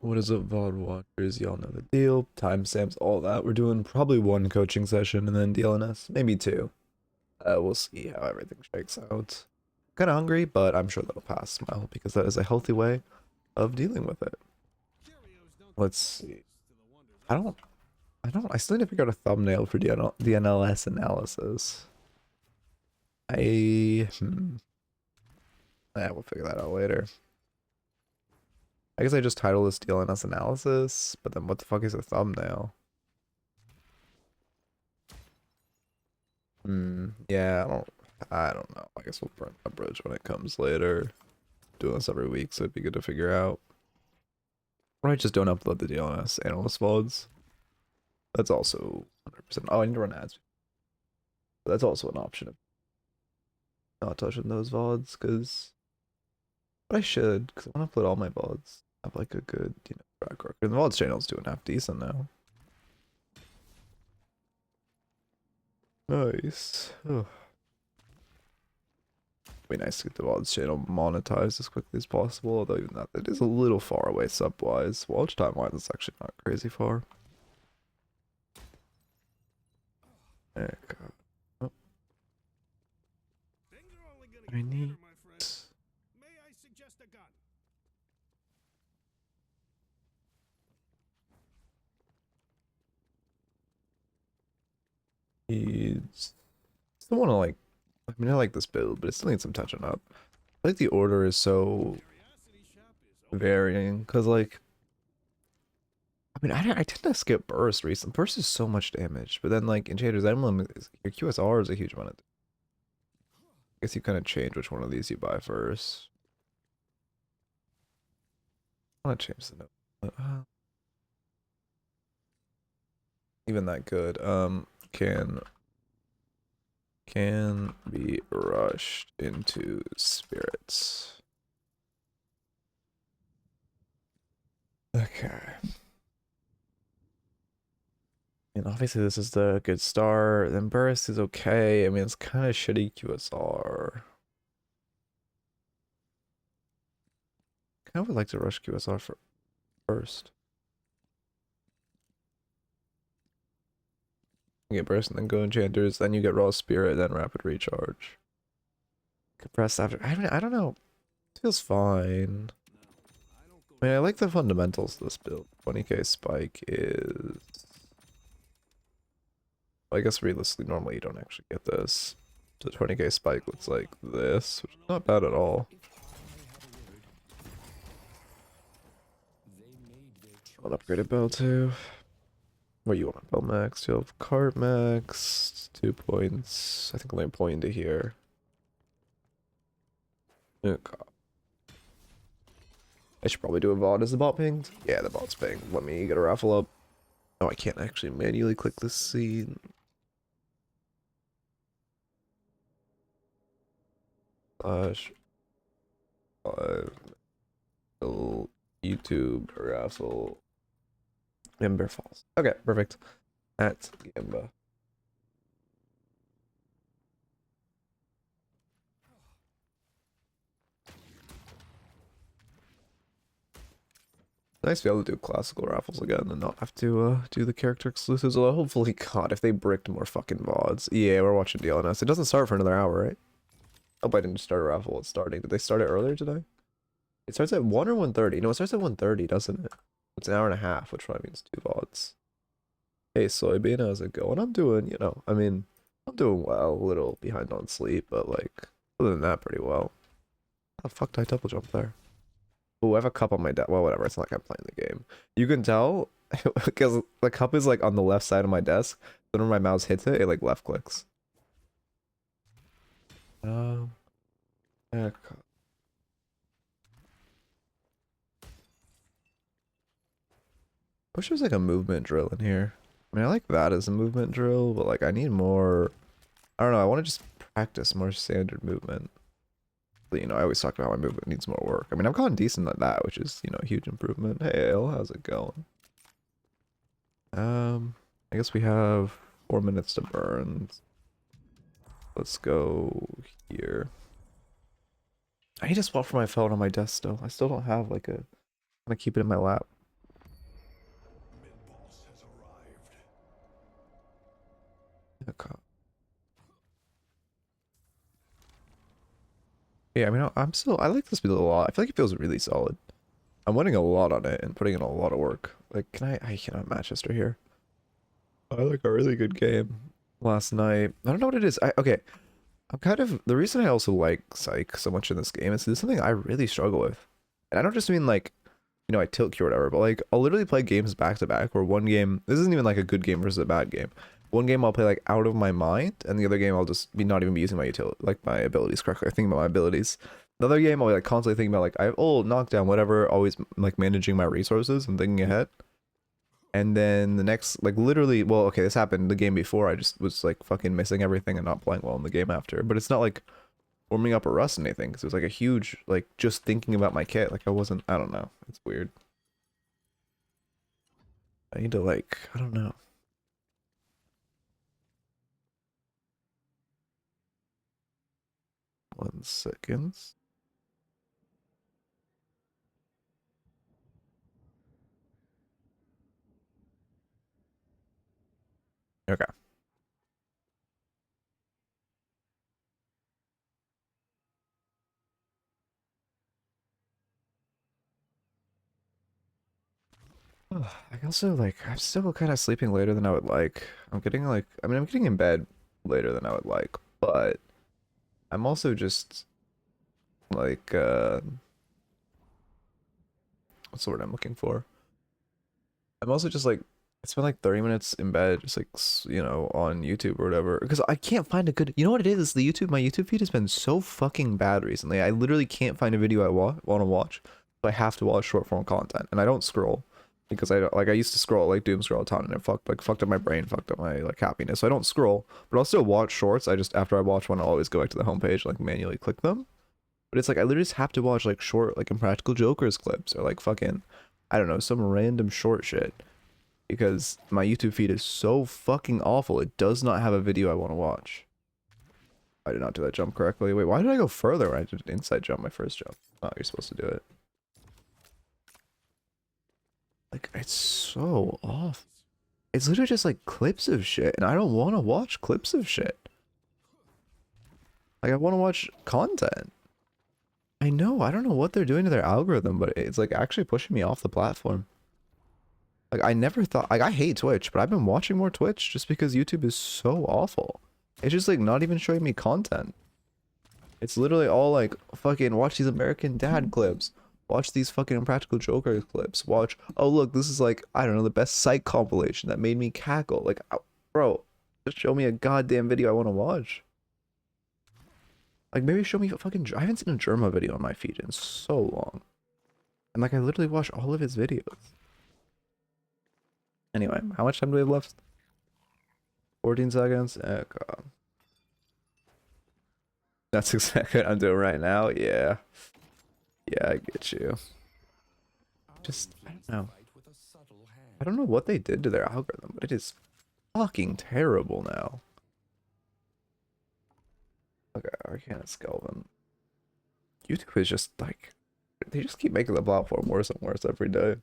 What is up, VOD watchers? Y'all know the deal. Timestamps, all that. We're doing probably one coaching session and then DLNS, maybe two. We'll see how everything shakes out. Kind of hungry, but I'm sure that'll pass. Smile, because that is a healthy way of dealing with it. Let's see. I still need to figure out a thumbnail for DLNS analysis. We'll figure that out later. I guess I just title this DLNS analysis, but then what the fuck is a thumbnail? Yeah, I don't know. I guess we'll burn that bridge when it comes later. Doing this every week, so it'd be good to figure out. Or I just don't upload the DLNS analyst VODs. That's also 100%. Oh, I need to run ads. But that's also an option of not touching those VODs, because I should, because I want to upload all my VODs. Have like a good, track record. The VODs channel's doing half decent now. Nice. Oh. Be nice to get the VODs channel monetized as quickly as possible, although even that, it is a little far away sub-wise. Watch time-wise, it's actually not crazy far. There we go. Oh. I need... Still want to like, I mean, I like this build, but it still needs some touching up. I think the order is so varying, because like, I mean, I tend to skip burst recently. Burst is so much damage, but then like Enchanter's Emblem, your QSR is a huge amount of. I guess you kind of change which one of these you buy first. I want to change the note. Even that good. Can be rushed into spirits. Okay. And obviously this is the good start. Then burst is okay. I mean, it's kind of shitty QSR. Kind of would like to rush QSR first. You get burst and then go enchanters, then you get raw spirit, then rapid recharge. Compressed after. I don't know. It feels fine. I mean, I like the fundamentals of this build. 20k spike is. Well, I guess realistically, normally you don't actually get this. The 20k spike looks like this, which is not bad at all. An upgraded bell too. What you want? Bell max. You have cart max. 2 points. I think only a point into here. Okay. I should probably do a VOD. Is the bot pinged? Yeah, the bot's pinged. Let me get a raffle up. Oh, I can't actually manually click this scene. Slash 5 YouTube raffle Ember Falls. Okay, perfect. That's Gamba. Nice to be able to do classical raffles again and not have to do the character exclusives. Although hopefully, God, if they bricked more fucking VODs. Yeah, we're watching DLNS. It doesn't start for another hour, right? Hope I didn't start a raffle. It's starting. Did they start it earlier today? It starts at 1 or 1:30. No, it starts at 1:30, doesn't it? It's an hour and a half, which probably means 2 VODs. Hey, Soybean, how's it going? I'm doing, I mean, I'm doing well. A little behind on sleep, but like, other than that, pretty well. How the fuck did I double jump there? Oh, I have a cup on my desk. Well, whatever. It's not like I'm playing the game. You can tell because the cup is like on the left side of my desk. Whenever my mouse hits it, it like left clicks. Yeah. Wish there's like a movement drill in here. I mean, I like that as a movement drill, but like I need more. I don't know. I want to just practice more standard movement. But, I always talk about how my movement needs more work. I mean, I've gotten decent at that, which is, a huge improvement. Hey, Ale, how's it going? I guess we have 4 minutes to burn. Let's go here. I need to swap for my phone on my desk still. I still don't have like a. I'm gonna keep it in my lap. Okay. Yeah, I mean, I like this build a lot. I feel like it feels really solid. I'm winning a lot on it and putting in a lot of work. Like, I cannot Manchester here. I had like a really good game last night. I don't know what it is. Okay. I'm kind of, the reason I also like Psych so much in this game is there's something I really struggle with. And I don't just mean like, you know, I tilt queue or whatever, but like, I'll literally play games back to back where one game, this isn't even like a good game versus a bad game. One game I'll play like out of my mind, and the other game I'll just be not even be using my utility, like my abilities correctly. I think about my abilities. Another game I'll be like constantly thinking about like, I have knockdown, whatever, always like managing my resources and thinking ahead. And then the next, like literally, well, okay, this happened the game before. I just was like fucking missing everything and not playing well in the game after. But it's not like warming up or rust or anything, because it was like a huge, like just thinking about my kit. Like I wasn't, I don't know. It's weird. I need to like, I don't know. One second. Okay. I also like, I'm still kind of sleeping later than I would like. I'm getting like, I mean, I'm getting in bed later than I would like, but I'm also just like, what's the word I'm looking for? I'm also just like, I spent like 30 minutes in bed, just like, you know, on YouTube or whatever, because I can't find a good, you know what it is? The YouTube, my YouTube feed has been so fucking bad recently. I literally can't find a video I want to watch, so I have to watch short form content, and I don't scroll because I don't, like, I used to scroll, like doom scroll a ton, and it fucked up my brain, fucked up my like happiness. So I don't scroll, but I'll still watch shorts. I just, after I watch one, I'll always go back to the homepage, like manually click them. But it's like I literally just have to watch like short, like Impractical Jokers clips or like fucking, I don't know, some random short shit, because my YouTube feed is so fucking awful. It does not have a video I want to watch. I did not do that jump correctly. Wait, why did I go further when I did an inside jump, my first jump? Oh, you're supposed to do it. Like, it's so off. It's literally just like clips of shit, and I don't want to watch clips of shit. Like, I want to watch content. I know, I don't know what they're doing to their algorithm, but it's like actually pushing me off the platform. Like, I never thought, like, I hate Twitch, but I've been watching more Twitch just because YouTube is so awful. It's just like not even showing me content. It's literally all like, fucking watch these American Dad clips. Watch these fucking Impractical Joker clips. Watch, oh look, this is like, I don't know, the best Psych compilation that made me cackle. Like, bro, just show me a goddamn video I want to watch. Like, maybe show me a fucking, I haven't seen a Germa video on my feed in so long. And like, I literally watch all of his videos. Anyway, how much time do we have left? 14 seconds? Oh, God. That's exactly what I'm doing right now. Yeah. Yeah, I get you. Just, I don't know. I don't know what they did to their algorithm, but it is fucking terrible now. Okay, I can't Skelvin. YouTube is just like, they just keep making the platform worse and worse every day.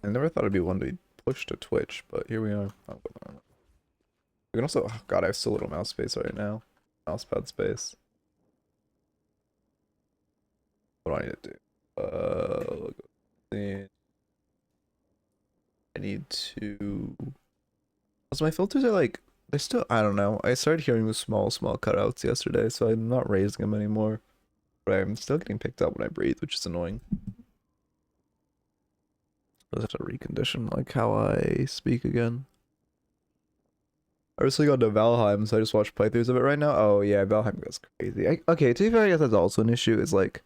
I never thought it'd be one to be pushed to Twitch, but here we are. Oh, we can also, oh God, I have so little mouse space right now. Mousepad space. What do I need to do? See. I need to. Also, my filters are like, they're still, I don't know. I started hearing the small cutouts yesterday, so I'm not raising them anymore. But I'm still getting picked up when I breathe, which is annoying. I just have to recondition like how I speak again. I recently got to Valheim, so I just watched playthroughs of it right now. Oh yeah, Valheim goes crazy. Okay, to be fair, I guess that's also an issue. Is like,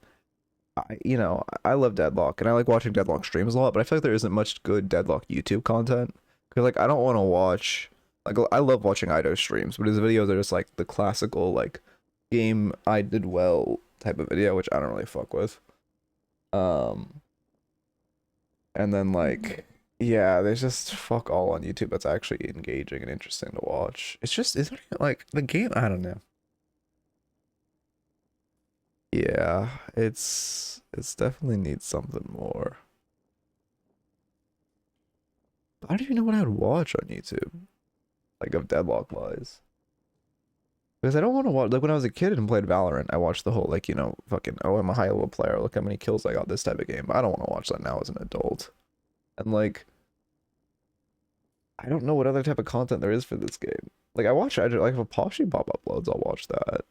you know, I love Deadlock, and I like watching Deadlock streams a lot, but I feel like there isn't much good Deadlock YouTube content. Cause like I don't want to watch, like I love watching Ido streams, but his videos are just like the classical like game I did well type of video, which I don't really fuck with. Um, and then like, yeah, there's just fuck all on YouTube that's actually engaging and interesting to watch. It's just, it's not even like the game, I don't know. Yeah, it's definitely needs something more. I don't even know what I would watch on YouTube, like of Deadlock wise. Because I don't want to watch, like when I was a kid and played Valorant, I watched the whole, like, you know, fucking, oh, I'm a high level player, look how many kills I got this type of game. But I don't want to watch that now as an adult. And like, I don't know what other type of content there is for this game. Like I watch, like if a Poshi pop uploads, I'll watch that.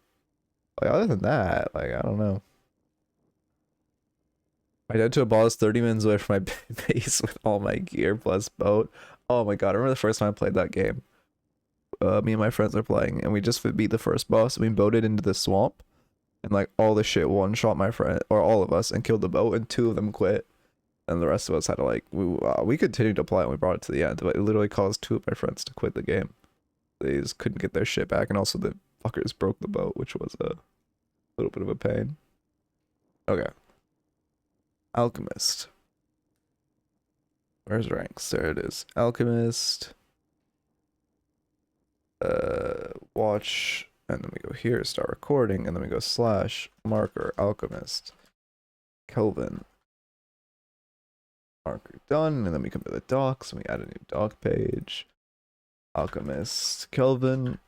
Like other than that, like I don't know. I died to a boss 30 minutes away from my base with all my gear plus boat. Oh my god, I remember the first time I played that game. Me and my friends are playing, and we just beat the first boss, and we boated into the swamp, and like all the shit one-shot my friend, or all of us, and killed the boat, and 2 of them quit. And the rest of us had to like, we continued to play, and we brought it to the end, but it literally caused 2 of my friends to quit the game. They just couldn't get their shit back, and also the fuckers broke the boat, which was a little bit of a pain. Okay. Alchemist. Where's ranks? There it is. Alchemist. Watch, and then we go here, start recording, and then we go / marker, Alchemist. Kelvin. Marker done, and then we come to the docs, and we add a new doc page. Alchemist. Kelvin.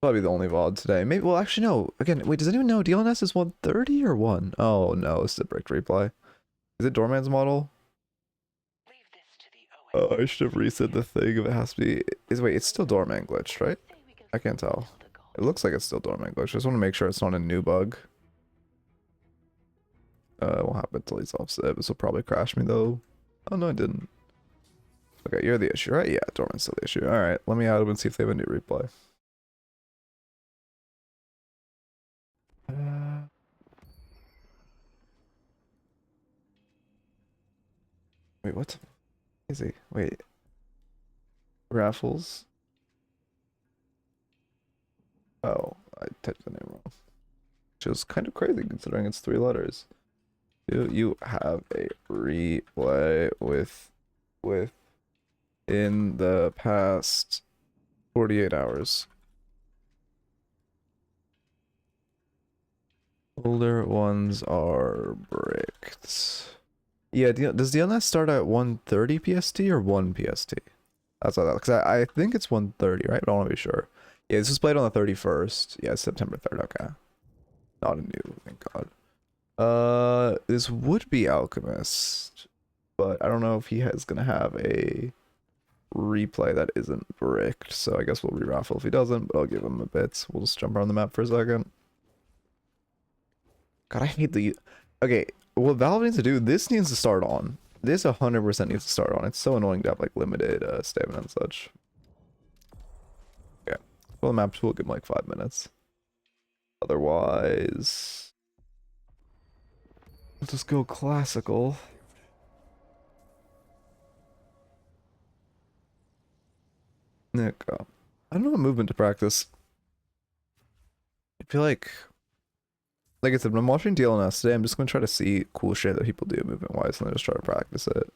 Probably the only VOD today. Maybe, well, actually, no. Again, wait, does anyone know DLNS is 130 or 1? Oh, no, it's the brick replay. Is it Doorman's model? Oh, I should have reset the thing if it has to be. Wait, it's still Doorman glitched, right? I can't tell. It looks like it's still Doorman glitched. I just want to make sure it's not a new bug. Won't happen until he's offset. This will probably crash me though. Oh no, it didn't. Okay, you're the issue, right? Yeah, Doorman's still the issue. Alright, let me add them and see if they have a new replay. Wait, what? Is he? Wait. Raffles? Oh, I typed the name wrong. Which is kind of crazy considering it's 3 letters. Do you have a replay with in the past 48 hours? Older ones are bricked. Yeah, does DLNS start at 1:30 PST or 1 PST? That's all that, because I think it's 1:30, right? But I want to be sure. Yeah, this was played on the 31st. Yeah, September 3rd. Okay. Not a new, thank God. This would be Alchemist, but I don't know if he is gonna have a replay that isn't bricked. So I guess we'll re-raffle if he doesn't, but I'll give him a bit. We'll just jump around the map for a second. God, I hate the... Okay, what Valve needs to do, this needs to start on. This 100% needs to start on. It's so annoying to have, like, limited stamina and such. Okay. Well, the map will give him, like, 5 minutes. Otherwise... Let's just go classical. Nick, I don't know what movement to practice. I feel like I said, when I'm watching DLNS today, I'm just going to try to see cool shit that people do movement-wise, and then just try to practice it.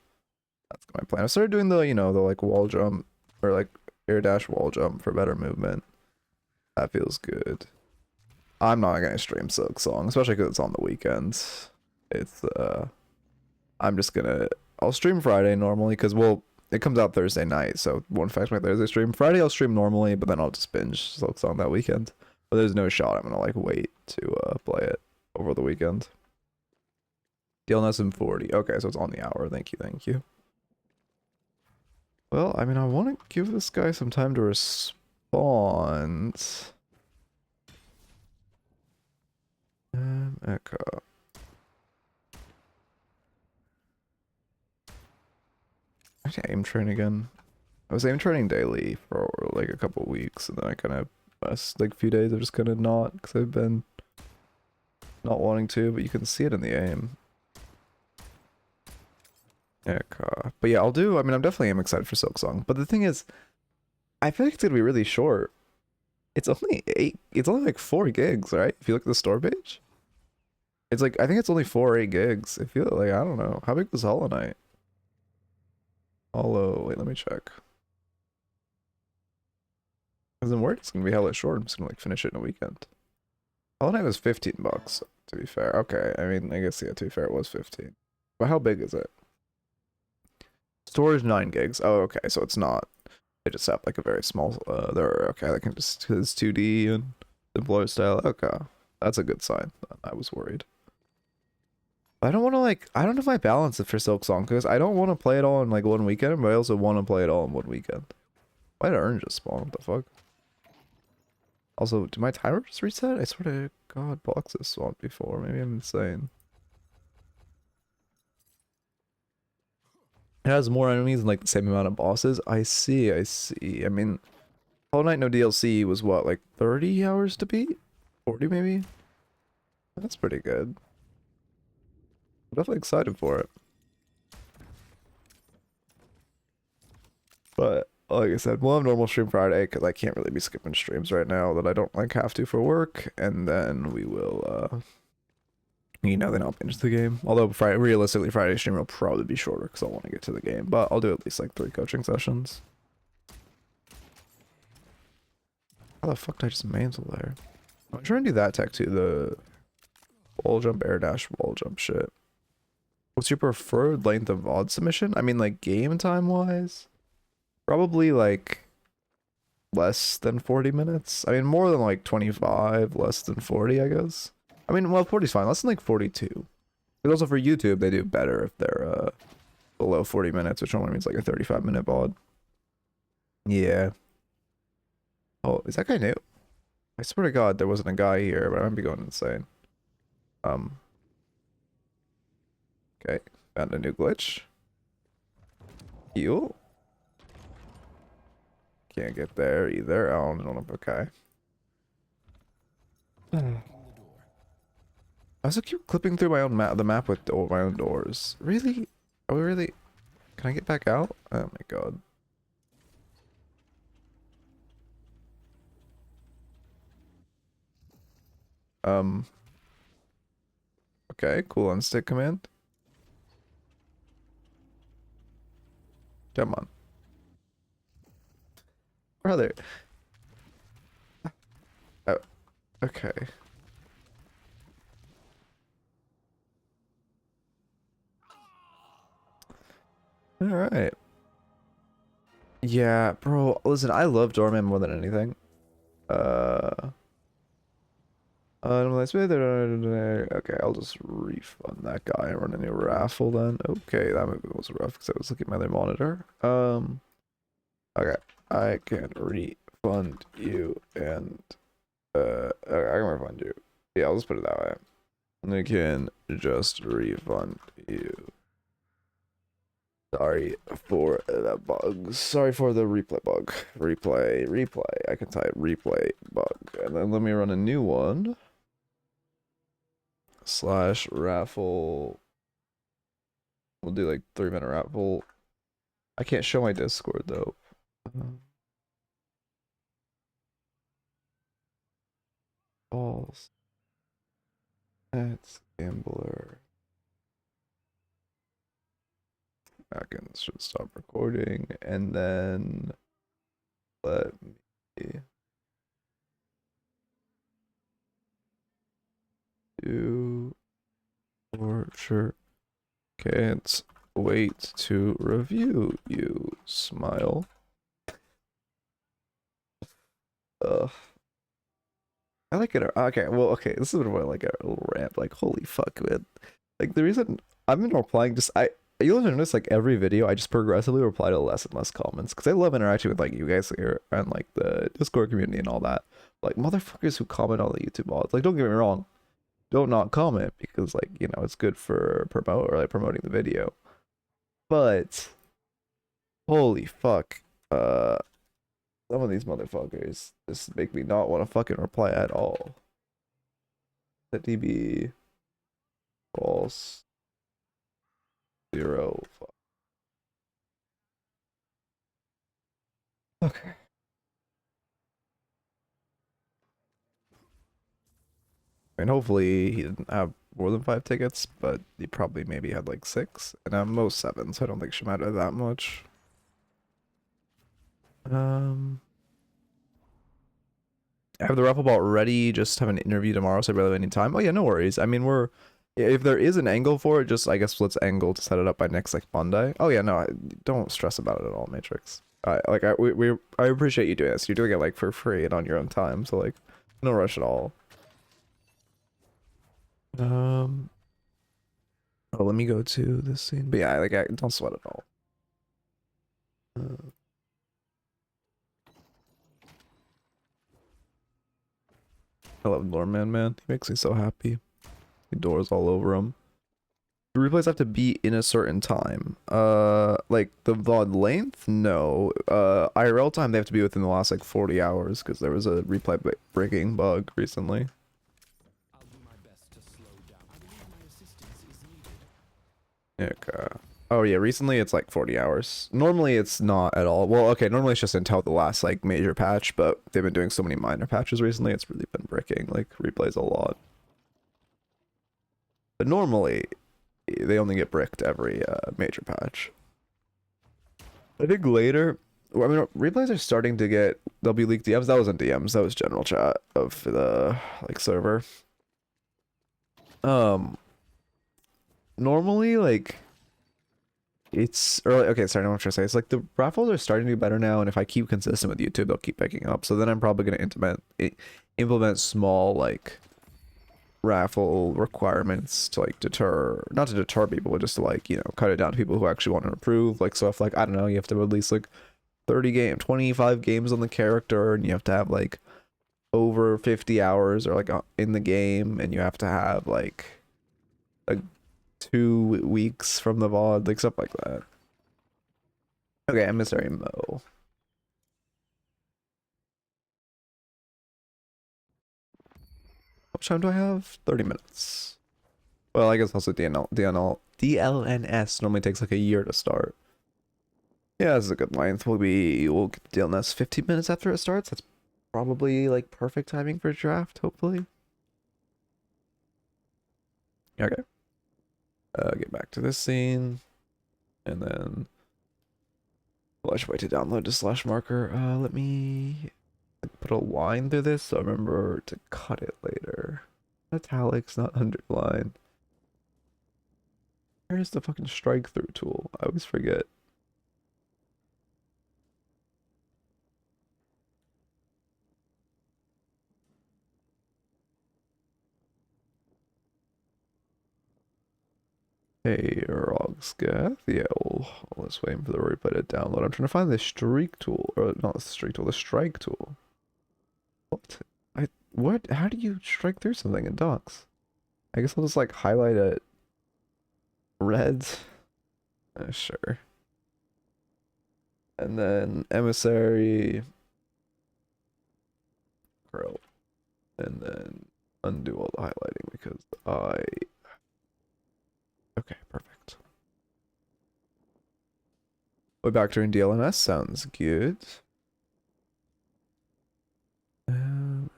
That's my plan. I started doing the, you know, the, like, wall jump, or, like, air dash wall jump for better movement. That feels good. I'm not going to stream Silk Song, especially because it's on the weekends. It's, I'm just going to... I'll stream Friday normally, because, well, it comes out Thursday night, so it won't affect my Thursday stream. Friday I'll stream normally, but then I'll just binge Silk Song that weekend. But there's no shot I'm gonna like wait to play it over the weekend. DLNS in 40. Okay, so it's on the hour. Thank you, thank you. Well, I mean, I want to give this guy some time to respond. Echo. I have to aim train again. I was aim training daily for like a couple weeks, and then I kind of like a few days I've just kind of not, because I've been not wanting to, but you can see it in the aim. But yeah, I'll do, I mean, I'm definitely excited for Silk Song, but the thing is, I feel like it's gonna be really short. It's only like 4 gigs, right? If you look at the store page, it's like, I think it's only 4 or 8 gigs. I feel like, I don't know, how big was Hollow Knight? Wait, let me check. Because then work, it's gonna be hella short. I'm just gonna like finish it in a weekend. Hollow Knight was $15, to be fair. Okay, I mean, I guess, yeah, to be fair, it was 15. But how big is it? storage 9 gigs. Oh, okay, so it's not. They just have like a very small. They're okay. They can just it's 2D and employer style. Okay, that's a good sign. I was worried. I don't want to like. I don't know if I balance it for Silk Song because I don't want to play it all in like one weekend, but I also want to play it all in one weekend. Why did Urn just spawn? What the fuck? Also, did my timer just reset? I swear to God, boxes spawned before. Maybe I'm insane. It has more enemies and like the same amount of bosses. I see, I see. I mean, Hollow Knight no DLC was what, like 30 hours to beat? 40 maybe? That's pretty good. I'm definitely excited for it. But like I said, we'll have normal stream Friday because I can't really be skipping streams right now that I don't like have to for work, and then we will you know, then I'll binge the game. Although realistically Friday stream will probably be shorter because I'll want to get to the game, but I'll do at least like 3 coaching sessions. How the fuck did I just mantle there? I'm trying to do that tech too, the wall jump, air dash, wall jump shit. What's your preferred length of VOD submission? I mean, like game time wise, probably like less than 40 minutes. I mean, more than like 25, less than 40, I guess. I mean, well, 40 is fine. Less than like 42. But also for YouTube, they do better if they're below 40 minutes, which only means like a 35-minute VOD. Yeah. Oh, is that guy new? I swear to God, there wasn't a guy here, but I might be going insane. Okay, found a new glitch. Heal. Can't get there either. I don't know. Okay. I also keep clipping through my own map, the map with my own doors. Really? Are we really? Can I get back out? Oh my God. Okay, cool on stick command. Come on. Brother. Oh, okay. All right. Yeah, bro. Listen, I love Doorman more than anything. Okay, I'll just refund that guy and run a new raffle then. Okay, that maybe was rough because I was looking at my other monitor. Okay, I can refund you and okay, I can refund you. Yeah, I'll just put it that way. I can just refund you. Sorry for that bug. Sorry for the replay bug. Replay. I can type replay bug. And then let me run a new one. / raffle. We'll do like 3-minute raffle. I can't show my Discord though. Balls. That's gambler. Back and should stop recording and then let me do torture. Can't wait to review you. Smile. I like it. Okay, well, okay. This is what I like a little rant. Like, holy fuck, man. Like the reason I've been replying, you'll notice like every video I just progressively reply to less and less comments because I love interacting with like you guys here and like the Discord community and all that. Like motherfuckers who comment on the YouTube VODs. Like, don't get me wrong, don't not comment because like, you know, it's good for promoting the video. But holy fuck, some of these motherfuckers just make me not want to fucking reply at all. That DB false 0. Fuck. Okay. I mean, hopefully he didn't have more than 5 tickets, but he probably maybe had like 6, and I'm most 7, so I don't think it should matter that much. I have the raffle ball ready, just have an interview tomorrow, so I barely have any time. Oh yeah, no worries. I mean, we're Yeah, if there is an angle for it, just I guess let's angle to set it up by next like Monday. Oh yeah, no, don't stress about it at all, Matrix. I appreciate you doing this. You're doing it like for free and on your own time, so like no rush at all. Oh, let me go to this scene. But yeah, like I don't sweat at all. I love Lordman, man. He makes me so happy. The doors all over him. The replays have to be in a certain time. Like the VOD length? No. IRL time, they have to be within the last like 40 hours because there was a replay breaking bug recently. I'll do my best to slow down. I believe my assistance is needed. Okay. Oh yeah, recently it's like 40 hours. Normally it's not at all. Well, okay, normally it's just until the last like major patch, but they've been doing so many minor patches recently, it's really been breaking like replays a lot. But normally they only get bricked every major patch. I think later, I mean, replays are starting to get, they'll be leaked DMs. That wasn't DMs, that was general chat of the like server. Normally like it's early. Okay, sorry, I know what I'm trying to say. It's like the raffles are starting to do better now, and if I keep consistent with YouTube, they'll keep picking up. So then I'm probably going to implement small like raffle requirements to like not to deter people, but just to like, you know, cut it down to people who actually want to improve. Like, so if like, I don't know, you have to release like 25 games on the character, and you have to have like over 50 hours or like in the game, and you have to have like 2 weeks from the VOD, like stuff like that. Okay, Emissary Mo. How much time do I have? 30 minutes. Well, I guess also DLNS normally takes like a year to start. Yeah, this is a good length. We'll get DLNS 15 minutes after it starts. That's probably like perfect timing for a draft, hopefully. Okay. Get back to this scene, and then I should wait to download the slash marker. Let me put a line through this so I remember to cut it later. Italics, not underline. Where's the fucking strike through tool? I always forget. Hey, Rogscath. Yeah, let's wait for the replay to download. I'm trying to find the streak tool, or not the streak tool, the strike tool. What? How do you strike through something in docs? I guess I'll just like highlight it red. Sure. And then Emissary Krill. And then undo all the highlighting because okay, perfect. Way back during DLNS sounds good.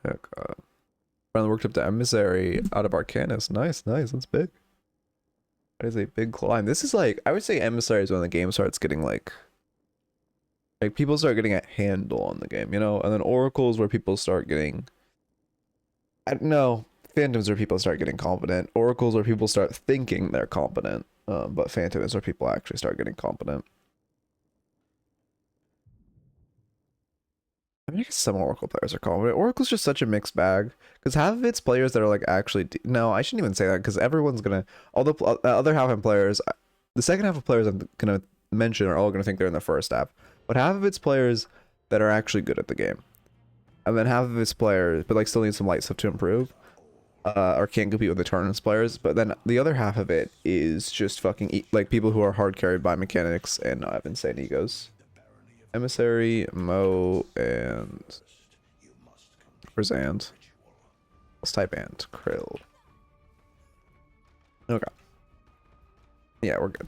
Okay. Finally worked up to Emissary out of Arcanus. Nice, that's big. That is a big climb. This is like, I would say Emissary is when the game starts getting like people start getting a handle on the game, you know? And then Oracle's where people start getting, I don't know, Phantom's where people start getting competent. Oracle's where people start thinking they're competent. But Phantom is where people actually start getting competent. I mean, I guess some Oracle players are competent. Oracle's just such a mixed bag. Because half of its players that are like actually... No, I shouldn't even say that because everyone's going to... Although the other half of players... The second half of players I'm going to mention are all going to think they're in the first half. But half of its players that are actually good at the game. And then half of its players, but like still need some light stuff to improve. Or can't compete with the tournaments players. But then the other half of it is just fucking... like people who are hard carried by mechanics and have insane egos. Emissary, Mo, and where's And? Let's type And. Krill. Okay. Yeah, we're good.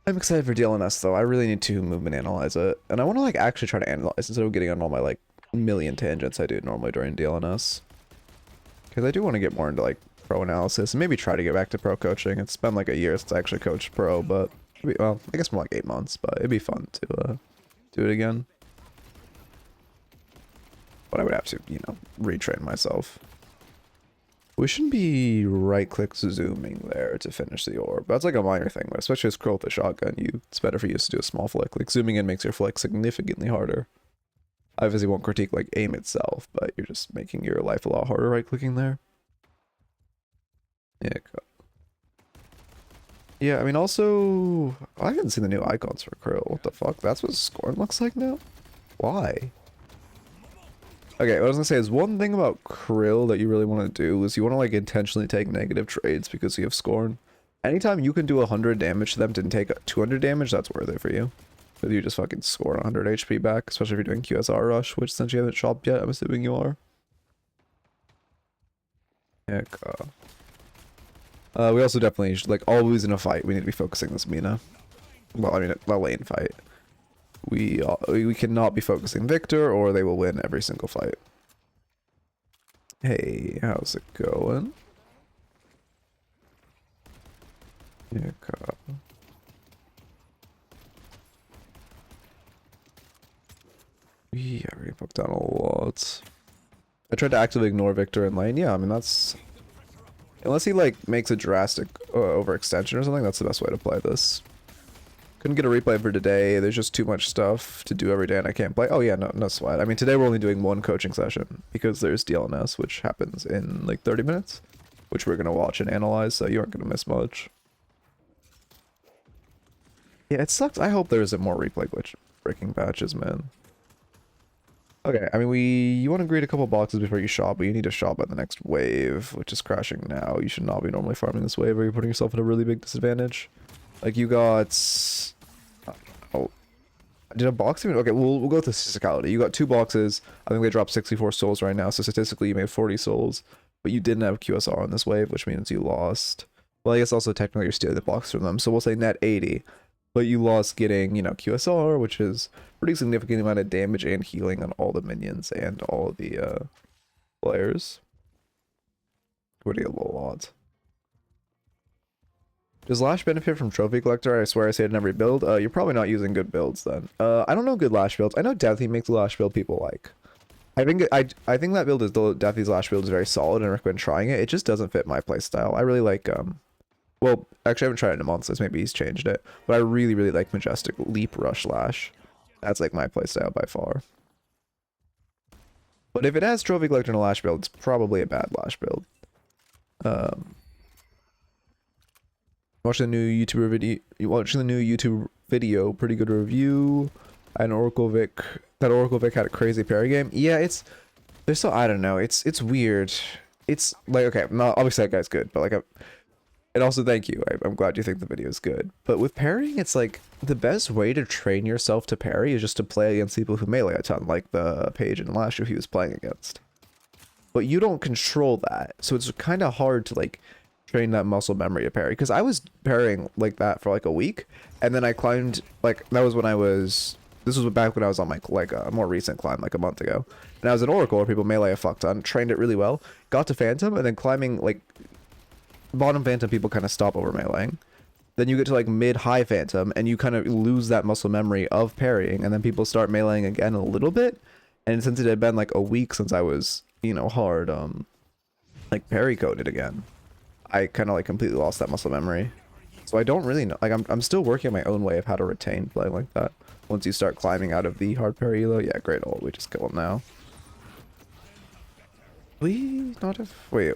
I'm excited for DLNS though. I really need to movement analyze it. And I want to like actually try to analyze instead of getting on all my like million tangents I do normally during DLNS. Because I do want to get more into like pro analysis and maybe try to get back to pro coaching. It's been like a year since I actually coached pro, but well, I guess more like 8 months, but it'd be fun to do it again. But I would have to, you know, retrain myself. We shouldn't be right-click zooming there to finish the orb. That's like a minor thing, but especially as Krill with a shotgun, it's better for you to do a small flick. Like, zooming in makes your flick significantly harder. I obviously won't critique, like, aim itself, but you're just making your life a lot harder right-clicking there. Yeah, yeah, I mean, also, I haven't seen the new icons for Krill. What the fuck? That's what Scorn looks like now? Why? Okay, what I was gonna say is one thing about Krill that you really want to do is you want to like intentionally take negative trades because you have Scorn. Anytime you can do 100 damage to them to take 200 damage, that's worth it for you. Because you just fucking score 100 HP back, especially if you're doing QSR rush, which since you haven't shopped yet, I'm assuming you are. Heck, we also definitely, like, always in a fight, we need to be focusing this Mina. Well, I mean, a lane fight. We cannot be focusing Victor, or they will win every single fight. Hey, how's it going? Yeah, yeah, we're getting fucked down a lot. I tried to actively ignore Victor in lane. Yeah, I mean, that's... Unless he, like, makes a drastic overextension or something, that's the best way to play this. Couldn't get a replay for today. There's just too much stuff to do every day and I can't play. Oh yeah, no sweat. I mean, today we're only doing one coaching session because there's DLNS, which happens in like 30 minutes, which we're going to watch and analyze, so you aren't going to miss much. Yeah, it sucks. I hope there isn't more replay glitch breaking patches, man. Okay, I mean, you want to grade a couple boxes before you shop, but you need to shop at the next wave, which is crashing now. You should not be normally farming this wave or you're putting yourself at a really big disadvantage. Like, you got... Oh, did a box even? Okay, we'll go with the statisticality. You got 2 boxes. I think they dropped 64 souls right now, so statistically you made 40 souls, but you didn't have QSR on this wave, which means you lost. Well, I guess also technically you're stealing the box from them, so we'll say net 80, but you lost getting, you know, QSR, which is pretty significant amount of damage and healing on all the minions and all of the players. Pretty a lot. Does Lash benefit from Trophy Collector? I swear I say it in every build. You're probably not using good builds then. I don't know good Lash builds. I know Deathy makes a Lash build people like. I think that build is Deathy's Lash build is very solid and I recommend trying it. It just doesn't fit my playstyle. I really like well, actually I haven't tried it in a month, so maybe he's changed it. But I really like Majestic Leap Rush Lash. That's like my playstyle by far. But if it has Trophy Collector and a Lash build, it's probably a bad Lash build. Watching the new YouTuber video. Watching the new YouTube video, pretty good review. And Oracle Vic. That Oracle Vic had a crazy parry game. Yeah, there's so I don't know. It's weird. It's like okay, not obviously that guy's good, but like and also thank you. I'm glad you think the video is good. But with parrying, it's like the best way to train yourself to parry is just to play against people who melee a ton, like the Page and Lash who he was playing against. But you don't control that, so it's kind of hard to like train that muscle memory to parry, because I was parrying like that for like a week and then I climbed like that was when this was back when I was on my like a more recent climb like a month ago, and I was in Oracle where people melee a fuck ton, trained it really well, got to Phantom, and then climbing like bottom Phantom people kind of stop over meleeing, then you get to like mid-high Phantom and you kind of lose that muscle memory of parrying, and then people start meleeing again a little bit, and since it had been like a week since I was, you know, hard like parry coded again, I kind of like completely lost that muscle memory. So I don't really know, like I'm still working on my own way of how to retain playing like that. Once you start climbing out of the hard parry elo, yeah, great ult, we just kill him now. We not have, wait,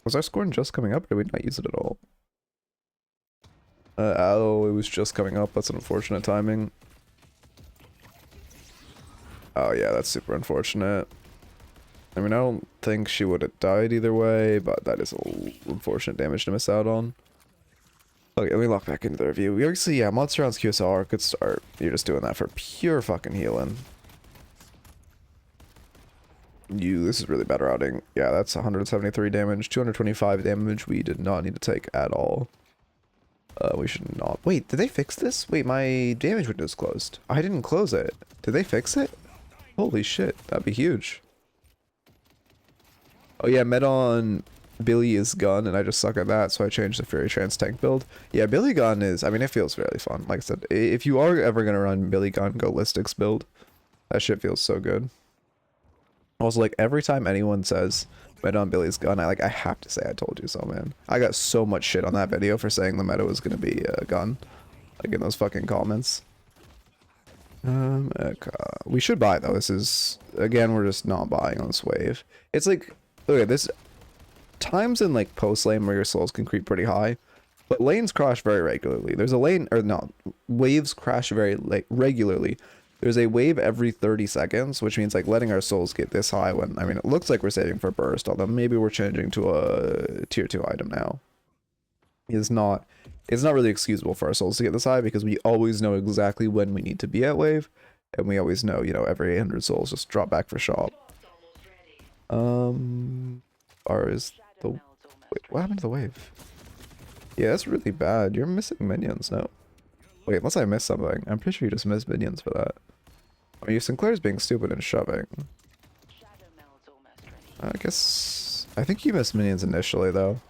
was our scorn just coming up or did we not use it at all? Oh, it was just coming up, that's unfortunate timing. Oh yeah, that's super unfortunate. I mean, I don't think she would have died either way, but that is unfortunate damage to miss out on. Okay, let me lock back into the review. We obviously, yeah, Monster Rounds QSR, good start. You're just doing that for pure fucking healing. This is really bad routing. Yeah, that's 173 damage, 225 damage we did not need to take at all. We should not. Wait, did they fix this? Wait, my damage window is closed. I didn't close it. Did they fix it? Holy shit, that'd be huge. Oh yeah, met on Billy's gun, and I just suck at that, so I changed the Fury Trance tank build. Yeah, Billy gun is, I mean, it feels really fun. Like I said, if you are ever gonna run Billy gun, go Listics build. That shit feels so good. Also, like, every time anyone says, meta on Billy's gun. I have to say I told you so, man. I got so much shit on that video for saying the meta was gonna be a gun. Like in those fucking comments. Okay. We should buy though. This is, again, we're just not buying on this wave. It's like, look at this. Times in like post lane where your souls can creep pretty high, but lanes crash very regularly. There's a lane, or no, waves crash very regularly. There's a wave every 30 seconds, which means like letting our souls get this high when, I mean, it looks like we're saving for burst, although maybe we're changing to a tier 2 item now. It's not really excusable for our souls to get this high because we always know exactly when we need to be at wave, and we always know, you know, every 800 souls just drop back for shop. Or is the, wait, what happened to the wave? Yeah, that's really bad. You're missing minions, no? Wait, unless I missed something. I'm pretty sure you just missed minions for that. I mean, Sinclair's being stupid and shoving. I guess, I think you missed minions initially though.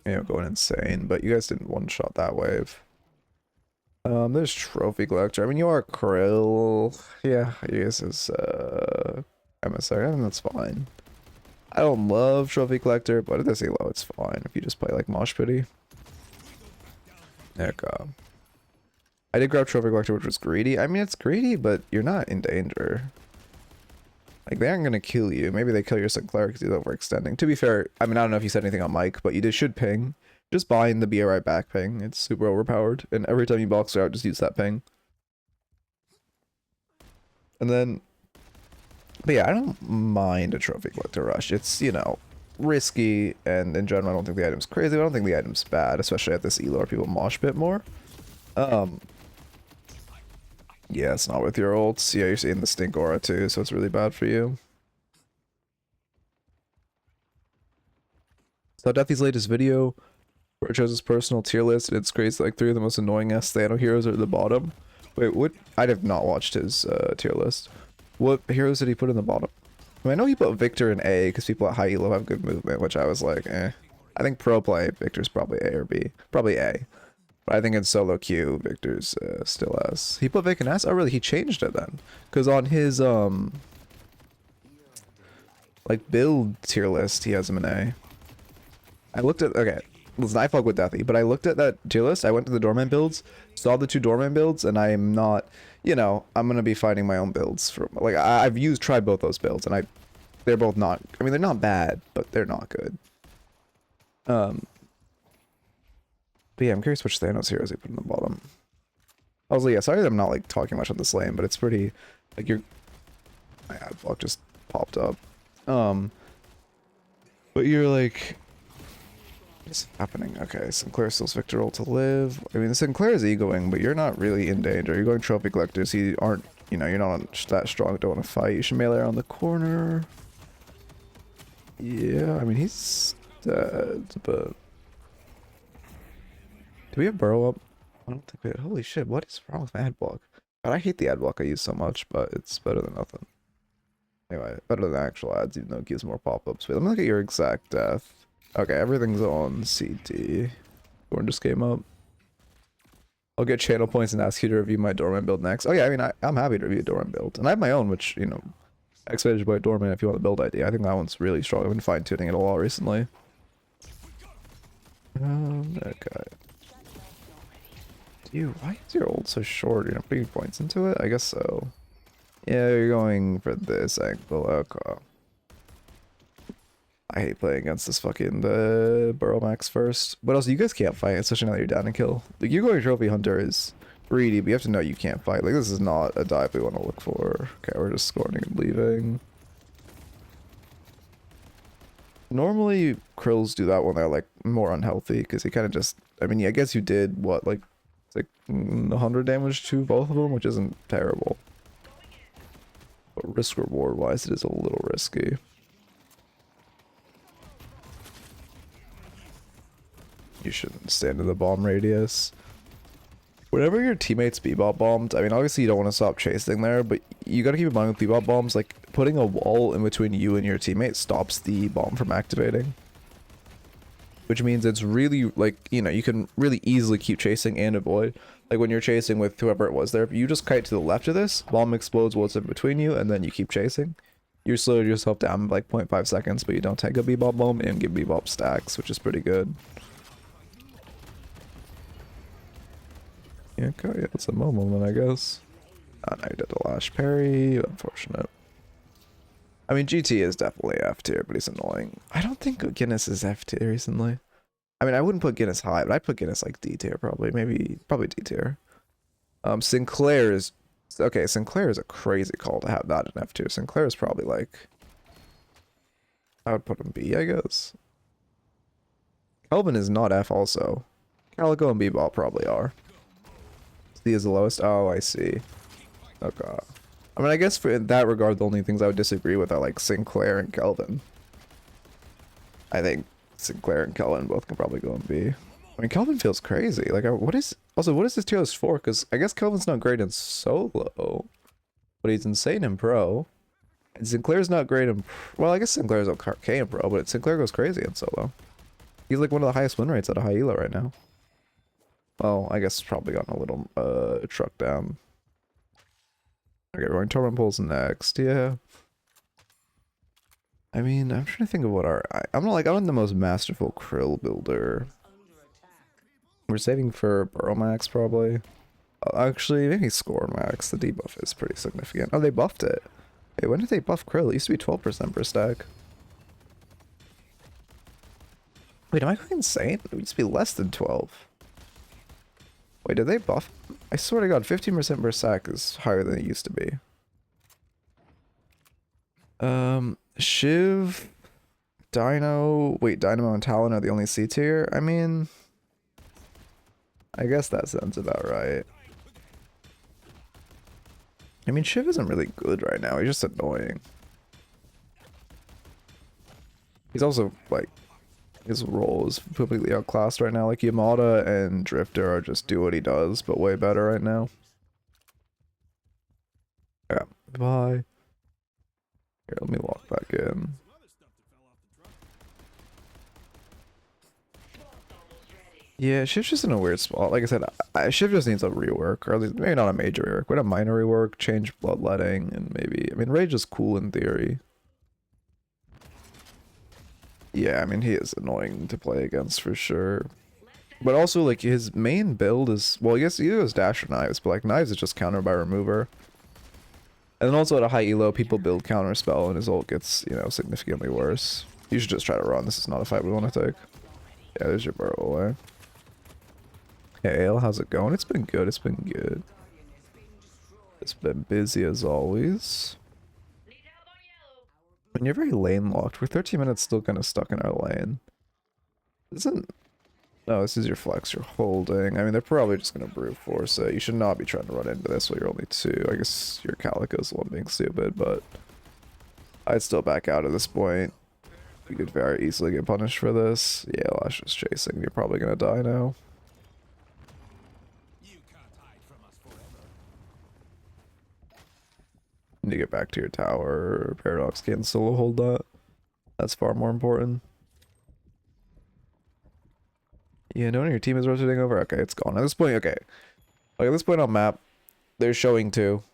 You know, going insane, but you guys didn't one-shot that wave. There's Trophy Collector. I mean, you are Krill. Yeah, you guys is, Emissary. I think that's fine. I don't love Trophy Collector, but at this elo, it's fine if you just play like Mosh Pity. There you go. I did grab Trophy Collector, which was greedy. I mean, it's greedy, but you're not in danger. Like, they aren't going to kill you. Maybe they kill your Sinclair because he's overextending. To be fair, I mean, I don't know if you said anything on mic, but you should ping. Just buying the be right back ping. It's super overpowered. And every time you box her out, just use that ping. And then, but yeah, I don't mind a Trophy Collector rush. It's, you know, risky, and in general, I don't think the item's crazy. I don't think the item's bad, especially at this elo where people mosh pit more. Yeah, it's not with your ults. Yeah, you're seeing the stink aura too, so it's really bad for you. So Deathy's latest video where it shows his personal tier list, and it's crazy, like 3 of the most annoying Thano heroes are at the bottom. Wait, what? I have not watched his tier list. What heroes did he put in the bottom? I mean, I know he put Victor in A because people at high elo have good movement, which I was like, eh. I think pro play, Victor's probably A or B. Probably A. But I think in solo queue, Victor's still S. He put Vic in S? Oh, really? He changed it then. Because on his, like, build tier list, he has him in A. I looked at, okay, listen, I fuck with Deathy, but I looked at that tier list, I went to the doorman builds, saw the 2 doorman builds, and I am not, you know, I'm going to be finding my own builds. From, like, I've tried both those builds, and they're both not, I mean, they're not bad, but they're not good. But yeah, I'm curious which Thanos heroes he put in the bottom. Also, yeah, sorry that I'm not, like, talking much on this lane, but it's pretty, like, my ad block just popped up. But you're like, what's happening? Okay, Sinclair steals Victor ult to live. I mean, Sinclair is egoing, but you're not really in danger. You're going Trophy Collectors. You aren't, you know, you're not that strong, don't want to fight. You should melee around the corner. Yeah, I mean, he's dead, but... Do we have burrow up? I don't think we had. Holy shit, what is wrong with my ad block? God, I hate the ad block I use so much, but it's better than nothing. Anyway, better than actual ads, even though it gives more pop-ups. Wait, let me look at your exact death. Okay, everything's on CT. Gorn just came up. I'll get channel points and ask you to review my Doorman build next. Oh yeah, I mean, I'm happy to review a Doorman build. And I have my own, which, you know, Expedition by Doorman if you want the build idea. I think that one's really strong. I've been fine-tuning it a lot recently. Okay. Why is your ult so short? You're not putting points into it? I guess so. Yeah, you're going for this angle. Okay. I hate playing against this fucking Burrow Max first. But also, you guys can't fight, especially now that you're down a kill. Like, you going Trophy Hunter is greedy, but you have to know you can't fight. Like, this is not a dive we want to look for. Okay, we're just scoring and leaving. Normally, Krills do that when they're, like, more unhealthy, because he kind of just... I mean, yeah, I guess you did, what, like 100 damage to both of them, which isn't terrible. But risk reward wise, it is a little risky. You shouldn't stand in the bomb radius. Whenever your teammates bebop bombed, I mean, obviously you don't want to stop chasing there, but you gotta keep in mind with bebop bombs, like, putting a wall in between you and your teammate stops the bomb from activating. Which means it's really, like, you know, you can really easily keep chasing and avoid. Like, when you're chasing with whoever it was there, if you just kite to the left of this, bomb explodes what's in between you, and then you keep chasing. You slow yourself down like 0.5 seconds, but you don't take a Bebop moment and give Bebop stacks, which is pretty good. Yeah, okay, yeah, it's a moment, I guess. Oh, no, you did the lash parry. Unfortunate. I mean, GT is definitely F tier, but he's annoying. I don't think Guinness is F tier recently. I mean, I wouldn't put Guinness high, but I'd put Guinness like D tier probably. Probably D tier. Sinclair is... Okay, Sinclair is a crazy call to have that in F tier. Sinclair is probably like... I would put him B, I guess. Kelvin is not F also. Calico and Bebop probably are. C is the lowest? Oh, I see. Okay. I mean, I guess for in that regard, the only things I would disagree with are like Sinclair and Kelvin. I think Sinclair and Kelvin both can probably go in B. I mean, Kelvin feels crazy. Like, what is this tier list for? Because I guess Kelvin's not great in solo, but he's insane in pro. And Sinclair's not great in... Well, I guess Sinclair's okay in pro, but Sinclair goes crazy in solo. He's like one of the highest win rates at a high elo right now. Well, I guess it's probably gotten a little truck down. Okay, we're going Torment Pulse next, yeah. I mean, I'm trying to think of what our... I'm not the most masterful Krill builder. We're saving for Burrow Max, probably. Actually, maybe Score Max. The debuff is pretty significant. Oh, they buffed it. Hey, when did they buff Krill? It used to be 12% per stack. Wait, am I going insane? It used to be less than 12. Wait, did they buff? I swear to God, 15% per stack is higher than it used to be. Shiv, Dino... Wait, Dynamo and Talon are the only C tier? I mean... I guess that sounds about right. I mean, Shiv isn't really good right now. He's just annoying. He's also, like... His role is completely outclassed right now. Like, Yamada and Drifter are just do what he does, but way better right now. Yeah. Bye. Here, let me walk back in. Yeah, Shiv's just in a weird spot. Like I said, Shiv just needs a rework, or at least maybe not a major rework, but a minor rework, change bloodletting, and maybe... I mean, Rage is cool in theory. Yeah, I mean, he is annoying to play against for sure. But also, like, his main build is... Well, I guess he goes Dash or Knives, but, like, Knives is just countered by Remover. And then also at a high elo, people build Counter Spell, and his ult gets, you know, significantly worse. You should just try to run. This is not a fight we want to take. Yeah, there's your burrow away. Hey, Ale, how's it going? It's been good. It's been good. It's been busy as always. When you're very lane locked, we're 13 minutes still kind of stuck in our lane. Isn't... No, this is your flex you're holding. I mean, they're probably just going to brute force it. You should not be trying to run into this while you're only 2. I guess your Calico's the one being stupid, but... I'd still back out at this point. You could very easily get punished for this. Yeah, Lash is chasing. You're probably going to die now. You need to get back to your tower. Paradox can't solo hold that. That's far more important. Yeah, no one in your team is rotating over? Okay, it's gone. At this point, okay. Like, at this point on map, they're showing 2.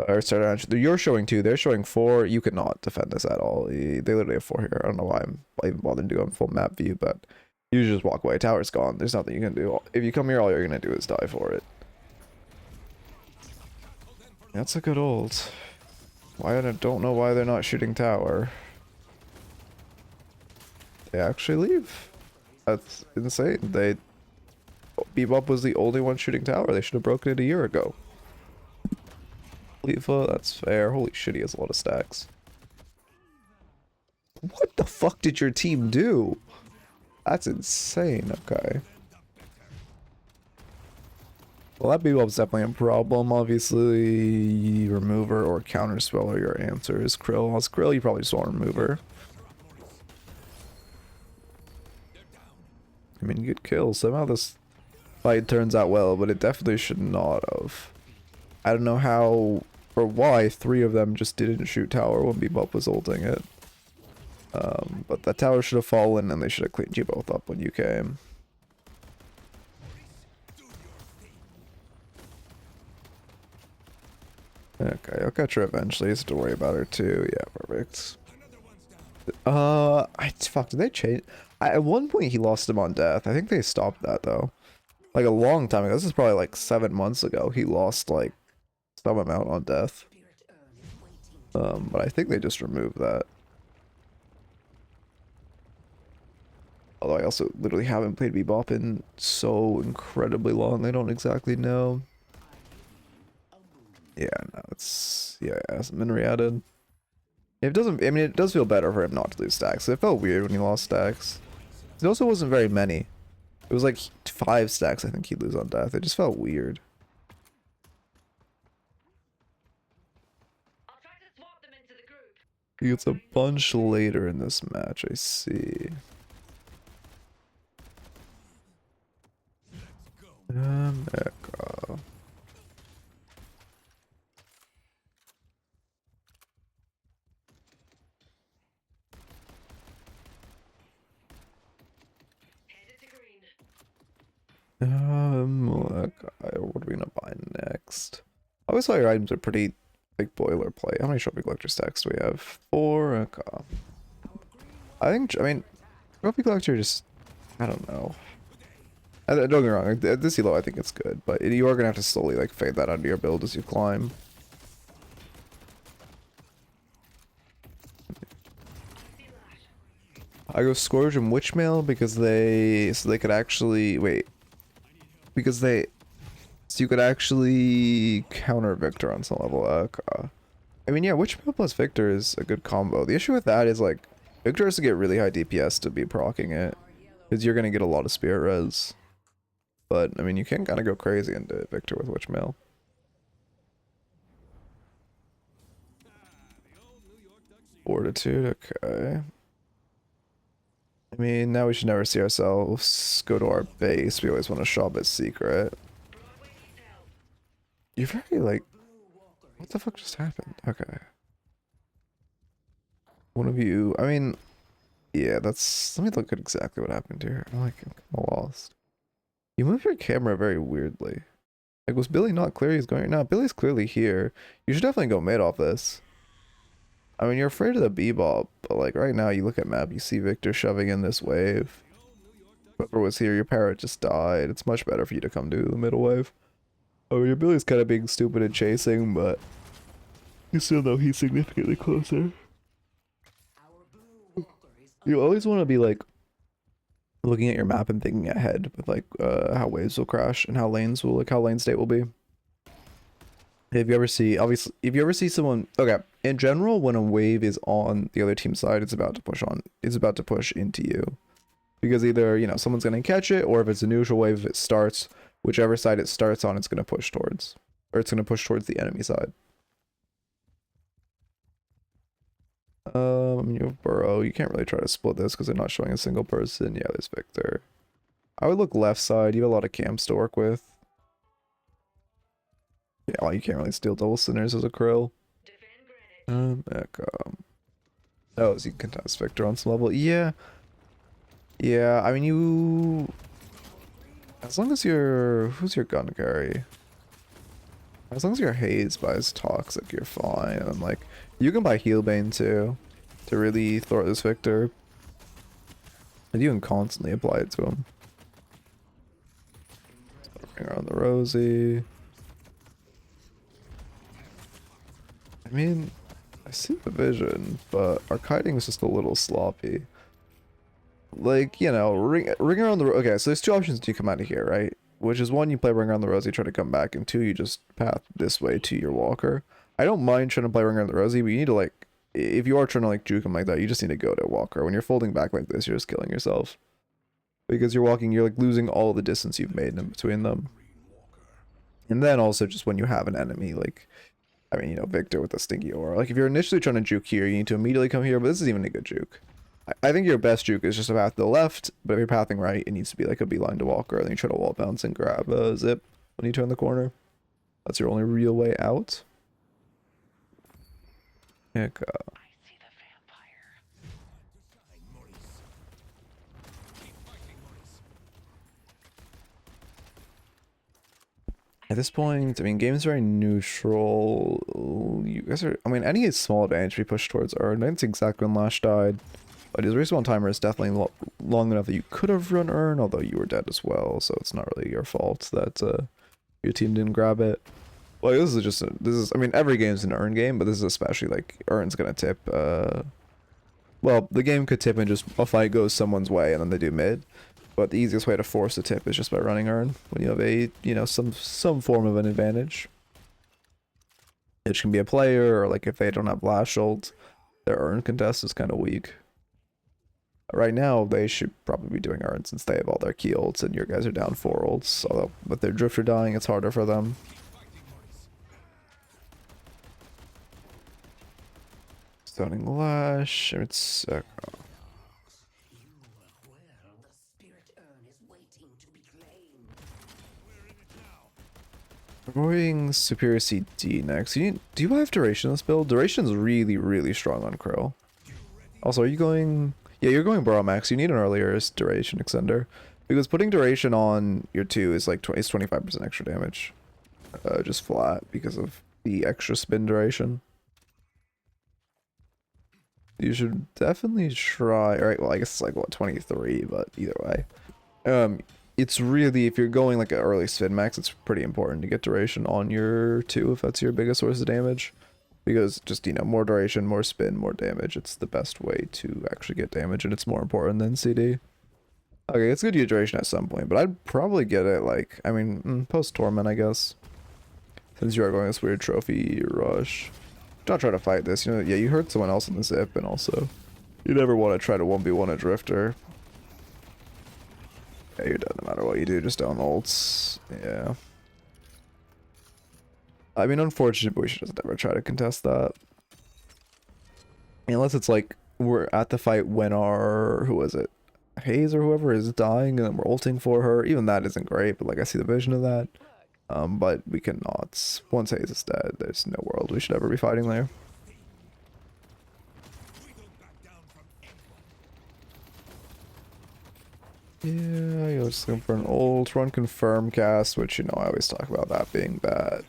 Or sorry, you're showing 2, they're showing 4. You cannot defend this at all. They literally have 4 here. I don't know why I'm even bothering to go in full map view, but you just walk away. Tower's gone. There's nothing you can do. If you come here, all you're going to do is die for it. That's a good ult. I don't know why they're not shooting tower. They actually leave. That's insane. Bebop was the only one shooting tower. They should have broken it a year ago. Leave, that's fair. Holy shit, he has a lot of stacks. What the fuck did your team do? That's insane. Okay. Well, that Bebop's definitely a problem. Obviously, Remover or Counterspell are your answers. Krill. As Krill, you probably just want Remover. I mean, good kill. Somehow this fight turns out well, but it definitely should not have. I don't know how or why 3 of them just didn't shoot tower when Bebop was ulting it. But that tower should have fallen, and they should have cleaned you both up when you came. Okay, I'll catch her eventually. Just to worry about her too. Yeah, perfect. Fuck, did they change? At one point he lost him on death. I think they stopped that though. Like a long time ago. This is probably like 7 months ago. He lost like some amount on death. But I think they just removed that. Although I also literally haven't played Bebop in so incredibly long, I don't exactly know. Yeah, no, it hasn't been re-added. It doesn't, I mean, it does feel better for him not to lose stacks. It felt weird when he lost stacks. It also wasn't very many. It was like 5 stacks I think he'd lose on death. It just felt weird. He gets a bunch later in this match, I see. Mecha. Okay, what are we gonna buy next? I always thought your items are pretty like boilerplate. How many trophy collector stacks do we have? 4. Okay. I mean, trophy collector just, I don't know. Don't get me wrong, at this elo I think it's good, but you are gonna have to slowly like fade that out of your build as you climb. I go Scourge and Witchmail because they could actually wait. Because so you could actually counter Victor on some level. I mean, yeah, Witchmail plus Victor is a good combo. The issue with that is like Victor has to get really high DPS to be proccing it, because you're gonna get a lot of spirit res. But I mean, you can kind of go crazy into Victor with Witchmail. Fortitude, okay. I mean, now we should never see ourselves go to our base. We always want to shop at secret. You're very like, what the fuck just happened? Okay. One of you, I mean, yeah, let me look at exactly what happened here. I'm kind of lost. You move your camera very weirdly. Like, was Billy not clear he's going? No, Billy's clearly here. You should definitely go mid off this. I mean, you're afraid of the Bebop, but like right now you look at map, you see Victor shoving in this wave. Whoever was here, your parrot just died. It's much better for you to come to the middle wave. Oh, your Billy's kind of being stupid and chasing, but you still know he's significantly closer. You always want to be like looking at your map and thinking ahead with like how waves will crash and how lanes state will be. If you ever see someone, okay, in general, when a wave is on the other team's side, it's about to push into you. Because either, you know, someone's going to catch it, or if it's a neutral wave, if it starts, whichever side it starts on, it's going to push towards. Or it's going to push towards the enemy side. You have Burrow. You can't really try to split this because they're not showing a single person. Yeah, there's Victor. I would look left side. You have a lot of camps to work with. Yeah, well, you can't really steal double sinners as a Krill. Echo. Oh, so you can contest Victor on some level. Yeah. Yeah, I mean, you... As long as you're... Who's your gun carry? As long as your Haze buys Toxic, you're fine. And like, you can buy Healbane too, to really thwart this Victor. And you can constantly apply it to him. Bring around the Rosie. I mean, I see the vision, but our kiting is just a little sloppy. Like, you know, ring around the... Okay, so there's 2 options to come out of here, right? Which is 1, you play Ring Around the Rosie, try to come back, and 2, you just path this way to your walker. I don't mind trying to play Ring Around the Rosie, but you need to, like... If you are trying to, like, juke him like that, you just need to go to walker. When you're folding back like this, you're just killing yourself. Because you're walking, you're, like, losing all the distance you've made in between them. And then also, just when you have an enemy, like... I mean, you know, Victor with the Stinky Aura. Like, if you're initially trying to juke here, you need to immediately come here, but this is even a good juke. I think your best juke is just a path to the left, but if you're pathing right, it needs to be like a beeline to walker, and then you try to wall bounce and grab a zip when you turn the corner. That's your only real way out. Heck, At this point, I mean, game's very neutral. You guys are, I mean, any small advantage we push towards Earn. That's exactly when Lash died. But his respawn timer is definitely long enough that you could have run Earn, although you were dead as well, so it's not really your fault that your team didn't grab it. Well, this is just, I mean, every game's an Earn game, but this is especially, like, Earn's gonna tip, well, the game could tip and just a fight goes someone's way and then they do mid. But the easiest way to force a tip is just by running Earn when you have a, you know, some form of an advantage. Which can be a player, or like if they don't have Blast ult, their Earn contest is kind of weak. Right now, they should probably be doing Earn since they have all their key ults and your guys are down 4 ults. Although with their Drifter dying, it's harder for them. Stunning Lash, it's... We're going Superior CD next. Do you have Duration in this build? Duration's really, really strong on Krill. Also, are you going... Yeah, you're going Burrow Max. You need an earlier Duration extender. Because putting Duration on your 2 is like 25% extra damage. Just flat because of the extra spin duration. You should definitely try... Alright, well, I guess it's like, what, 23, but either way. It's really, if you're going like an early spin max, it's pretty important to get duration on your 2 if that's your biggest source of damage. Because just, you know, more duration, more spin, more damage. It's the best way to actually get damage, and it's more important than CD. Okay, it's good to get duration at some point, but I'd probably get it like, I mean, post-Torment, I guess. Since you are going this weird trophy rush. Do not try to fight this, you know, yeah, you hurt someone else in the zip, and also, you never want to try to 1v1 a Drifter. Yeah, you're dead no matter what you do, just down ults. Yeah. I mean, unfortunate, but we should just never try to contest that. Unless it's like, we're at the fight when our, who was it? Hayes or whoever is dying and then we're ulting for her. Even that isn't great, but like I see the vision of that. But we cannot. Once Hayes is dead, there's no world we should ever be fighting there. Yeah, you're just looking for an ult, run confirm cast, which, you know, I always talk about that being bad.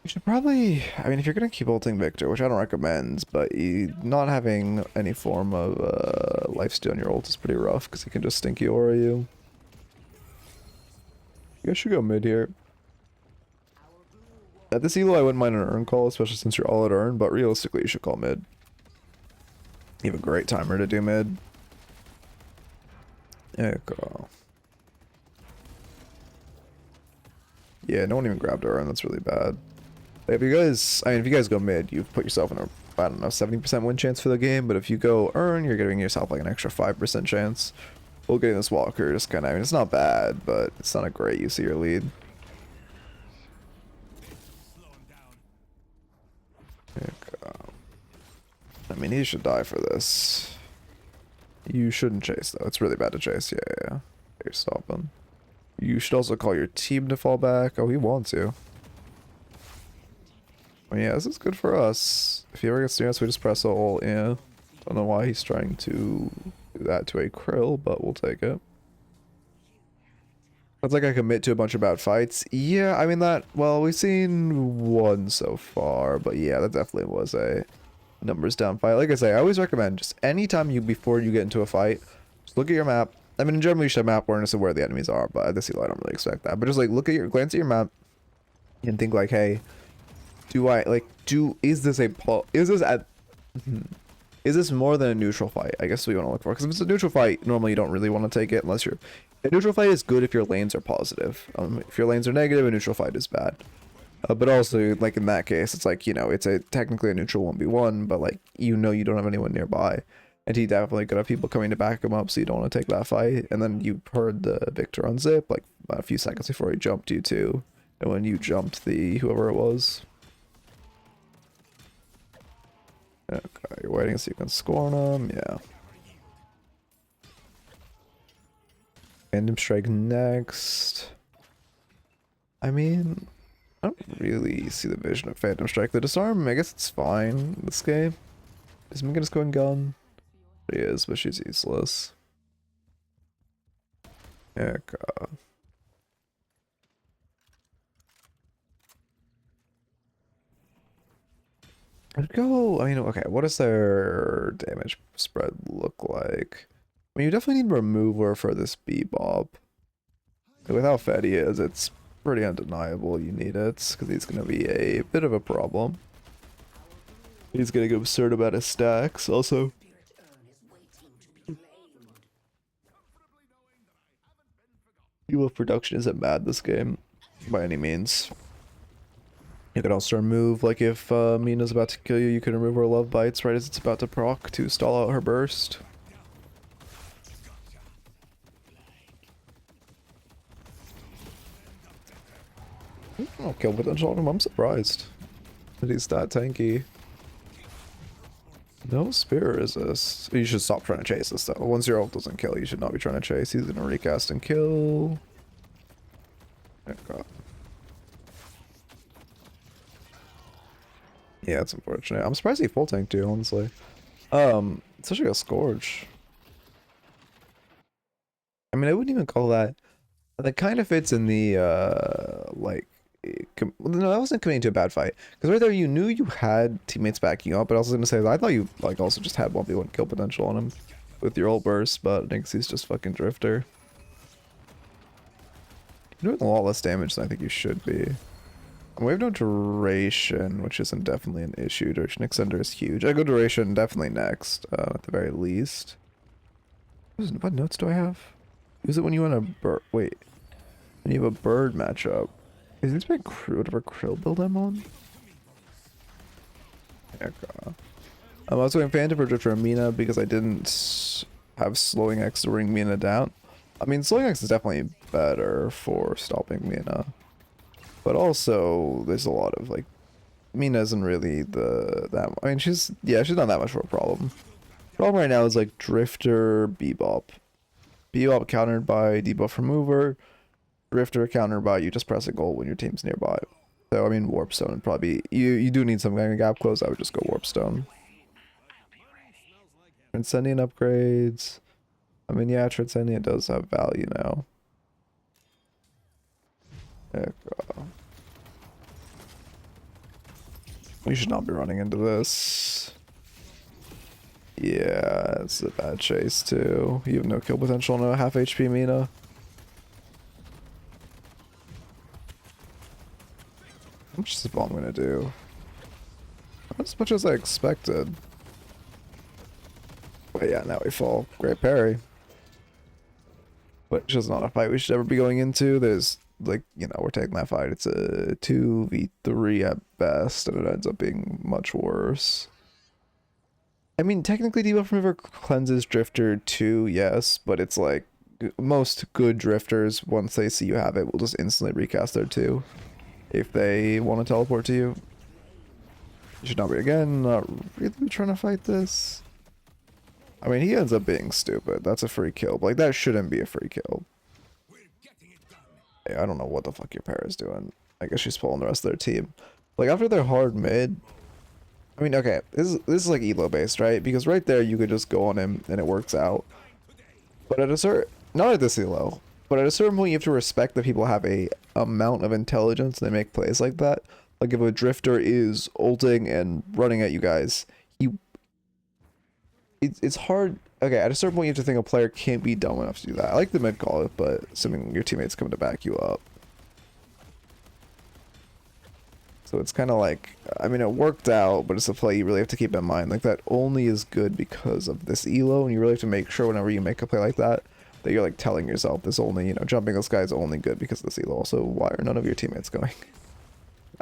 You should probably, I mean, if you're gonna keep ulting Victor, which I don't recommend, but not having any form of lifesteal on your ult is pretty rough, because he can just stinky aura you. You guys should go mid here. At this elo, I wouldn't mind an Earn call, especially since you're all at Earn, but realistically, you should call mid. You have a great timer to do mid. Echo. Yeah, no one even grabbed Earn, that's really bad. If you guys, I mean, if you guys go mid, you've put yourself in a, I don't know, 70% win chance for the game, but if you go Earn, you're giving yourself like an extra 5% chance. Well, getting this Walker just kind of, I mean, it's not bad, but it's not a great use of your lead. I mean, he should die for this. You shouldn't chase, though. It's really bad to chase. Yeah. You're stopping. You should also call your team to fall back. Oh, he wants you. Well, yeah, this is good for us. If he ever gets near us, we just press ult. Yeah. Don't know why he's trying to do that to a Krill, but we'll take it. That's like I commit to a bunch of bad fights. Yeah, I mean that, well, we've seen one so far, but yeah, that definitely was a numbers down fight. Like I say, I always recommend just anytime before you get into a fight, just look at your map. I mean, in general, you should have map awareness of where the enemies are, but at this elo, I don't really expect that. But just like glance at your map and think like, hey, is this more than a neutral fight? I guess we want to look for, because if it's a neutral fight, normally you don't really want to take it unless you're, a neutral fight is good if your lanes are positive. If your lanes are negative, a neutral fight is bad. But also, like in that case, it's like, you know, it's technically a neutral 1v1, but like, you know, you don't have anyone nearby. And he definitely could have people coming to back him up, so you don't want to take that fight. And then you heard the Victor on zip, like a few seconds before he jumped you too. And when you jumped the whoever it was. Okay, you're waiting so you can score on him, yeah. Random strike next. I mean, I don't really see the vision of Phantom Strike. The disarm, I guess it's fine in this game. Is Megan just going gun? She is, but she's useless. Heck. I'd go, I mean, okay, what does their damage spread look like? I mean, you definitely need a remover for this Bebop. With how fed he is, it's pretty undeniable you need it, because he's going to be a bit of a problem. He's getting an absurd amount of stacks, also. Heal production isn't bad this game, by any means. You can also remove, like if Mina's about to kill you, you can remove her love bites right as it's about to proc to stall out her burst. Oh, kill potential on him, I'm surprised that he's that tanky. No spear resist. You should stop trying to chase this though. Once your ult doesn't kill, you should not be trying to chase. He's gonna recast and kill. Oh, God. Yeah, it's unfortunate. I'm surprised he full tanked too, honestly. Especially a Scourge. I mean, I wouldn't even call that. That kind of fits in the like. No, that wasn't committing to a bad fight. Because right there, you knew you had teammates backing up, but I was gonna say I thought you like also just had 1v1 kill potential on him with your ult burst, but I think he's just fucking drifter. You're doing a lot less damage than I think you should be. And we have no duration, which isn't definitely an issue. Duration extender is huge. I go duration definitely next, at the very least. What notes do I have? Use it when you want a bird. Wait, when you have a bird matchup. Is this my whatever Krill build I'm on? Yeah, I was going Phantom for Drifter and Mina because I didn't have Slowing X to bring Mina down. I mean, Slowing X is definitely better for stopping Mina. But also, there's a lot of, like, Mina isn't really I mean, she's not that much of a problem. Problem right now is, like, Drifter, Bebop. Bebop countered by debuff remover. Drifter countered by you just press a goal when your team's nearby. So, I mean, Warpstone would probably be... You do need some kind of gap close, I would just go Warpstone. Transcendent upgrades. I mean, yeah, Transcendent does have value now. We should not be running into this. Yeah, it's a bad chase too. You have no kill potential on a half HP Mina. How much is this bomb gonna do? Not as much as I expected. But yeah, now we fall. Great parry. Which is not a fight we should ever be going into. There's, like, you know, we're taking that fight. It's a 2v3 at best, and it ends up being much worse. I mean, technically debuff remover cleanses Drifter too, yes, but it's like, most good Drifters, once they see you have it, will just instantly recast their 2. If they want to teleport to you. You should not be, again, not really trying to fight this. I mean, he ends up being stupid. That's a free kill. But, like, that shouldn't be a free kill. Hey, I don't know what the fuck your pair is doing. I guess she's pulling the rest of their team. Like, after their hard mid... I mean, okay, this is like elo based, right? Because right there, you could just go on him and it works out. But at a certain... Not at this elo. But at a certain point, you have to respect that people have a amount of intelligence and they make plays like that. Like, if a Drifter is ulting and running at you guys, it's hard. Okay, at a certain point, you have to think a player can't be dumb enough to do that. I like the mid call, but assuming your teammates come to back you up. So it's kind of like, I mean, it worked out, but it's a play you really have to keep in mind. Like, that only is good because of this elo, and you really have to make sure whenever you make a play like that, that you're, like, telling yourself this only, you know, jumping this guy is only good because of this elo. Also, why are none of your teammates going?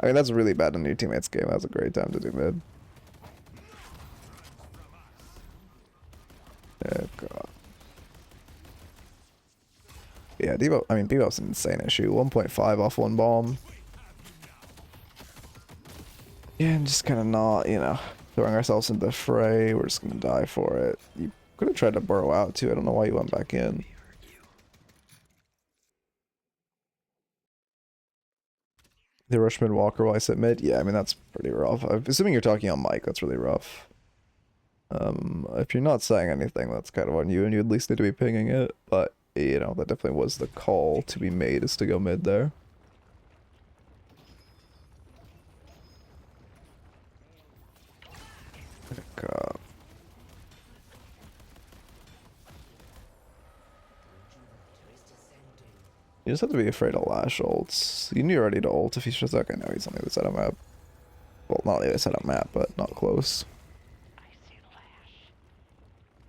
I mean, that's really bad in your teammates' game. That's a great time to do mid. Oh, God. Yeah, Bebop's an insane issue. 1.5 off one bomb. Yeah, and just kind of not, you know, throwing ourselves into the fray. We're just going to die for it. You could have tried to burrow out, too. I don't know why you went back in. The Rushman Walker while I sit mid? Yeah, I mean, that's pretty rough. I'm assuming you're talking on mic. That's really rough. If you're not saying anything, that's kind of on you, and you at least need to be pinging it. But, you know, that definitely was the call to be made, is to go mid there. You just have to be afraid of Lash ults. You knew you're ready to ult if he's just like, I know he's on the other side of map. Well, not the other side of map, but not close.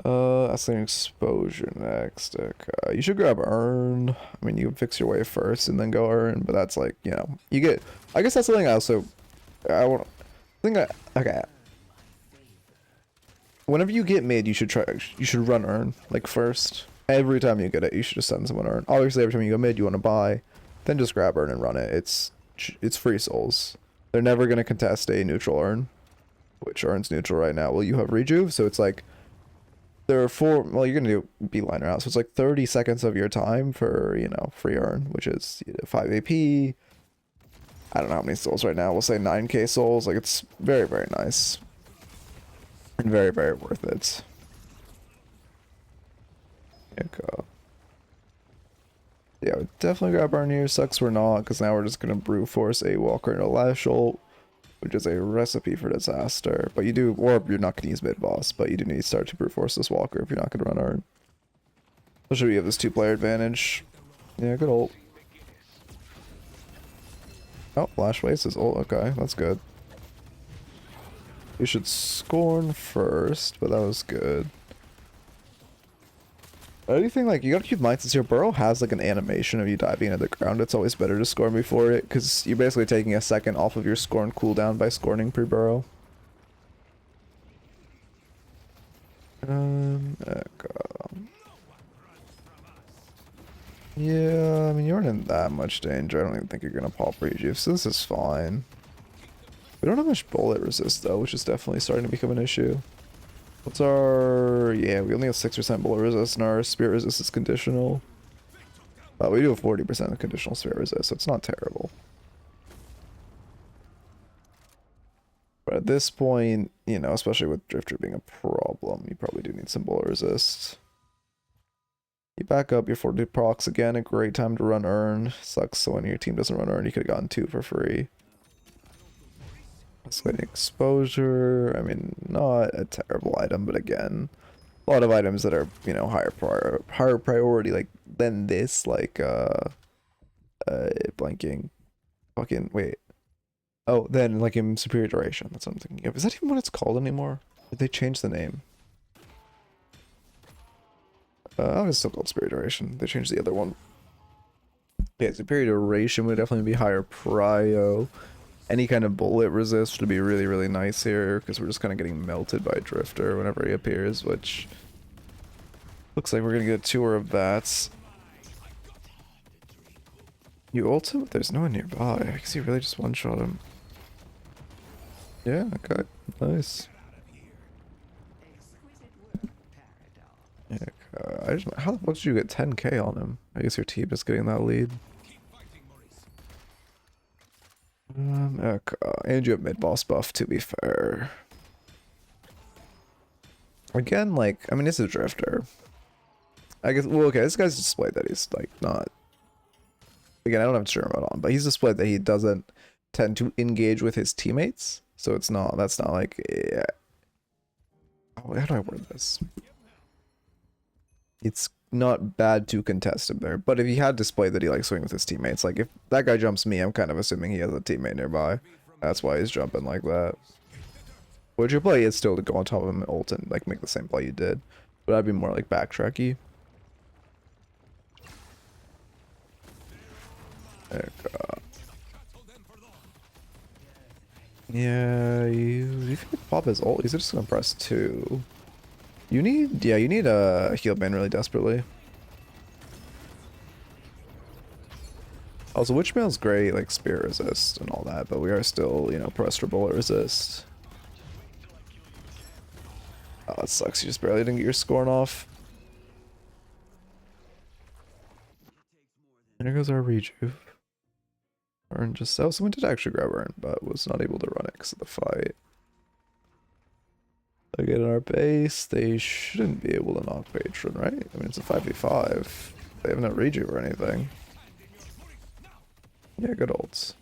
Escalating exposure next. Okay. You should grab Urn. I mean, you can fix your way first and then go Urn, but that's like, you know, you get. I guess that's the thing. I want. Okay. Whenever you get mid, you should run Urn like first. Every time you get it, you should just send someone Urn. Obviously, every time you go mid, you want to buy, then just grab Urn and run it. It's free souls. They're never gonna contest a neutral Urn, which Urn's neutral right now. Well, you have Rejuve, so it's like. There are 4, well, you're going to do beeline out, so it's like 30 seconds of your time for, you know, free Urn, which is 5 AP. I don't know how many souls right now. We'll say 9k souls. Like, it's very, very nice. And very, very worth it. Okay. Yeah, I would definitely grab Urn here. Sucks we're not, because now we're just going to brute force a Walker and a Lash ult, which is a recipe for disaster. But you do, or you're not going to use mid-boss, but you do need to start to brute force this Walker if you're not going to run Urn. Especially if you have this 2-player advantage. Yeah, good ult. Oh, Flash waste his ult. Okay, that's good. You should Scorn first, but that was good. I do think, like, you gotta keep in mind, since your burrow has, like, an animation of you diving into the ground, it's always better to Scorn before it, because you're basically taking a second off of your Scorn cooldown by Scorning pre-burrow. Yeah, I mean, you aren't in that much danger. I don't even think you're gonna pop Rejuve, so this is fine. We don't have much bullet resist, though, which is definitely starting to become an issue. What's our... Yeah, we only have 6% bullet resist, and our spirit resist is conditional. We do have 40% conditional spirit resist, so it's not terrible. But at this point, you know, especially with Drifter being a problem, you probably do need some bullet resist. You back up your 42 procs again, a great time to run Urn. Sucks, so when your team doesn't run Urn, you could have gotten 2 for free. Escalating exposure, I mean, not a terrible item, but again, a lot of items that are, you know, higher priority, like, than this, like, blanking, fucking, wait. Oh, then, like, in superior duration, that's what I'm thinking of. Is that even what it's called anymore? Did they change the name? Oh, it's still called superior duration. They changed the other one. Yeah, superior duration would definitely be higher prio. Any kind of bullet resist would be really, really nice here, because we're just kind of getting melted by Drifter whenever he appears, which looks like we're going to get a tour of that. You ult him? There's no one nearby. I guess you really just one-shot him. Yeah, okay. Nice. Yeah, how the fuck did you get 10k on him? I guess your team is getting that lead. Okay. And you have mid-boss buff, to be fair. Again, like, I mean, it's a Drifter. I guess, well, okay, this guy's displayed that he's, like, not... Again, I don't have Sherman on, but he's displayed that he doesn't tend to engage with his teammates. So it's not, that's not like... Yeah. Oh, how do I word this? It's not bad to contest him there, but if he had displayed that he likes swinging with his teammates, like if that guy jumps me, I'm kind of assuming he has a teammate nearby. That's why he's jumping like that. What your play is still to go on top of him and ult and like make the same play you did, but I'd be more like backtracky. Yeah, you can pop his ult. He's just gonna press 2. You need, yeah, you need a heal band really desperately. Also, Witchmail's great, like spear resist and all that, but we are still, you know, pressed for bullet resist. Oh, that sucks. You just barely didn't get your scorn off. And here goes our Rejuve. Urn just, oh, someone did actually grab Urn, but was not able to run it because of the fight. They get in our base, they shouldn't be able to knock Patron, right? I mean, it's a 5v5. They haven't had Rejuve or anything. Yeah, good ults.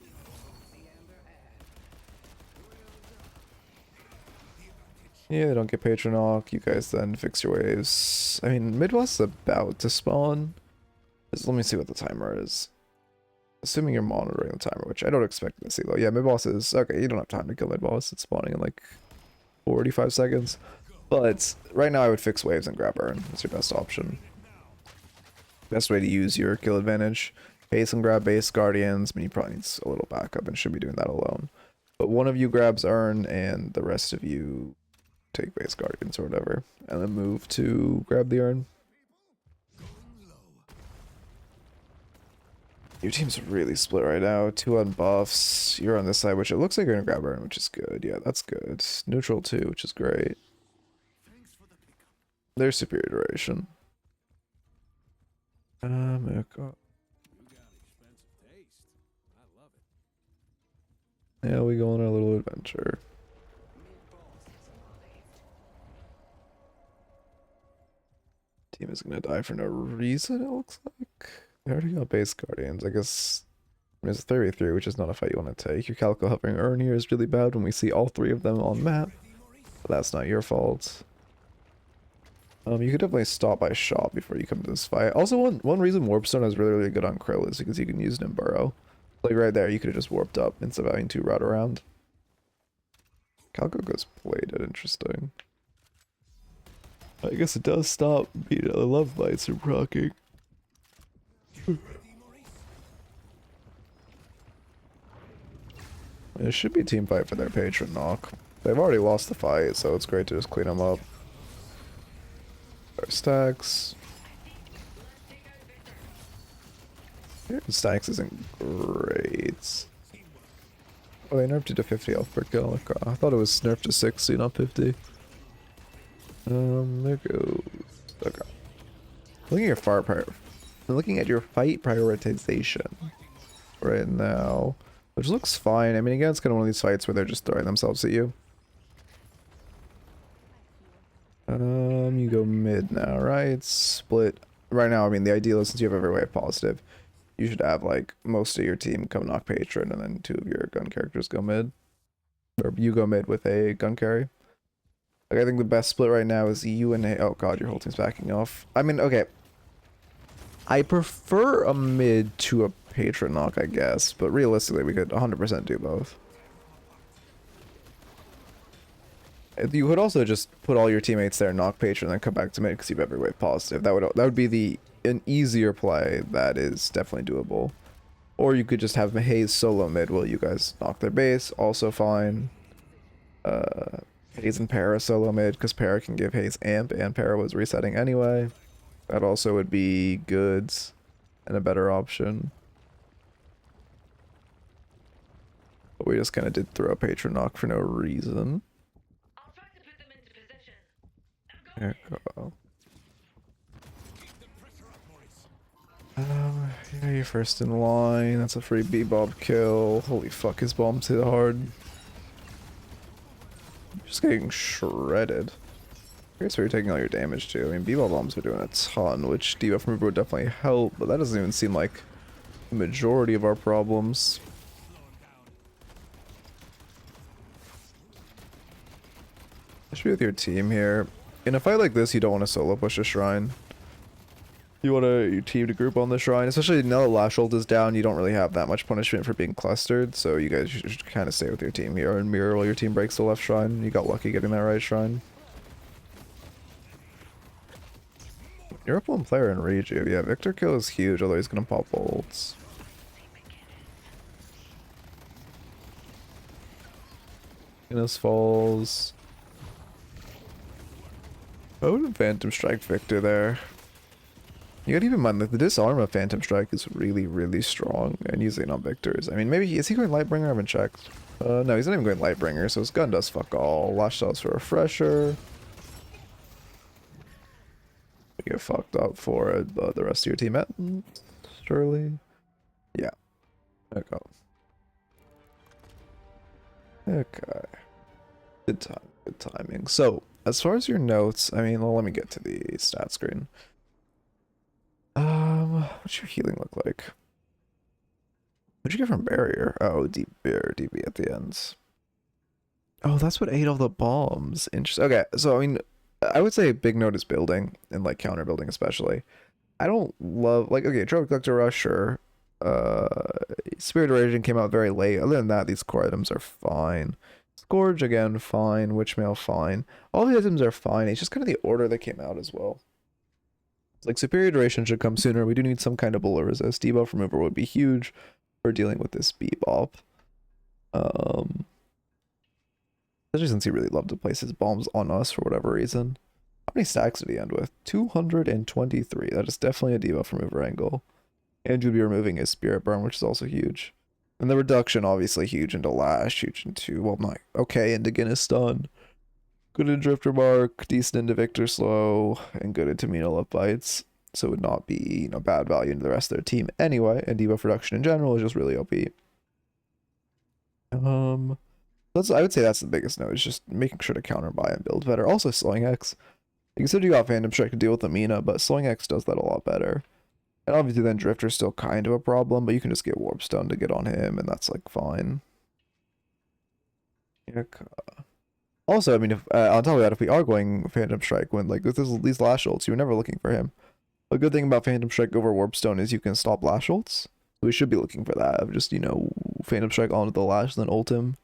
Yeah, they don't get patron knock. You guys then fix your waves. I mean, Midwest's about to spawn. Let me see what the timer is. Assuming you're monitoring the timer, which I don't expect to see though. Yeah, mid-boss is... Okay, you don't have time to kill mid-boss. It's spawning in like 45 seconds. But right now I would fix waves and grab Urn. That's your best option. Best way to use your kill advantage. Base and grab base guardians. I mean, you probably need a little backup and should be doing that alone. But one of you grabs Urn and the rest of you take base guardians or whatever. And then move to grab the Urn. Your team's really split right now. 2 on buffs. You're on this side, which it looks like you're gonna grab Urn, which is good. Yeah, that's good. Neutral too, which is great. There's superior duration. Yeah, we go on our little adventure. Team is gonna die for no reason, it looks like. They already got base guardians. I guess there's a 3v3, which is not a fight you want to take. Your Calico hovering Urn here is really bad when we see all 3 of them on map. But that's not your fault. You could definitely stop by shop before you come to this fight. Also, one reason Warpstone is really good on Krill is because you can use Nimburo. Like right there, you could have just warped up instead of having to route around. Calico goes bladed, interesting. I guess it does stop being a love bites from proccing. It should be a team fight for their patron knock. They've already lost the fight, so it's great to just clean them up. Our stacks. Stacks isn't great. Oh, they nerfed it to 50 health per kill. I thought it was nerfed to 60, not 50. There goes. Okay. Looking at your fight prioritization right now, which looks fine. I mean, again, it's kind of one of these fights where they're just throwing themselves at you. You go mid now, right? Split. Right now, I mean, the ideal is since you have every wave positive, you should have, like, most of your team come knock patron, and then 2 of your gun characters go mid. Or you go mid with a gun carry. Like, I think the best split right now is you and a... Oh god, your whole team's backing off. I mean, okay. I prefer a mid to a patron knock, I guess, but realistically, we could 100% do both. You could also just put all your teammates there, knock patron, and then come back to mid because you have every wave positive. That would be an easier play that is definitely doable. Or you could just have Haze solo mid while you guys knock their base, also fine. Haze and Para solo mid because Para can give Haze amp, and Para was resetting anyway. That also would be good and a better option. But we just kind of did throw a patron knock for no reason. There we go. Yeah, you're first in line. That's a free B-bomb kill. Holy fuck, his bombs hit hard. Just getting shredded. I guess where you're taking all your damage too. I mean, B-bomb bombs are doing a ton, which debuff remover would definitely help, but that doesn't even seem like the majority of our problems. Especially with your team here. In a fight like this, you don't want to solo push a shrine. You want your team to group on the shrine, especially now that Lash ult is down. You don't really have that much punishment for being clustered, so you guys should kind of stay with your team here and mirror while your team breaks the left shrine. You got lucky getting that right shrine. You're up one player in Reju. Yeah, Victor kill is huge, although he's gonna pop ults. Venus falls. I would have Phantom Strike Victor there. You gotta keep in mind that the disarm of Phantom Strike is really, really strong, and usually not Victor's. I mean, maybe, is he going Lightbringer? I haven't checked. No, he's not even going Lightbringer, so his gun does fuck all. Lash Cells for Refresher. You get fucked up for it, but the rest of your team ends, surely. Yeah. There we go. Okay. Good timing. So, as far as your notes, I mean, well, let me get to the stat screen. What's your healing look like? What'd you get from barrier? Oh, deep bear, DB at the ends. Oh, that's what ate all the bombs. Interesting. Okay, so I mean, I would say a big note is building and like counter building especially. I don't love like okay, Trophy Collector Rush, sure. Uh, Spirit Raging came out very late. Other than that, these core items are fine. Scourge again, fine. Witchmail, fine. All the items are fine. It's just kind of the order they came out as well. It's like Superior Duration should come sooner. We do need some kind of bullet resist. Debuff remover would be huge for dealing with this bebop. Especially since he really loved to place his bombs on us for whatever reason. How many stacks did he end with? 223. That is definitely a debuff remover angle. And you'd be removing his Spirit Burn, which is also huge. And the reduction, obviously, huge into Lash, huge into, well, not okay into Guinness Stun. Good into Drifter Mark, decent into Victor Slow, and good into Mina Love Bites. So it would not be, you know, bad value into the rest of their team anyway. And debuff reduction in general is just really OP. I would say that's the biggest note, is just making sure to counter buy and build better. Also slowing X. You consider you got Phantom Strike to deal with the Mina, but slowing X does that a lot better. And obviously then Drifter's still kind of a problem, but you can just get Warp Stone to get on him, and that's like fine. Yeah. Also, I mean, if on top of that, if we are going Phantom Strike, when like with these Lash ults, you're never looking for him. A good thing about Phantom Strike over Warp Stone is you can stop Lash ults. So we should be looking for that. Of just, you know, Phantom Strike onto the Lash, then ult him.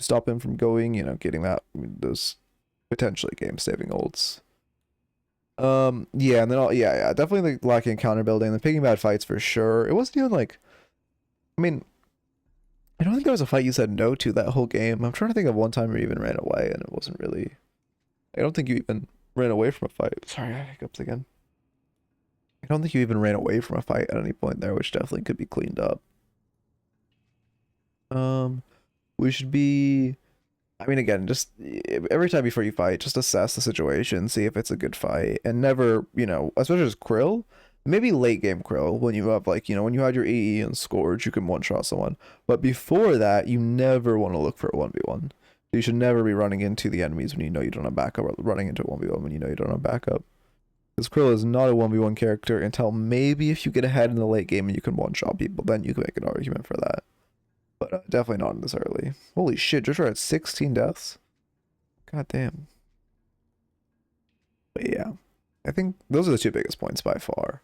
Stop him from going, you know, getting that, I mean, those potentially game-saving ults. Yeah, and then yeah, definitely like lacking counter building, the picking bad fights for sure. It wasn't even like, I mean, I don't think there was a fight you said no to that whole game. I'm trying to think of one time you even ran away, and it wasn't really. I don't think you even ran away from a fight. Sorry, I hiccups again. I don't think you even ran away from a fight at any point there, which definitely could be cleaned up. We should be. I mean, again, just every time before you fight, just assess the situation, see if it's a good fight, and never, you know, especially as Krill, maybe late game Krill, when you have, like, you know, when you had your AE and Scourge, you can one-shot someone. But before that, you never want to look for a 1v1. You should never be running into the enemies when you know you don't have backup, or running into a 1v1 when you know you don't have backup. Because Krill is not a 1v1 character until maybe if you get ahead in the late game and you can one-shot people, then you can make an argument for that. But definitely not in this early. Holy shit, Joshua had 16 deaths? God damn. But yeah, I think those are the two biggest points by far.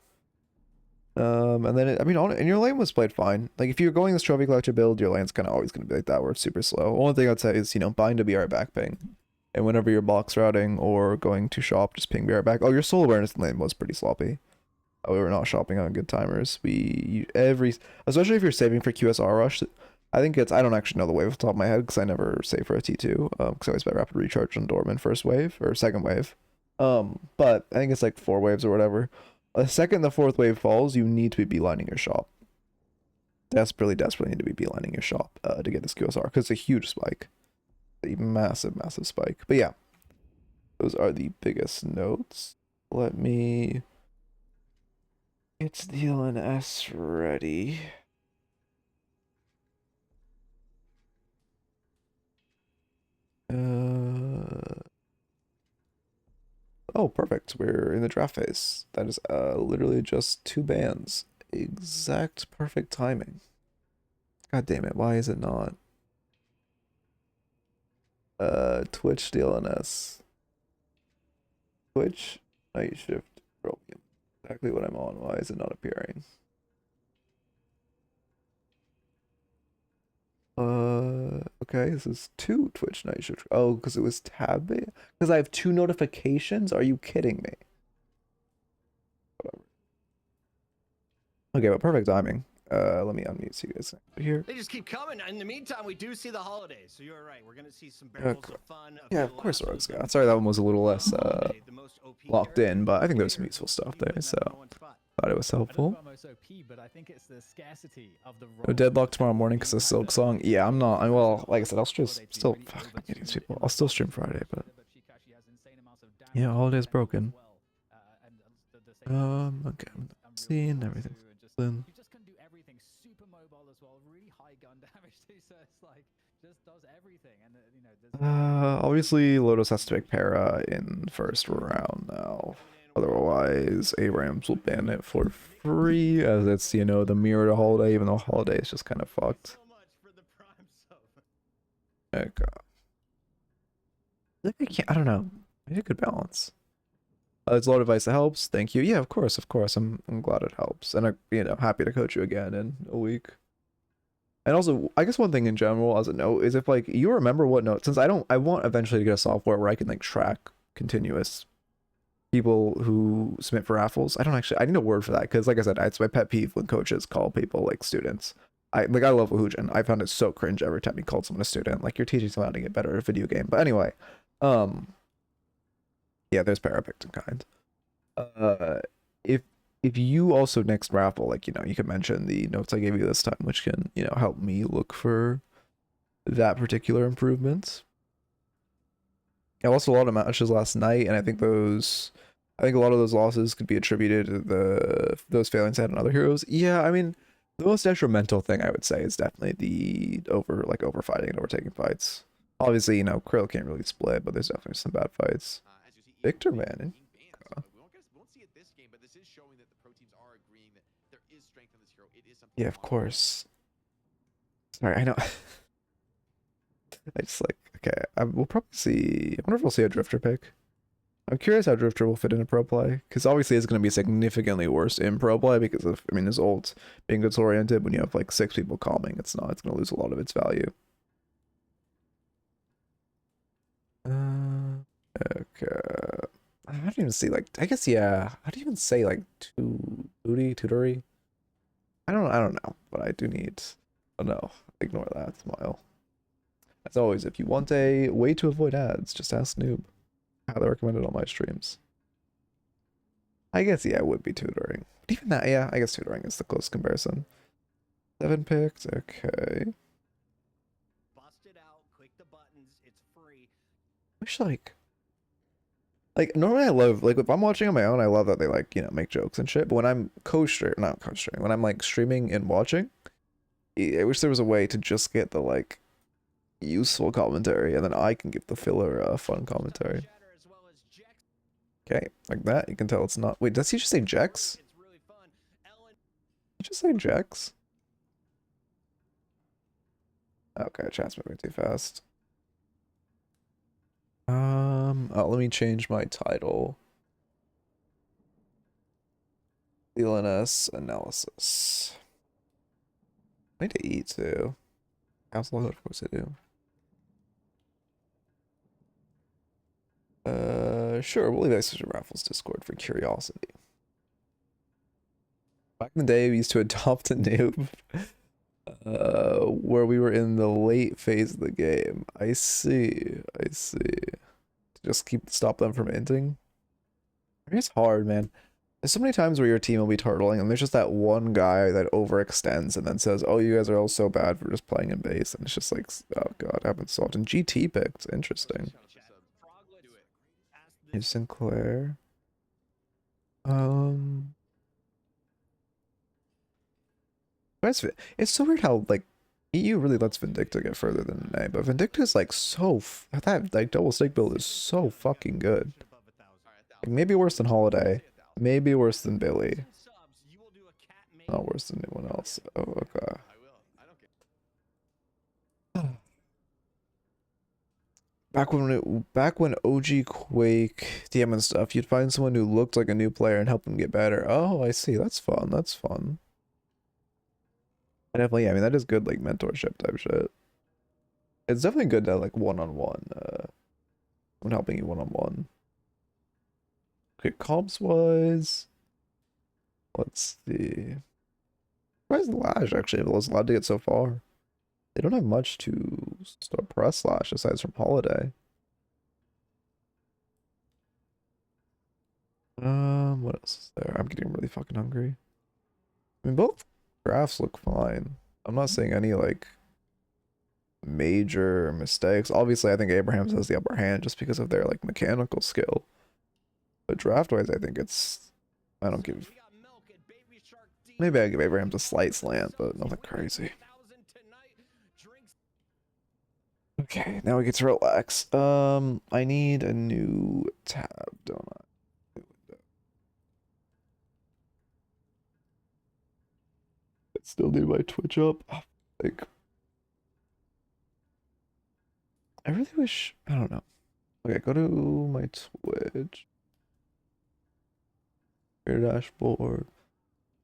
And then, I mean, and your lane was played fine. Like, if you're going this Trophy Collector build, your lane's kind of always going to be like that, where it's super slow. Only thing I'd say is, you know, bind to BR back ping. And whenever you're box routing or going to shop, just ping BR back. Oh, your soul awareness lane was pretty sloppy. We were not shopping on good timers. Especially if you're saving for QSR rush, I think it's, I don't actually know the wave off the top of my head because I never save for a T2, because I always bet rapid recharge on Dorman first wave, or second wave. But I think it's like 4 waves or whatever. The second the 4th wave falls, you need to be beelining your shop. Desperately need to be beelining your shop to get this QSR, because it's a huge spike. A massive spike. But yeah, those are the biggest notes. Let me... It's DLNS ready. Oh, perfect. We're in the draft phase. That is literally just 2 bans. Exact perfect timing. God damn it, why is it not? Twitch DLNS. Twitch night shift broken. Exactly what I'm on. Why is it not appearing? Okay, this is 2 Twitch night shift. Oh, because it was tab. Because I have 2 notifications? Are you kidding me? Whatever. Okay, but perfect timing. Let me unmute so you guys here. They just keep coming. In the meantime, we do see the holidays. So you're right. We're gonna see some barrels of fun. Yeah, of course, Rogues got. Sorry, that one was a little less locked in, but I think there's some useful stuff there, so thought it was helpful. Deadlock tomorrow morning because of Silk Song. Yeah, I'm not. Well, like I said, I'll just still fuck these people. I'll still stream Friday, but yeah, holiday's broken. Okay, I'm seeing everything. Then. Obviously Lotus has to pick Para in first round now. Otherwise, ARAMs will ban it for free, as it's, you know, the mirror to Holiday, even though Holiday is just kind of fucked. Okay. Like I can't. I don't know. I need a good balance. It's a lot of advice that helps. Thank you. Yeah, of course, of course. I'm glad it helps, and I'm happy to coach you again in a week. And also, I guess one thing in general as a note is if like you remember what note, since I want eventually to get a software where I can like track continuous people who submit for raffles. I need a word for that because like I said, it's my pet peeve when coaches call people like students. I love Woohoojin. I found it so cringe every time he called someone a student. Like you're teaching someone how to get better at a video game. But anyway, um, yeah, there's Parapicton kind. Uh, if you also next raffle, like you can mention the notes I gave you this time, which can help me look for that particular improvement. I lost a lot of matches last night, and I think a lot of those losses could be attributed to those failings I had on other heroes. Yeah, I mean, the most detrimental thing I would say is definitely the over fighting and overtaking fights. Obviously, Krill can't really split, but there's definitely some bad fights. Victor, man. Yeah, of course. Sorry, I know. I just like, okay, we'll probably see. I wonder if we'll see a Drifter pick. I'm curious how Drifter will fit into pro play, because obviously it's going to be significantly worse in pro play because of, his ult being goods oriented. When you have like 6 people calming, it's going to lose a lot of its value. Okay. I don't even see like, I guess, yeah. How do you even say like tutory? I don't know, but I do need, oh no, ignore that smile. As always, if you want a way to avoid ads, just ask Noob. Highly recommended on my streams. I guess, yeah, it would be tutoring. But even that, yeah, I guess tutoring is the close comparison. 7 picked, okay. Bust it out, click the buttons, it's free. Wish like normally I love, like if I'm watching on my own, I love that they like, make jokes and shit. But when I'm not co-streaming, when I'm like streaming and watching, I wish there was a way to just get the like useful commentary and then I can give the filler fun commentary. Okay, like that. You can tell it's not. Wait, does he just say Jex? Did he just say Jex? Okay, chat's moving too fast. Let me change my title. DLNS Analysis. I need to eat too. How's long of course I do. Sure, we'll leave access to Raffles Discord for curiosity. Back in the day, we used to adopt a noob. Where we were in the late phase of the game. I see. Just stop them from inting. It's hard, man. There's so many times where your team will be turtling and there's just that one guy that overextends and then says, oh, you guys are all so bad for just playing in base. And it's just like, oh god, happens so often. GT picked. Interesting. Here's Sinclair. It's so weird how like EU really lets Vindicta get further than an A, but Vindicta's like that like double stake build is so fucking good. Like, maybe worse than Holiday, maybe worse than Billy. Not worse than anyone else. Oh, okay. Back when OG Quake DM and stuff, you'd find someone who looked like a new player and help them get better. Oh, I see. That's fun. That's fun. Definitely, yeah, I mean that is good like mentorship type shit. It's definitely good to like one-on-one, when helping you one-on-one. Okay, comps wise, let's see. Where's Lash actually? If it was allowed to get so far, they don't have much to start press Slash aside from Holiday. What else is there? I'm getting really fucking hungry. I mean, both drafts look fine. I'm not seeing any like major mistakes. Obviously, I think Abraham's has the upper hand just because of their like mechanical skill. But draft wise, I think I don't give. Maybe I give Abraham's a slight slant, but nothing crazy. Okay, now we get to relax. I need a new tab, don't I? Still need my Twitch up. Like, I really wish, I don't know. Okay, go to my Twitch. Your dashboard.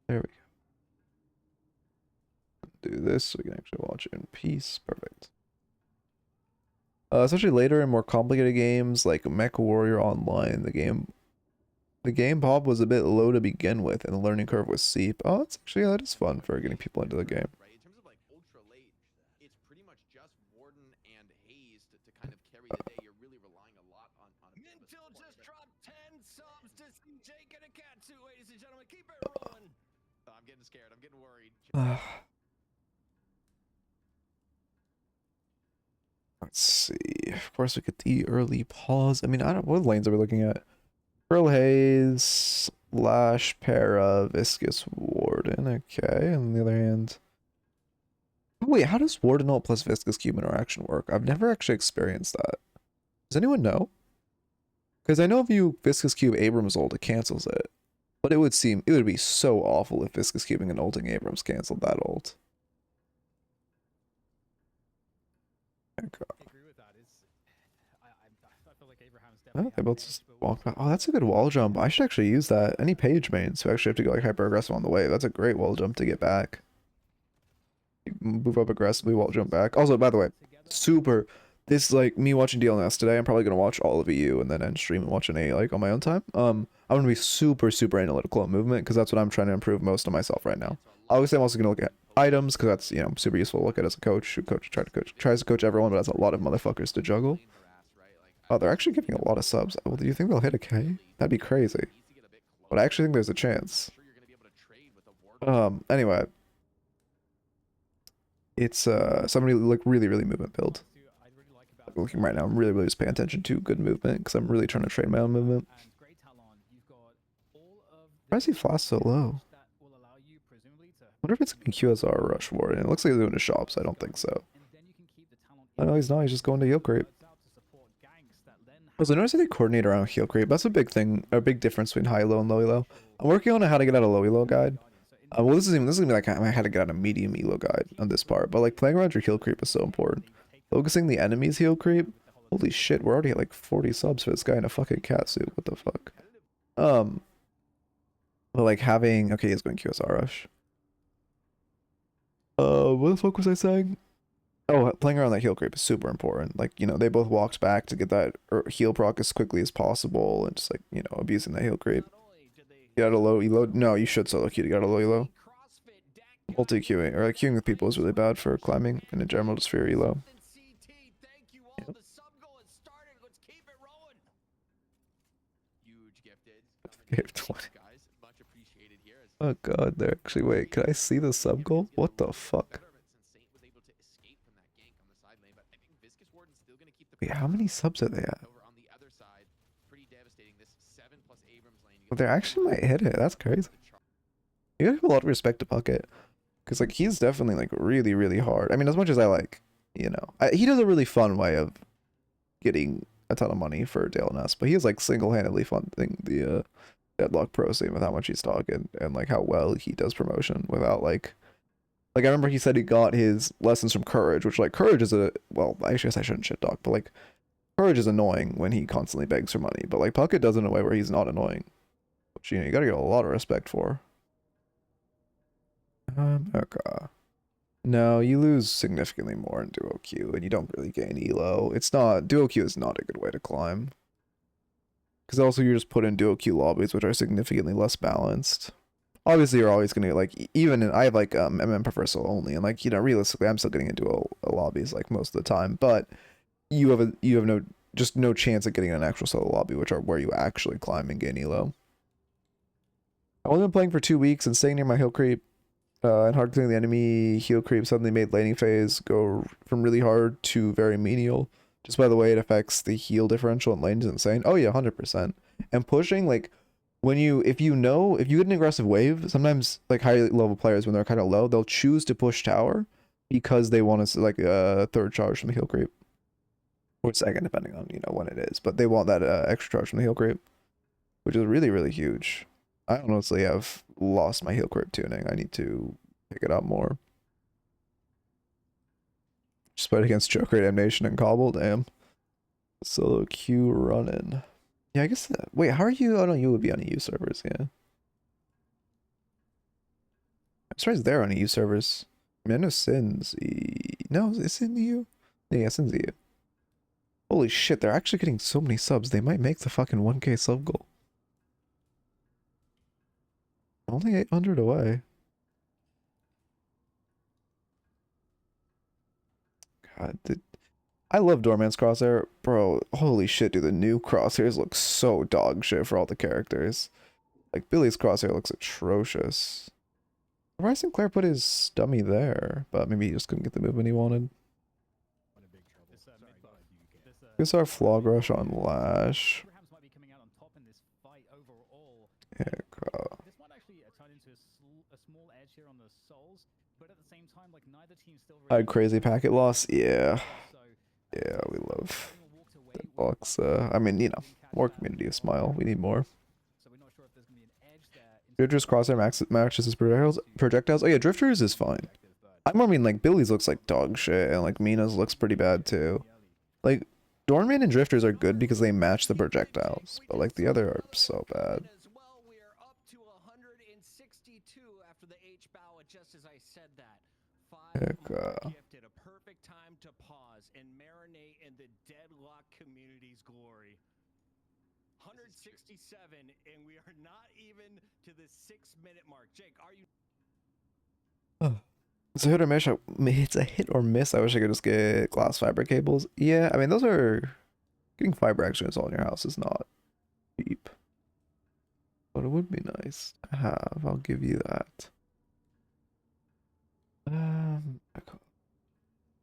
There we go. Do this so we can actually watch it in peace. Perfect. Especially later in more complicated games like Mech Warrior Online, the game pop was a bit low to begin with, and the learning curve was steep. Oh, that's actually, yeah, that is fun for getting people into the game. Right? In terms of like ultra late, it's pretty much just Warden and Haze to kind of carry the day. You're really relying a lot on a bit of a Mintil support, just but- dropped 10 subs to CJ get a cat too, ladies and gentlemen. Keep it rolling. I'm getting scared. I'm getting worried. Let's see. Of course, we get the early pause. I mean, I don't. What lanes are we looking at? Pearl Haze, Lash, Para, Viscous, Warden. Okay. On the other hand, wait, how does Warden ult plus Viscous Cube interaction work? I've never actually experienced that. Does anyone know? Because I know if you Viscous Cube Abrams ult, it cancels it. But it would be so awful if Viscous Cubing and ulting Abrams canceled that ult. Okay. I agree with that. I feel like Abraham's definitely. Oh, they both just walk back. Oh, that's a good wall jump. I should actually use that. Any page mains who actually have to go like hyper aggressive on the way. That's a great wall jump to get back. You move up aggressively, wall jump back. Also, by the way, super. This is like me watching DLNS today. I'm probably gonna watch all of EU and then end stream and watch an A like on my own time. I'm gonna be super analytical on movement because that's what I'm trying to improve most of myself right now. Obviously, I'm also gonna look at items because that's, you know, super useful to look at as a coach who tries to coach everyone, but has a lot of motherfuckers to juggle. Oh, they're actually giving a lot of subs. Well, do you think they'll hit a K? That'd be crazy. But I actually think there's a chance. Anyway. It's somebody like really movement build. Looking right now, I'm really just paying attention to good movement because I'm really trying to train my own movement. Why is he flash so low? Wonder if it's gonna be QSR rush Warden. It looks like he's doing the shops. I don't think so. Oh, no, he's not. He's just going to heal creep. Also, notice that they coordinate around heal creep. That's a big thing, a big difference between high low and low elo. I'm working on a how to get out of low elo guide. Well, this is gonna be like how to get out of medium elo guide on this part. But like playing around your heal creep is so important. Focusing the enemy's heal creep. Holy shit, we're already at like 40 subs for this guy in a fucking cat suit. What the fuck? But like having, okay, he's going QSR rush. What the fuck was I saying? Oh, playing around that heal creep is super important. Like, you know, they both walked back to get that heal proc as quickly as possible, and just like, you know, abusing that heal creep. Get out of low elo. No, you should solo queue to get out of low elo. Multi queuing or like queuing with people is really bad for climbing and in general just for your elo. Yep. The sub goal has started. Let's keep it rolling. Huge gifted. Gave 20. Guys, much appreciated here. Oh god, they're actually, wait, can I see the sub goal? What the fuck? Wait, how many subs are they at? Well, they actually might hit it. That's crazy. You gotta give a lot of respect to Puckett. Because, like, he's definitely, like, really hard. I mean, as much as I like, you know, he does a really fun way of getting a ton of money for DLNS, but he is, like, single-handedly funding the Deadlock Pro scene with how much he's talking and, like, how well he does promotion without, like, I remember he said he got his lessons from Courage, which, like, Courage is well, I guess I shouldn't shit talk, but, like, Courage is annoying when he constantly begs for money, but, like, Puckett does it in a way where he's not annoying, which, you know, you gotta get a lot of respect for. Okay. No, you lose significantly more in duo queue, and you don't really gain elo. Duo queue is not a good way to climb. Because also you're just put in duo queue lobbies, which are significantly less balanced. Obviously, you're always gonna, like, I have, like, MM prefer solo only, and, like, you know, realistically, I'm still getting into lobbies, like, most of the time, but you have no chance of getting an actual solo lobby, which are where you actually climb and gain elo. I've only been playing for 2 weeks and staying near my hill creep. And hard killing the enemy heal creep suddenly made laning phase go from really hard to very menial. Just by the way it affects the heal differential in lanes is insane. Oh yeah, 100%. And pushing, like, if you get an aggressive wave, sometimes, like, high level players, when they're kind of low, they'll choose to push tower because they want to, like, a third charge from the heal creep. Or second, depending on, you know, when it is. But they want that extra charge from the heal creep, which is really huge. I honestly have lost my heal creep tuning. I need to pick it up more. Just played against Joker Damnation and Cobble, damn. Solo queue running. Yeah, I guess. Wait, how are you? Oh no, you would be on EU servers. Yeah. I'm surprised they're on EU servers. I mean, I know Sin's. No, is it in EU? Yeah, Sin's EU. Holy shit, they're actually getting so many subs. They might make the fucking 1K sub goal. Only 800 away. God, I love Doorman's Crosshair. Bro, holy shit, dude. The new crosshairs look so dog shit for all the characters. Like, Billy's crosshair looks atrocious. Why Sinclair put his dummy there? But maybe he just couldn't get the movement he wanted. Here's our Flog Rush on Lash. Yeah, This might actually turn into a small edge here on the souls, but at the same time, like neither team still I had crazy packet loss. Yeah. Yeah, we love Deadlocks. I mean, you know, more community of Smile. We need more. Drifter's crosshair matches his projectiles. Oh yeah, Drifters is fine. I mean, like, Billy's looks like dog shit, and like Mina's looks pretty bad too. Like, Doorman and Drifters are good because they match the projectiles, but like the other are so bad. As well, we are up to 162 after the H-bow, just as I said that. 5 more gifted, a perfect time to pause and marinate in the Deadlock community's glory. 167, and we are not even to the 6-minute mark. Jake, are you? It's a hit or miss. It's a hit or miss. I wish I could just get glass fiber cables. Yeah, I mean, those are... Getting fiber actually installed in your house is not cheap. But it would be nice to have. I'll give you that.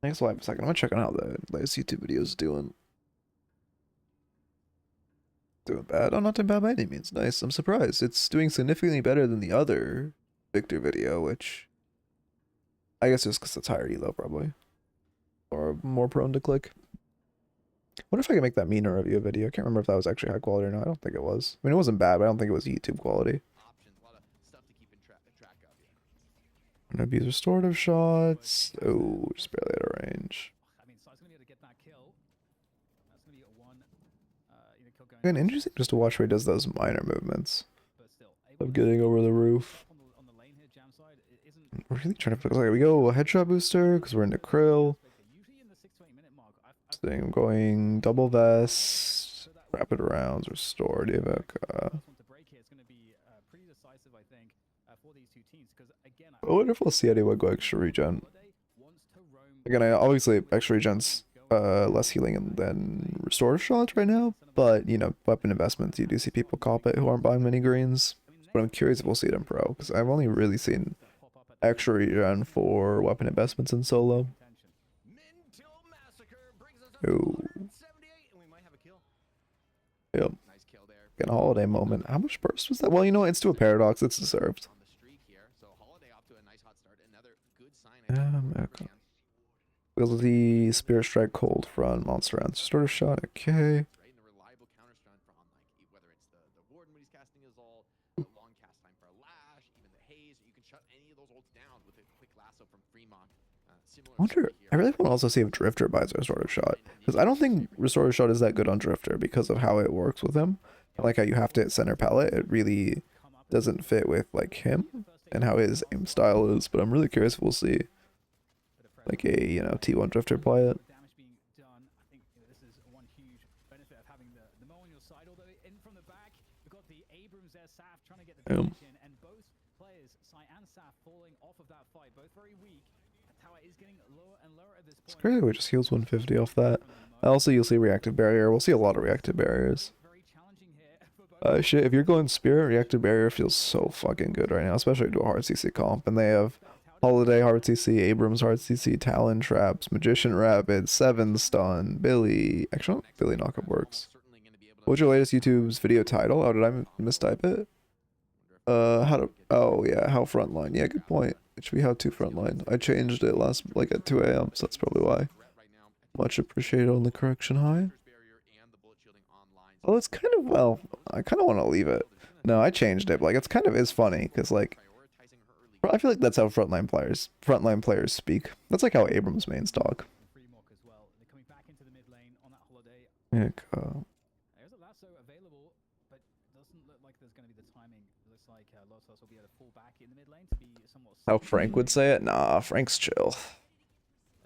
Thanks a second. I'm gonna check on how the latest YouTube video is doing. Doing bad? Oh, not doing bad by any means. Nice. I'm surprised. It's doing significantly better than the other Victor video, which... I guess just because it's higher elo, probably. Or more prone to click. What if I could make that Mina review video? I can't remember if that was actually high quality or not. I don't think it was. I mean, it wasn't bad, but I don't think it was YouTube quality. Options, a lot of stuff to keep in track of. I'm gonna abuse restorative shots. Oh, just barely out of range. I mean, Sai's gonna be able to get that kill. That's gonna be a one. Kill going. Again, interesting just to watch where he does those minor movements But still, of getting over the roof. on the lane here, jam side, it isn't. We're really trying to focus. Okay, we go headshot booster because we're into Krill. Usually in the 6 to 8 minute mark, Thing I'm going double vest, rapid rounds, restore, Divek. I wonder if we'll see anyone go extra regen. Again, obviously extra regen's less healing than restorative shots right now, but you know, weapon investments, you do see people cop it who aren't buying many greens. But I'm curious if we'll see it in pro, because I've only really seen extra regen for weapon investments in solo. Ooh. Yep. Nice kill there. Getting a holiday moment. How much burst was that? Well, you know, it's to a paradox. It's deserved. On the streak here. So Holiday off to a nice hot start. Another good sign. Okay. Wheels the Spirit Strike cold front monster rounds. Restorative shot. Okay. Right, and a reliable counter stun for on like whether it's the Warden when he's casting his ult, the long cast time for a Lash, even the Haze. You can shut any of those ults down with a quick lasso from Fremont. I wonder. I really want to also see if Drifter buys a restorative shot, because I don't think restorative shot is that good on Drifter because of how it works with him. I like how you have to hit center pallet. It really doesn't fit with like him and how his aim style is. But I'm really curious if we'll see like a T1 Drifter play it. And both players, Sai and Saf, falling off of that fight, both very weak. Tower is getting lower and lower at this point. It's crazy we just heals 150 off that. Also, you'll see reactive barrier. We'll see a lot of reactive barriers. Shit, if you're going Spirit, reactive barrier feels so fucking good right now, especially to a hard CC comp. And they have Holiday hard CC, Abrams hard CC, Talon traps, Magician Rapid, 7 stun, Billy. Actually, I don't think Billy knockup works. What's your latest YouTube's video title? Oh, did I mistype it? Oh yeah, how frontline. Yeah, good point. It should be how to frontline. I changed it at 2 a.m, so that's probably why. Much appreciated on the correction high. Well, it's kind of, well, I kind of want to leave it. No, I changed it, but like, it's kind of is funny, because like, I feel like that's how frontline players speak. That's like how Abrams mains talk. Heck, There's a lasso available, but doesn't look like there's going to be the timing. It looks like Lotos will be able to fall back in the mid lane to be somewhat. how Frank would say it? Nah, Frank's chill.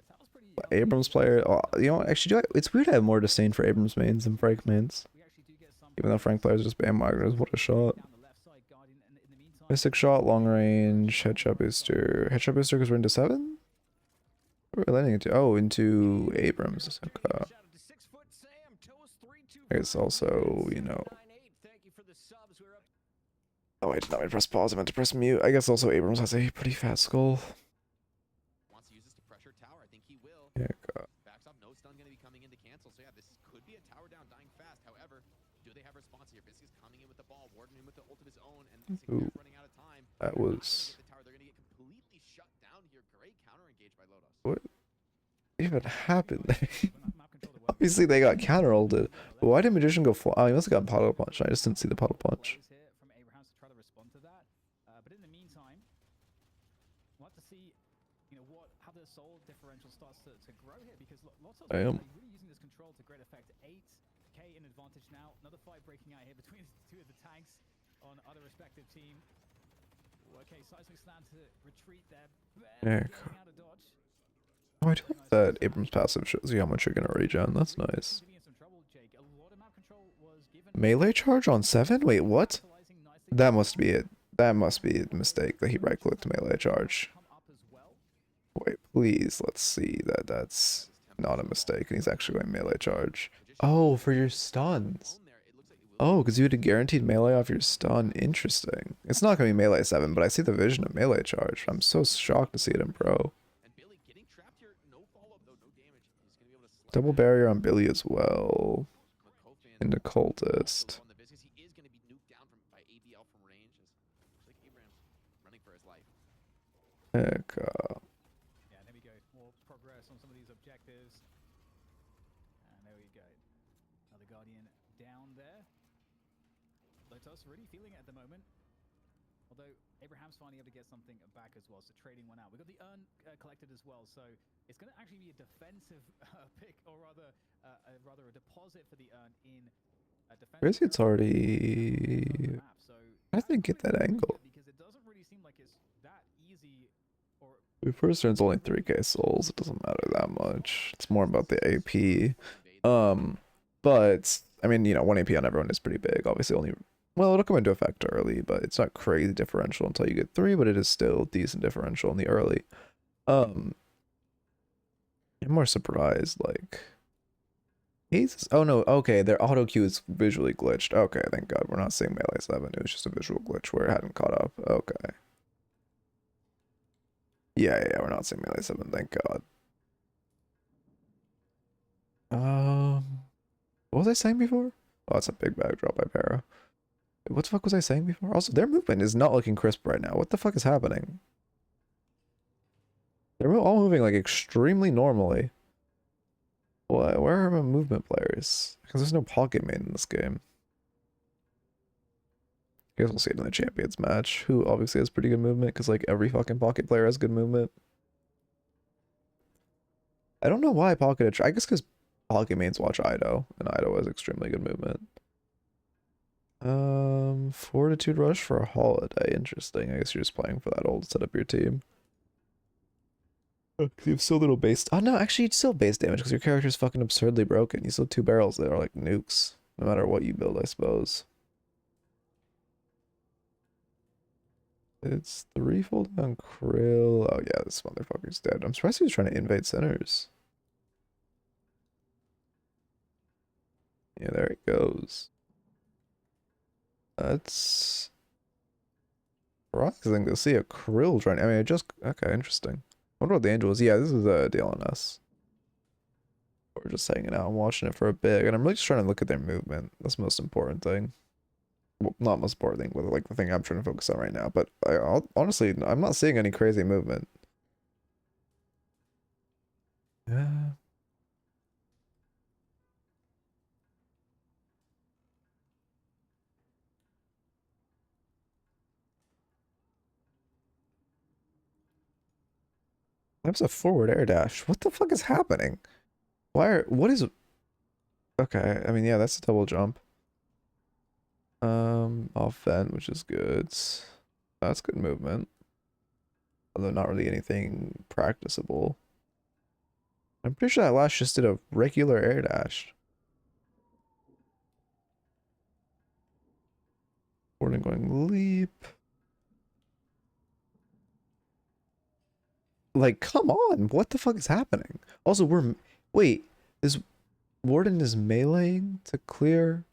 That was pretty. But Abrams player, oh, you know, actually, it's weird to have more disdain for Abrams mains than Frank mains. We actually do get some. Even though Frank players just bandwagoners, what a shot. Down the left side, Guardian, and in the meantime. Mystic shot, long range, headshot booster. Headshot booster because we're into 7? What are we landing into? Oh, into Abrams. Okay. I guess also, you know. Oh, I did not mean to press pause. I meant to press mute. I guess also Abrams has a pretty fat skull. Wants to use this to pressure tower. I think he will. Yeah, God. Backs up. No stun going to be coming in to cancel. So yeah, this could be a tower down, dying fast. However, do they have response here? Visca's coming in with the ball, Warden in with the ult of his own, and Ooh, running out of time. that They're not was. gonna get the tower. They're going to get completely shut down here. Great counter engage by Lotus. What even happened there? Obviously, they got counter ulted. But why did Magician go fly? Oh, he must have gotten puddle punch. I just didn't see the puddle punch. From Abrahams to try to respond to that. But in the meantime, we'll have to see, you know, how the soul differential starts to grow here, because Lotos are really using this control to great effect. 8k in advantage now. Another fight breaking out here between two of the tanks on other respective team. Okay, Seismic Slam to retreat there. Barely getting out of dodge. Oh, I do like that Abrams passive shows you how much you're gonna regen. That's nice. Melee charge on 7? Wait, what? That must be it. That must be a mistake that he right-clicked melee charge. Wait, please, let's see that that's not a mistake and he's actually going melee charge. Oh, for your stuns. Oh, because you had a guaranteed melee off your stun. Interesting. It's not going to be melee 7, but I see the vision of melee charge. I'm so shocked to see it in pro. Double barrier on Billy as well. Into cultist. Heck, yeah, there we go. More progress on some of these objectives. And there we go. Another Guardian down there. Lotus really feeling it at the moment. Although Abraham's finally able to get something back as well, so trading one out. We've got the urn collected as well, so it's going to actually be a defensive pick, or rather a deposit for the urn in defense. Crazy, it's already. I think get that angle. Because it doesn't really seem like it's that easy. Or first turn's only 3k souls. It doesn't matter that much. It's more about the AP. But I mean, you know, 1 AP on everyone is pretty big. Obviously, only. Well, it'll come into effect early, but it's not crazy differential until you get 3, but it is still decent differential in the early. I'm more surprised, like... Oh no, okay, their auto queue is visually glitched. Okay, thank God, we're not seeing melee 7. It was just a visual glitch where it hadn't caught up. Okay. Yeah, we're not seeing melee 7, thank God. What was I saying before? Oh, that's a big backdrop by Para. What the fuck was I saying before? Also, their movement is not looking crisp right now. What the fuck is happening? They're all moving like extremely normally. What? Where are my movement players? Because there's no pocket main in this game. I guess we'll see it in the Champions match. Who obviously has pretty good movement because like every fucking pocket player has good movement. I don't know why pocket. I guess because pocket mains watch Ido, and Ido has extremely good movement. Fortitude Rush for a holiday. Interesting. I guess you're just playing for that old set up your team. You have so little base. Oh no, actually, it's still base damage because your character's fucking absurdly broken. You still have 2 barrels that are like nukes, no matter what you build, I suppose. It's 3 full down Krill. Oh yeah, this motherfucker's dead. I'm surprised he was trying to invade centers. Yeah, there it goes. That's surprising to see a Krill trying. I mean, it just okay, interesting. I wonder what the angel is. Yeah, this is a DLNS. We're just hanging out and watching it for a bit, and I'm really just trying to look at their movement. That's the most important thing. Well, not most important thing, but like the thing I'm trying to focus on right now. But honestly, I'm not seeing any crazy movement. Yeah. That was a forward air dash. What the fuck is happening? What is... Okay, I mean, yeah, that's a double jump. Off vent, which is good. That's good movement. Although not really anything practicable. I'm pretty sure that last just did a regular air dash. Warden going leap. Like, come on, what the fuck is happening? Also, wait, this Warden is meleeing to clear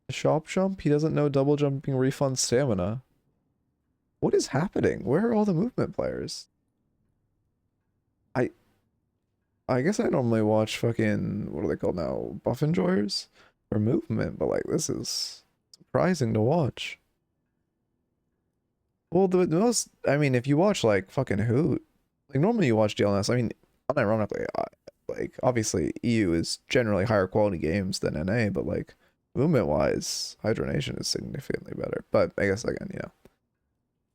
the shop jump? He doesn't know double jumping refunds stamina. What is happening? Where are all the movement players? I guess I normally watch fucking, what are they called now? Buff enjoyers? For movement, but like, this is surprising to watch. Well, the most, I mean, if you watch like fucking Hoot, like normally you watch DLNS, I mean, unironically, like obviously EU is generally higher quality games than NA, but like movement wise, Hydronation is significantly better. But I guess again, you know,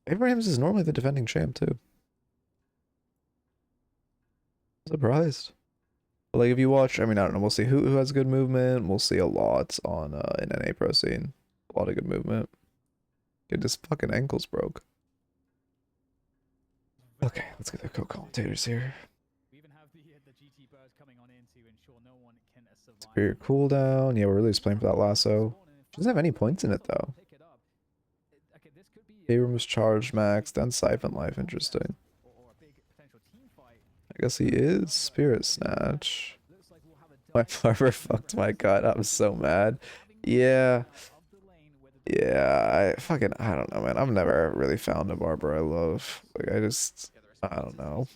Abrahams is normally the defending champ too. Surprised. But like if you watch, I mean, I don't know, we'll see who has good movement. We'll see a lot on in NA Pro scene. A lot of good movement. Get his fucking ankles broke. Okay, let's get the co-commentators here. We even have the GT birds coming on in to ensure no one can survive. Superior cooldown. Yeah, we're really just playing for that lasso. Doesn't have any points in it though. Abrams charged max, then siphon life. Interesting. I guess he is Spirit Snatch. My barber fucked my gut. I'm so mad. Yeah. Yeah, I don't know, man. I've never really found a barber I love. Like, I don't know.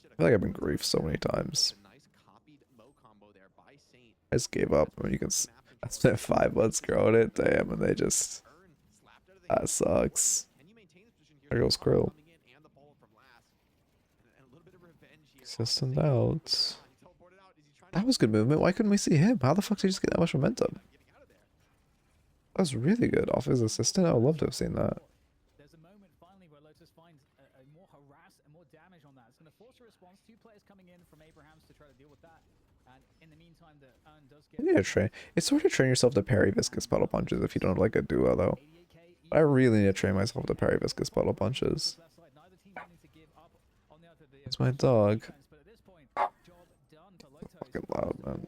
I feel like I've been griefed so many times. I just gave up. I mean, you can. I spent 5 months growing it, damn, and they just. That sucks. There goes Krill. Assistant out. That was good movement. Why couldn't we see him? How the fuck did he just get that much momentum? That was really good off his assistant. I would love to have seen that. There's a moment finally where Lotus finds a more harass and more damage on that. It's going to force a response. 2 players coming in from Abrahams to try to deal with that. And in the meantime, the Urn does get. You need to train. It's sort of train yourself to parry viscous puddle punches if you don't have like a duo though. I really need to train myself to parry viscous puddle punches. It's my dog. Fucking loud, man.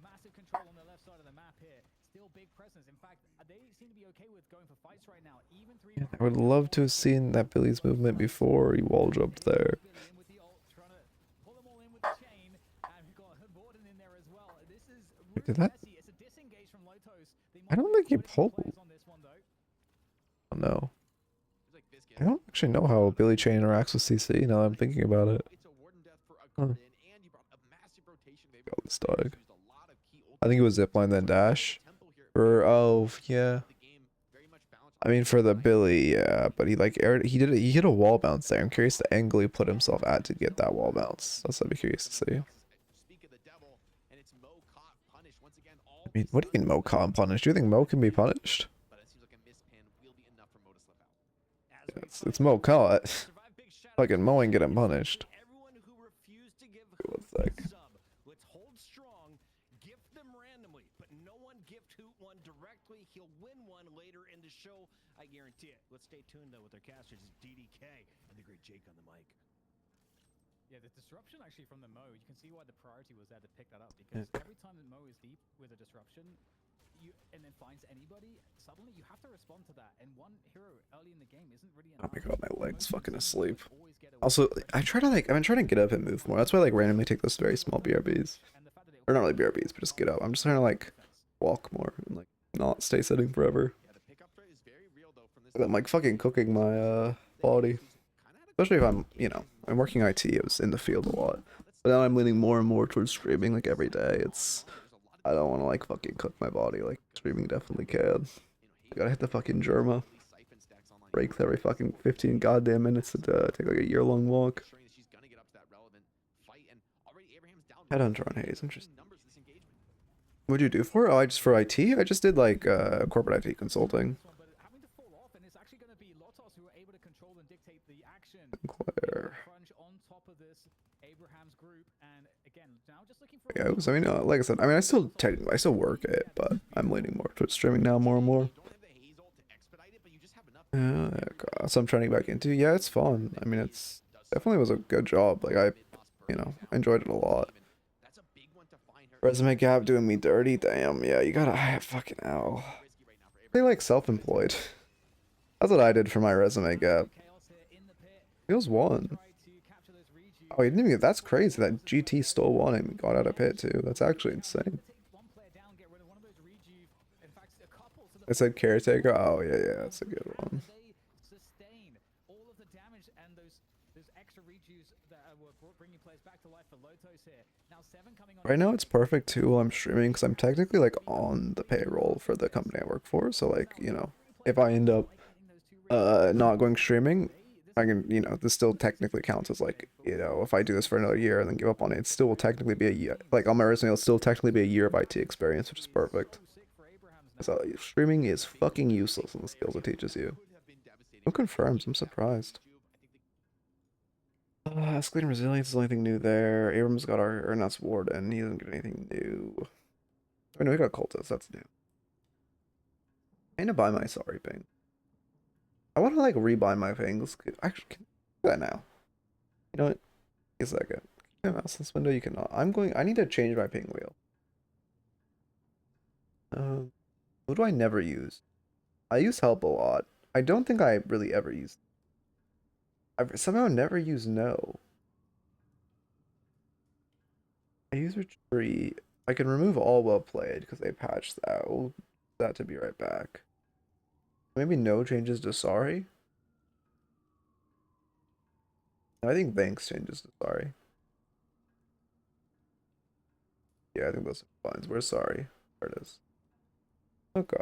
Massive control on the left side of the map here. Still big presence. In fact, they seem to be okay with going for fights right now. Even 3. I would love to have seen that Billy's movement before he wall jumped there. Wait, did that? I don't think he pulled. Oh no. I don't actually know how Billy Chain interacts with CC now that I'm thinking about it. Huh. Got this dog. I think it was zipline then dash. Or oh yeah. I mean for the Billy, yeah, but he like he hit a wall bounce there. I'm curious the angle he put himself at to get that wall bounce. That's what I'd be curious to see. I mean, what do you mean Mo can't punish? Do you think Mo can be punished? Yeah, it's Mo caught. Fucking Mo ain't getting punished. One sec. Let's hold strong, gift them randomly, but no one gift Hoot one directly. He'll win one later in the show, I guarantee it. Let's stay tuned though with our casters, DDK and the great Jake on the mic. Yeah, the disruption actually from the Mo, you can see why the priority was there to pick that up, because every time that Mo is deep with a disruption, and then finds anybody, suddenly you have to respond to that, and one hero early in the game isn't really enough. Oh my god, my leg's fucking asleep. Also, I've been trying to get up and move more. That's why I like randomly take those very small BRBs. Or not really BRBs, but just get up. I'm just trying to like walk more and like not stay sitting forever. I'm like fucking cooking my body. Especially if I'm, you know, I'm working IT, I was in the field a lot. But now I'm leaning more and more towards streaming like every day. I don't want to like fucking cook my body like streaming definitely can. I gotta hit the fucking Germa. Breaks every fucking 15 goddamn minutes to take like a year-long walk. Headhunter on Haze, interesting. What'd you do for it? Oh, I just for IT? I just did like corporate IT consulting. and dictate the action. Sinclair. Crunch on top of this Abraham's group, and again, now just looking for. Yeah, I mean, like I said, I mean, I still work it, but I'm leaning more towards streaming now, more and more. Yeah, so I'm trying to get back into. Yeah, it's fun. I mean, it's definitely was a good job. Like I enjoyed it a lot. Resume gap doing me dirty. Damn. Yeah, you gotta fucking hell. They like self-employed. That's what I did for my resume gap. Feels one. Oh, he didn't even get. That's crazy. That GT stole one and got out of pit too. That's actually insane. I said caretaker. Oh yeah, yeah, that's a good one. Right now it's perfect too while I'm streaming because I'm technically like on the payroll for the company I work for. So like, you know, if I end up not going streaming, I can, you know, this still technically counts as like, you know, if I do this for another year and then give up on it, it still will technically be a year. Like on my resume, it'll still technically be a year of IT experience, which is perfect. So streaming is fucking useless in the skills it teaches you. No confirms, I'm surprised. Escalating resilience is the only thing new there. Abrams got our, or not Warden, he doesn't get anything new. Oh no, he got Cultist, that's new. I need to buy my sorry ping. I want to like rebuy my pings. Actually, can do that now. You know what? Wait a second. Can you mouse this window? You cannot. I need to change my ping wheel. What do I never use? I use help a lot. I don't think I really ever use. I've somehow never use no. I use retreat. I can remove all well played because they patched that. We'll do that to be right back. Maybe no changes to sorry. I think thanks changes to sorry. Yeah, I think those are fines. We're sorry. There it is. Okay.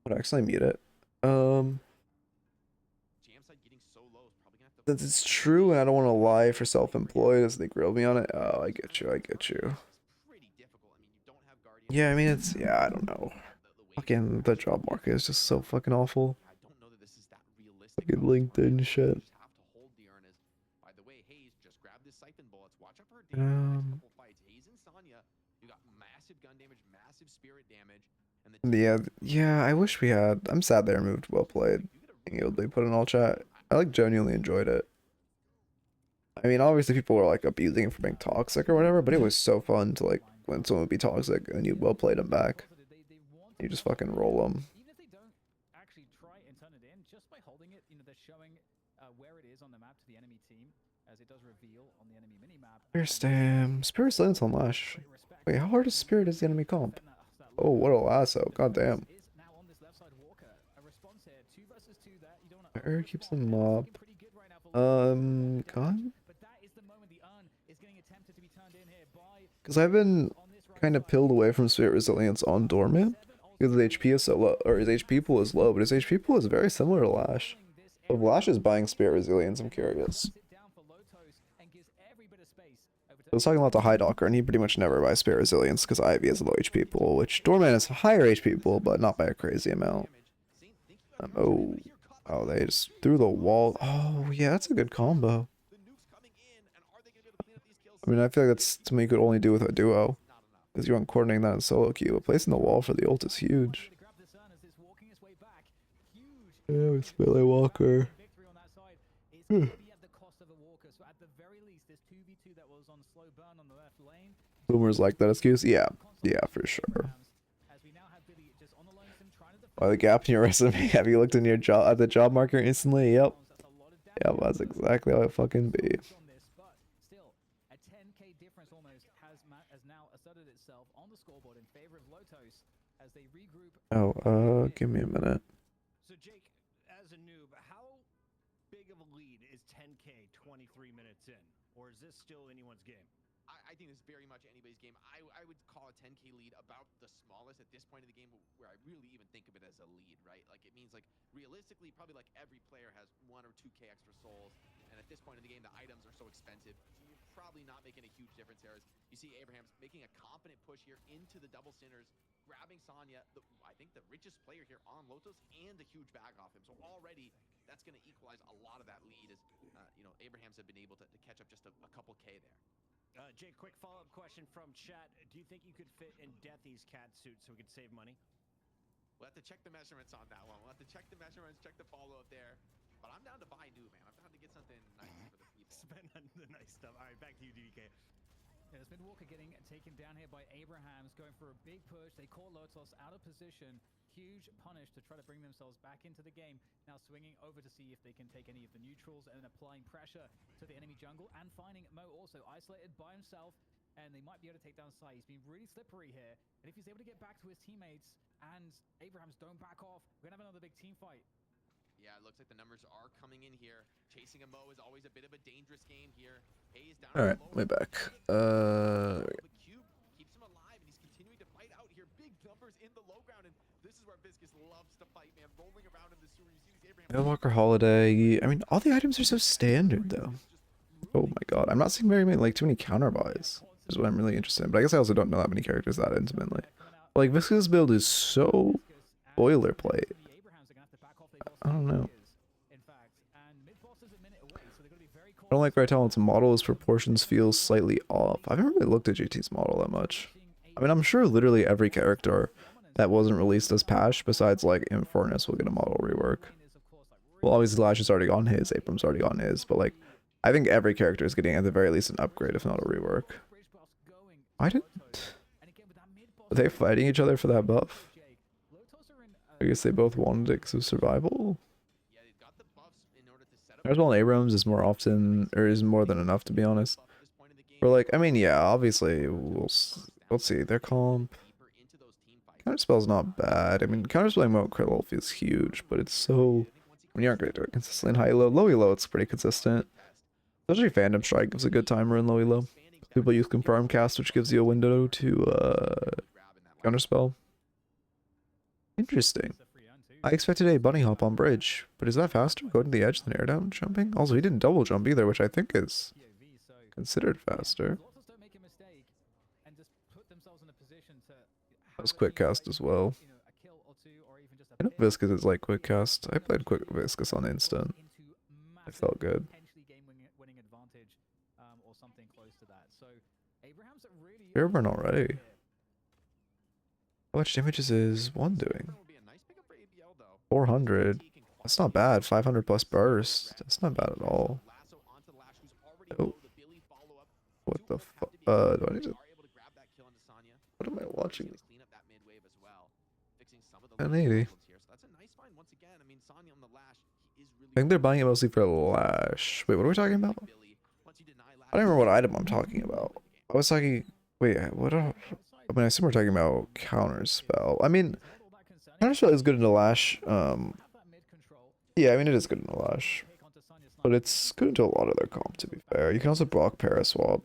Would I actually mute it? Since it's true and I don't want to lie for self-employed as they grill me on it. Oh, I get you. I get you. Yeah, I mean, it's, yeah, I don't know. Fucking, the job market is just so fucking awful. Fucking LinkedIn shit. Yeah, I wish we had. I'm sad they removed well played. They put in all chat. I like genuinely enjoyed it. I mean, obviously people were like abusing it for being toxic or whatever, but it was so fun to like when someone would be toxic and you well played them back. You just fucking roll them. Even if they don't actually try and turn it in, just by holding it, you know, they're showing where it is on the map to the enemy team, as it does reveal on the enemy minimap. Spirit Silence on Lash. Wait, how hard is Spirit as the enemy comp? Oh, what a lasso. God damn. Fire keeps them up. Gun? Because I've been kind of pilled away from Spirit Resilience on Doorman. Because his HP is so low, or his HP pool is low, but his HP pool is very similar to Lash. If Lash is buying Spirit Resilience, I'm curious. I was talking a lot to Highdocker, and he pretty much never buys Spirit Resilience because Ivy has a low HP pool, which Doorman has a higher HP pool, but not by a crazy amount. Oh, they just threw the wall. Oh, yeah, that's a good combo. I mean, I feel like that's something you could only do with a duo. Because you aren't coordinating that in solo queue. But placing the wall for the ult is huge. Yeah, with Billy Walker. Boomers like that excuse? Yeah. Yeah, for sure. Oh, the gap in your resume. Have you looked in your job at the job market instantly? Yep. Yeah, that's exactly how it fucking be. Oh, give me a minute. So Jake, as a noob, how big of a lead is 10K 23 minutes in? Or is this still anyone's game? I think it's very much anybody's game. I would call a 10K lead about the smallest at this point of the game where I really even think of it as a lead, right? Like it means like realistically probably like every player has 1 or 2K extra souls, and at this point in the game the items are so expensive. probably not making a huge difference here. As you see Abraham's making a confident push here into the double sinners, grabbing Sonya, I think the richest player here on Lotus, and a huge bag off him. So already that's going to equalize a lot of that lead as, you know, Abrahams have been able to catch up just a couple K there. Jake, quick follow-up question from chat. Do you think you could fit in Deathy's cat suit so we could save money? We'll have to check the measurements on that one. We'll have to check the measurements, check the follow-up there. But I'm down to buy new, man. I'm down to get something nice for the people. Spend on the nice stuff. All right, back to you, DDK. Yeah, there's been Walker getting taken down here by Abrahams, going for a big push. They caught Lotus out of position. Huge punish to try to bring themselves back into the game. Now swinging over to see if they can take any of the neutrals and then applying pressure to the enemy jungle and finding Mo also isolated by himself. And they might be able to take down Sai. He's been really slippery here. And if he's able to get back to his teammates and Abrahams don't back off, we're going to have another big team fight. Yeah, it looks like the numbers are coming in here. Chasing a Mo is always a bit of a dangerous game here. Hayes down. All right, way back. The cube keeps him alive, and he's continuing to fight out here. Big numbers in the low ground, and this is where Viscus loves to fight, man. Rolling around in the sewer. You see these Abraham. Walker Holiday. I mean, all the items are so standard though. Oh my god, I'm not seeing very many, like, too many counter buys. Is what I'm really interested in. But I guess I also don't know that many characters that intimately. Like, Viscus' build is so boilerplate. I don't know. I don't like Rytalent's model. His proportions feel slightly off. I haven't really looked at JT's model that much. I mean, I'm sure literally every character that wasn't released as patch, besides like Infernus, will get a model rework. Well, obviously Lash is already on his, Abram's already on his, but like, I think every character is getting at the very least an upgrade, if not a rework. Why didn't... Are they fighting each other for that buff? I guess they both wanted it because of survival? Well, Abrams is more often, or is more than enough, to be honest. Or like, I mean, yeah, obviously, we'll see. Their comp... Counterspell's not bad. I mean, counterspelling Mo Krill feels huge, but it's so... When you aren't going to do it consistently in high low, low elo, it's pretty consistent. Especially Phantom Strike gives a good timer in low elo. People use Confirm Cast, which gives you a window to counterspell. Interesting. I expected a bunny hop on bridge, but is that faster going to the edge than air down jumping? Also, he didn't double jump either, which I think is considered faster. That was quick cast as well. I know Viscus is like quick cast. I played quick Viscus on instant. It felt good. Airburn already. How much damage is his one doing? 400. That's not bad. 500 plus burst. That's not bad at all. Oh. What the fuck? Do I need to... What am I watching? 1080. I think they're buying it mostly for Lash. Wait, what are we talking about? I don't remember what item I'm talking about. I was talking... Wait, what are... I mean, I assume we're talking about Counterspell. I mean, Counterspell is good into Lash. Yeah, I mean, it is good into Lash. But it's good into a lot of their comp, to be fair. You can also block Paraswap.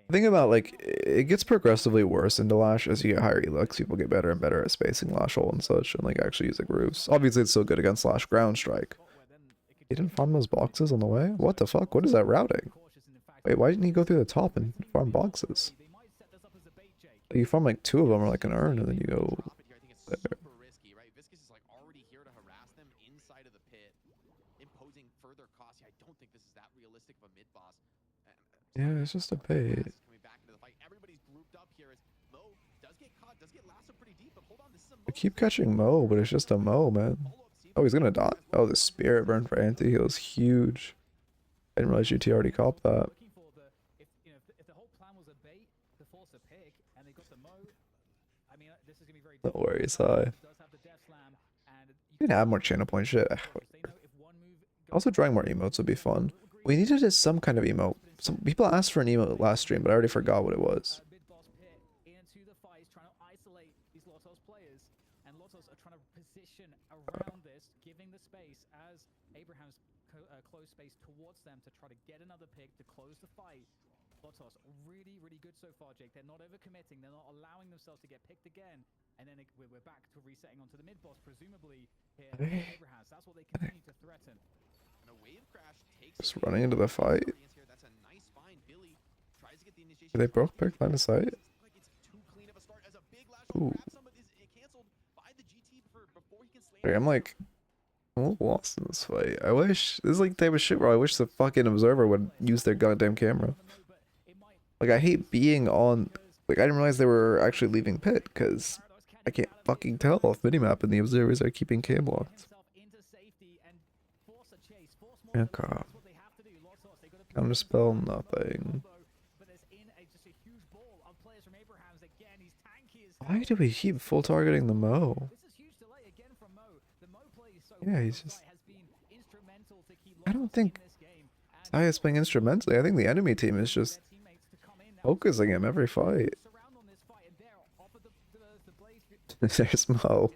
The thing about, like, it gets progressively worse into Lash as you get higher elix. People get better and better at spacing Lash hole and such, and, like, actually using roofs. Obviously, it's still good against Lash Ground Strike. He didn't farm those boxes on the way? What the fuck? What is that routing? Wait, why didn't he go through the top and farm boxes? You farm like 2 of them or like an urn, and then you go there. Yeah, it's just a bait. I keep catching Mo, but it's just a Mo, man. Oh, he's gonna die. Oh, the Spirit Burn for anti-heal is huge. I didn't realize UT already copped that. No worries, you can add more channel point shit. Also, drawing more emotes would be fun. We needed some kind of emote. Some people asked for an emote last stream, but I already forgot what it was. Close space towards them to try to get another pick to close the fight. Lotos really, really good so far, Jake. They're not overcommitting. They're not allowing themselves to get picked again. And then we're back to resetting onto the mid boss, presumably here. Abrahams. That's what they continue to threaten. Just running into the fight. the initiation. They broke pick line of sight. Like it's too clean of a start as a big lash on Ooh. grab some, but is it canceled by the GT before he can slay Like, it. I'm like, I'm a little lost in this fight. I wish this is like the type of shit where I wish the fucking observer would use their goddamn camera. Like I hate being on. Like I didn't realize they were actually leaving pit because I can't fucking tell off minimap and the observers are keeping cam locked. Okay. Counterspell, nothing. Why do we keep full targeting the Mo? Yeah, he's just. I don't think Saya's playing instrumentally. I think the enemy team is just focusing him every fight. There's Mo.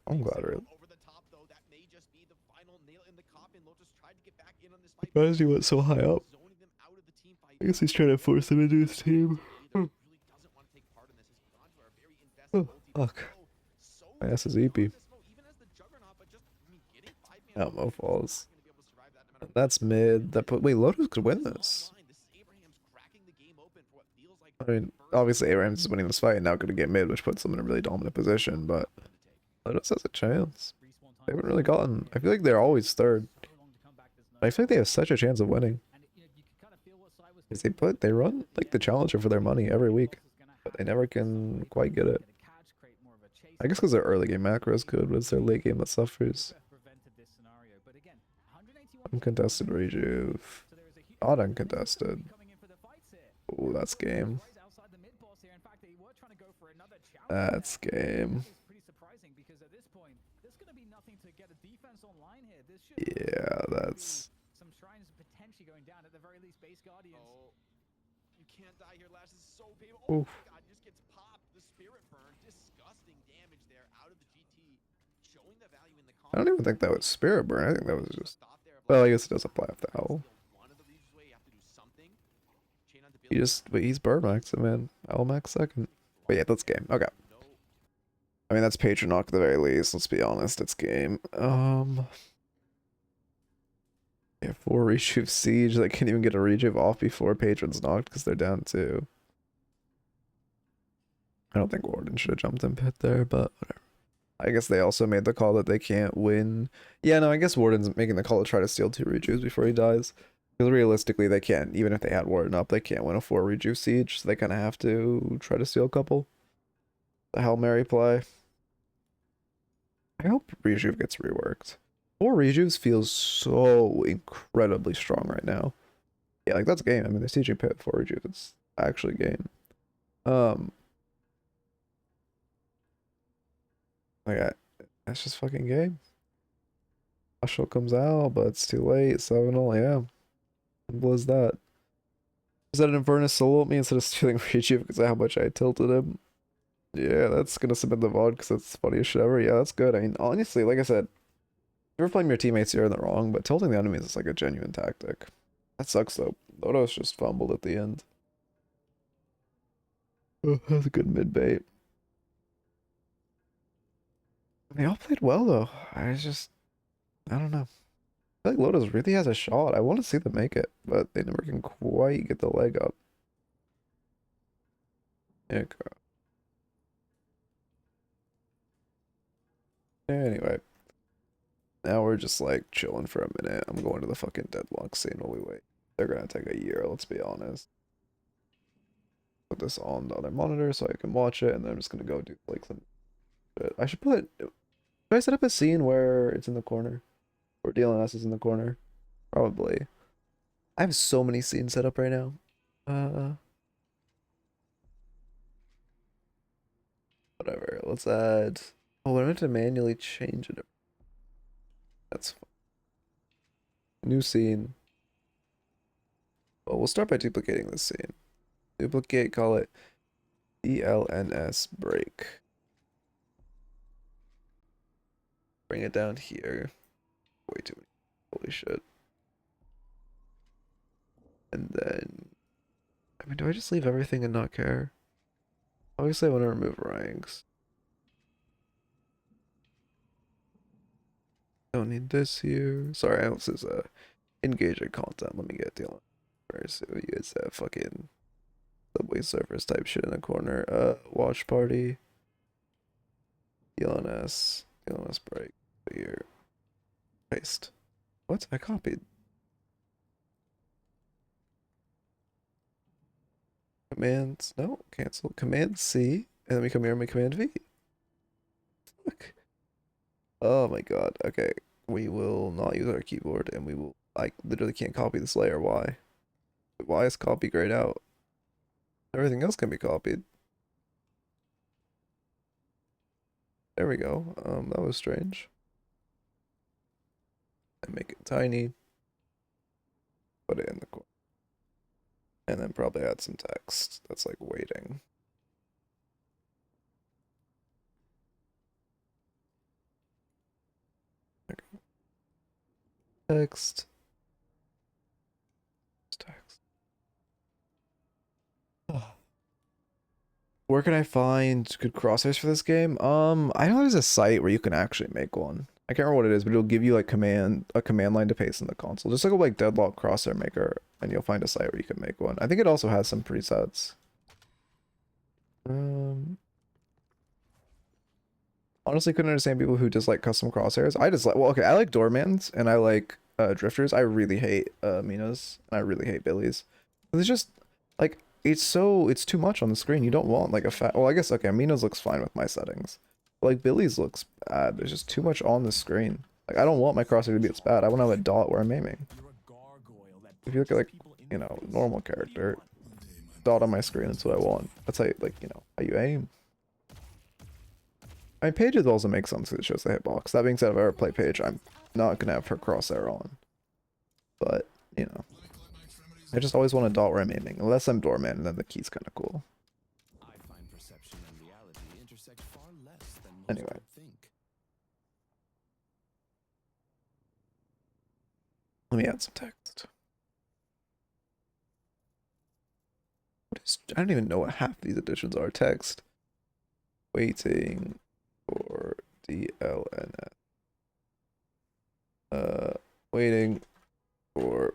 I'm glad really. Over the top though, that may just be the final nail in the coffin. Lotus tried to get back in on this fight. Surprised he went so high up. Zoning them out of the team fight. I guess he's trying to force them into his team. Really doesn't want to take part in this. His Conjure are very invested. Oh, fuck. So My ass is EP. even as the Juggernaut, but just getting 5-man Oh, Mo falls. gonna be able to survive that no matter That's mid. That put. Wait, Lotus could win this. what. This is Abraham's cracking the game open for what feels like I mean, obviously Abrams is winning this fight and now going to get mid, which puts them in a really dominant position, but Lotus has a chance. They haven't really gotten. I feel like they're always third. I feel like they have such a chance of winning. Because they run like the challenger for their money every week, but they never can quite get it. I guess because their early game macro is good, but it's their late game that suffers. Uncontested rejuve. Not uncontested. Oh, that's game. That's game. Yeah, that's. Some shrines potentially going down at the very least. Base Guardians. Oh, you can't die here, Lash. This is so painful. Oh Oof. my god, just gets popped. The spirit burn. Disgusting damage there out of the GT. Showing the value in the I don't even think that was spirit burn. I think that was just. stop there. Well, I guess it does apply off the owl. One of the reasons why you have to do something. Chain on He just. But he's bird max, man. Owl max second. But yeah, that's game. Okay. No. I mean, that's patron knock at the very least. Let's be honest. It's game. Yeah, 4 rejuve siege. They can't even get a rejuve off before patron's knocked because they're down 2. I don't think Warden should have jumped in pit there, but whatever. I guess they also made the call that they can't win. Yeah, no, I guess Warden's making the call to try to steal 2 rejuves before he dies. Because realistically, they can't. Even if they had Warden up, they can't win a 4 rejuve siege. So they kind of have to try to steal a couple. The Hail Mary play. I hope rejuve gets reworked. 4 rejuves feels so incredibly strong right now. Yeah, like that's game. I mean, they're sieging pit 4 rejuves. It's actually game. Okay, that's just fucking game. Marshall comes out, but it's too late. 7-0, yeah. Simple as that. Is that an Inverness solo me instead of stealing rejuve because of how much I tilted him? Yeah, that's gonna submit the VOD because that's the funniest shit ever. Yeah, that's good. I mean, honestly, like I said, never blame your teammates, you're in the wrong, but tilting the enemies is like a genuine tactic. That sucks though. Lodos just fumbled at the end. Oh, that's a good mid bait. They all played well though. I don't know. I feel like Lotus really has a shot. I want to see them make it, but they never can quite get the leg up. Okay. Anyway. Now we're just like chilling for a minute. I'm going to the fucking Deadlock scene while we wait. They're gonna take a year, let's be honest. Put this on the other monitor so I can watch it, and then I'm just gonna go do like some shit. Should I set up a scene where it's in the corner? Or DLNS is in the corner? Probably. I have so many scenes set up right now. Whatever, let's add... Oh, I meant to manually change it. That's fine. New scene. Well, we'll start by duplicating this scene. Duplicate, call it DLNS break. Bring it down here. Way too many. Holy shit. And then... I mean, do I just leave everything and not care? Obviously, I want to remove ranks. Oh don't need this here. Sorry, this is engaging content. Let me get DLNS first. So you guys have fucking Subway Surfers type shit in the corner. Watch party. DLNS break here. Paste. What? I copied. Commands. No, cancel. Command C. And then we come here and we Command V. Fuck. Oh my god. Okay. We will not use our keyboard and we will. I literally can't copy this layer. Why? Why is copy grayed out? Everything else can be copied. There we go. That was strange. And make it tiny. Put it in the corner. And then probably add some text that's like waiting. Okay. Text. Text. Where can I find good crosshairs for this game? I know there's a site where you can actually make one. I can't remember what it is, but it'll give you like a command line to paste in the console. Just look up like Deadlock crosshair maker, and you'll find a site where you can make one. I think it also has some presets. Honestly, couldn't understand people who dislike custom crosshairs. I dislike. Well, okay, I like doormans and I like drifters. I really hate Minas and I really hate Billies. It's just like it's too much on the screen. You don't want like a fat. Well, I guess okay, Minas looks fine with my settings. Like Billy's looks bad. There's just too much on the screen. Like I don't want my crosshair to be this bad. I want to have a dot where I'm aiming. If you look at like, you know, normal character, dot on my screen, that's what I want. That's how you, like, you know, how you aim. I mean, Pages also makes sense because it shows the hitbox. That being said, if I ever play Paige, I'm not gonna have her crosshair on. But, you know, I just always want a dot where I'm aiming, unless I'm doorman, and then the key's kind of cool. I find perception and reality intersect far less than most Anyway. would think. Let me add some text. What is? I don't even know what half these additions are. Text. Waiting for DLNS. Waiting for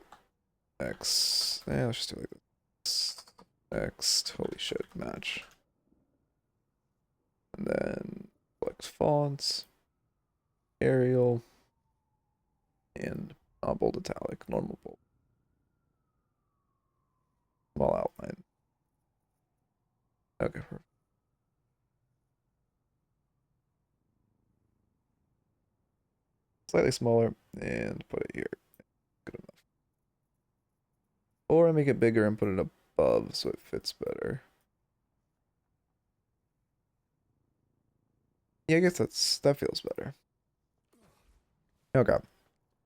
X. Yeah, let's just do like this. Next. Holy shit, match. And then select fonts, Arial, and not bold italic, normal bold. Small outline. Okay, perfect. Slightly smaller and put it here. Good enough. Or I make it bigger and put it above so it fits better. Yeah, I guess that feels better. Okay.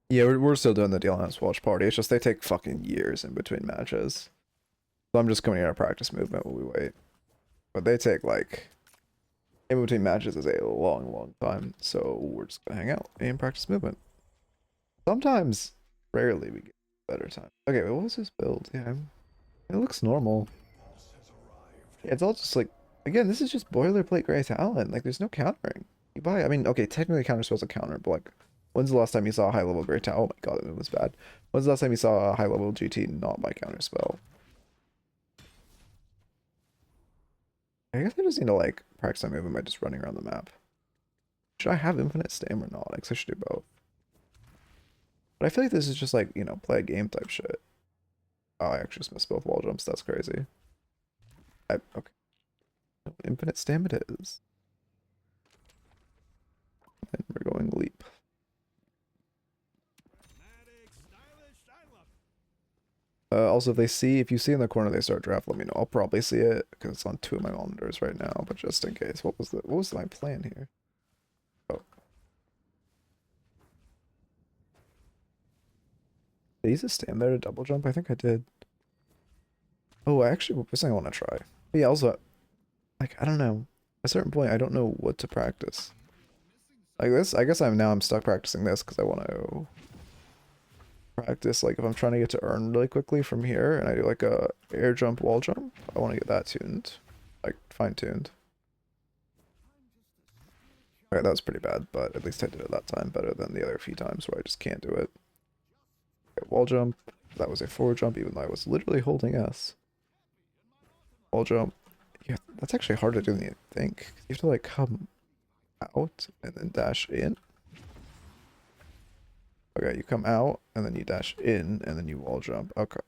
Yeah, we're still doing the DLNS watch party. It's just they take fucking years in between matches. So I'm just coming here to practice movement while we wait. But they take like in between matches is a long time. So we're just gonna hang out and practice movement. Sometimes, rarely we get better time. Okay, wait, what was this build? Yeah, it looks normal. Yeah, it's all just like, again, this is just boilerplate gray talent. Like there's no countering. You buy, I mean, okay, technically counter spell's a counter, but like, when's the last time you saw a high level gray talent? Oh my god, that move was bad. When's the last time you saw a high level GT not by counter spell? I guess I just need to like practice my movement by just running around the map. Should I have infinite stam or not? I guess I should do both. But I feel like this is just like, you know, play a game type shit. Oh, I actually just missed both wall jumps. That's crazy. Okay. Infinite stam it is. And we're going leap. Also, if you see in the corner they start draft, let me know. I'll probably see it because it's on 2 of my monitors right now. But just in case, what was my plan here? Oh, did I use a stand there to double jump? I think I did. Oh, actually, this thing I want to try. But yeah, also, like I don't know. At a certain point, I don't know what to practice. Like this, I guess I'm stuck practicing this because I want to practice, like if I'm trying to get to earn really quickly from here and I do like a air jump, wall jump, I want to get that tuned, like fine tuned. Alright, that was pretty bad, but at least I did it that time better than the other few times where I just can't do it. Okay, wall jump. That was a forward jump, even though I was literally holding S. Wall jump. Yeah, that's actually harder to do than you think. You have to like come out and then dash in. Okay, you come out and then you dash in and then you wall jump. Okay.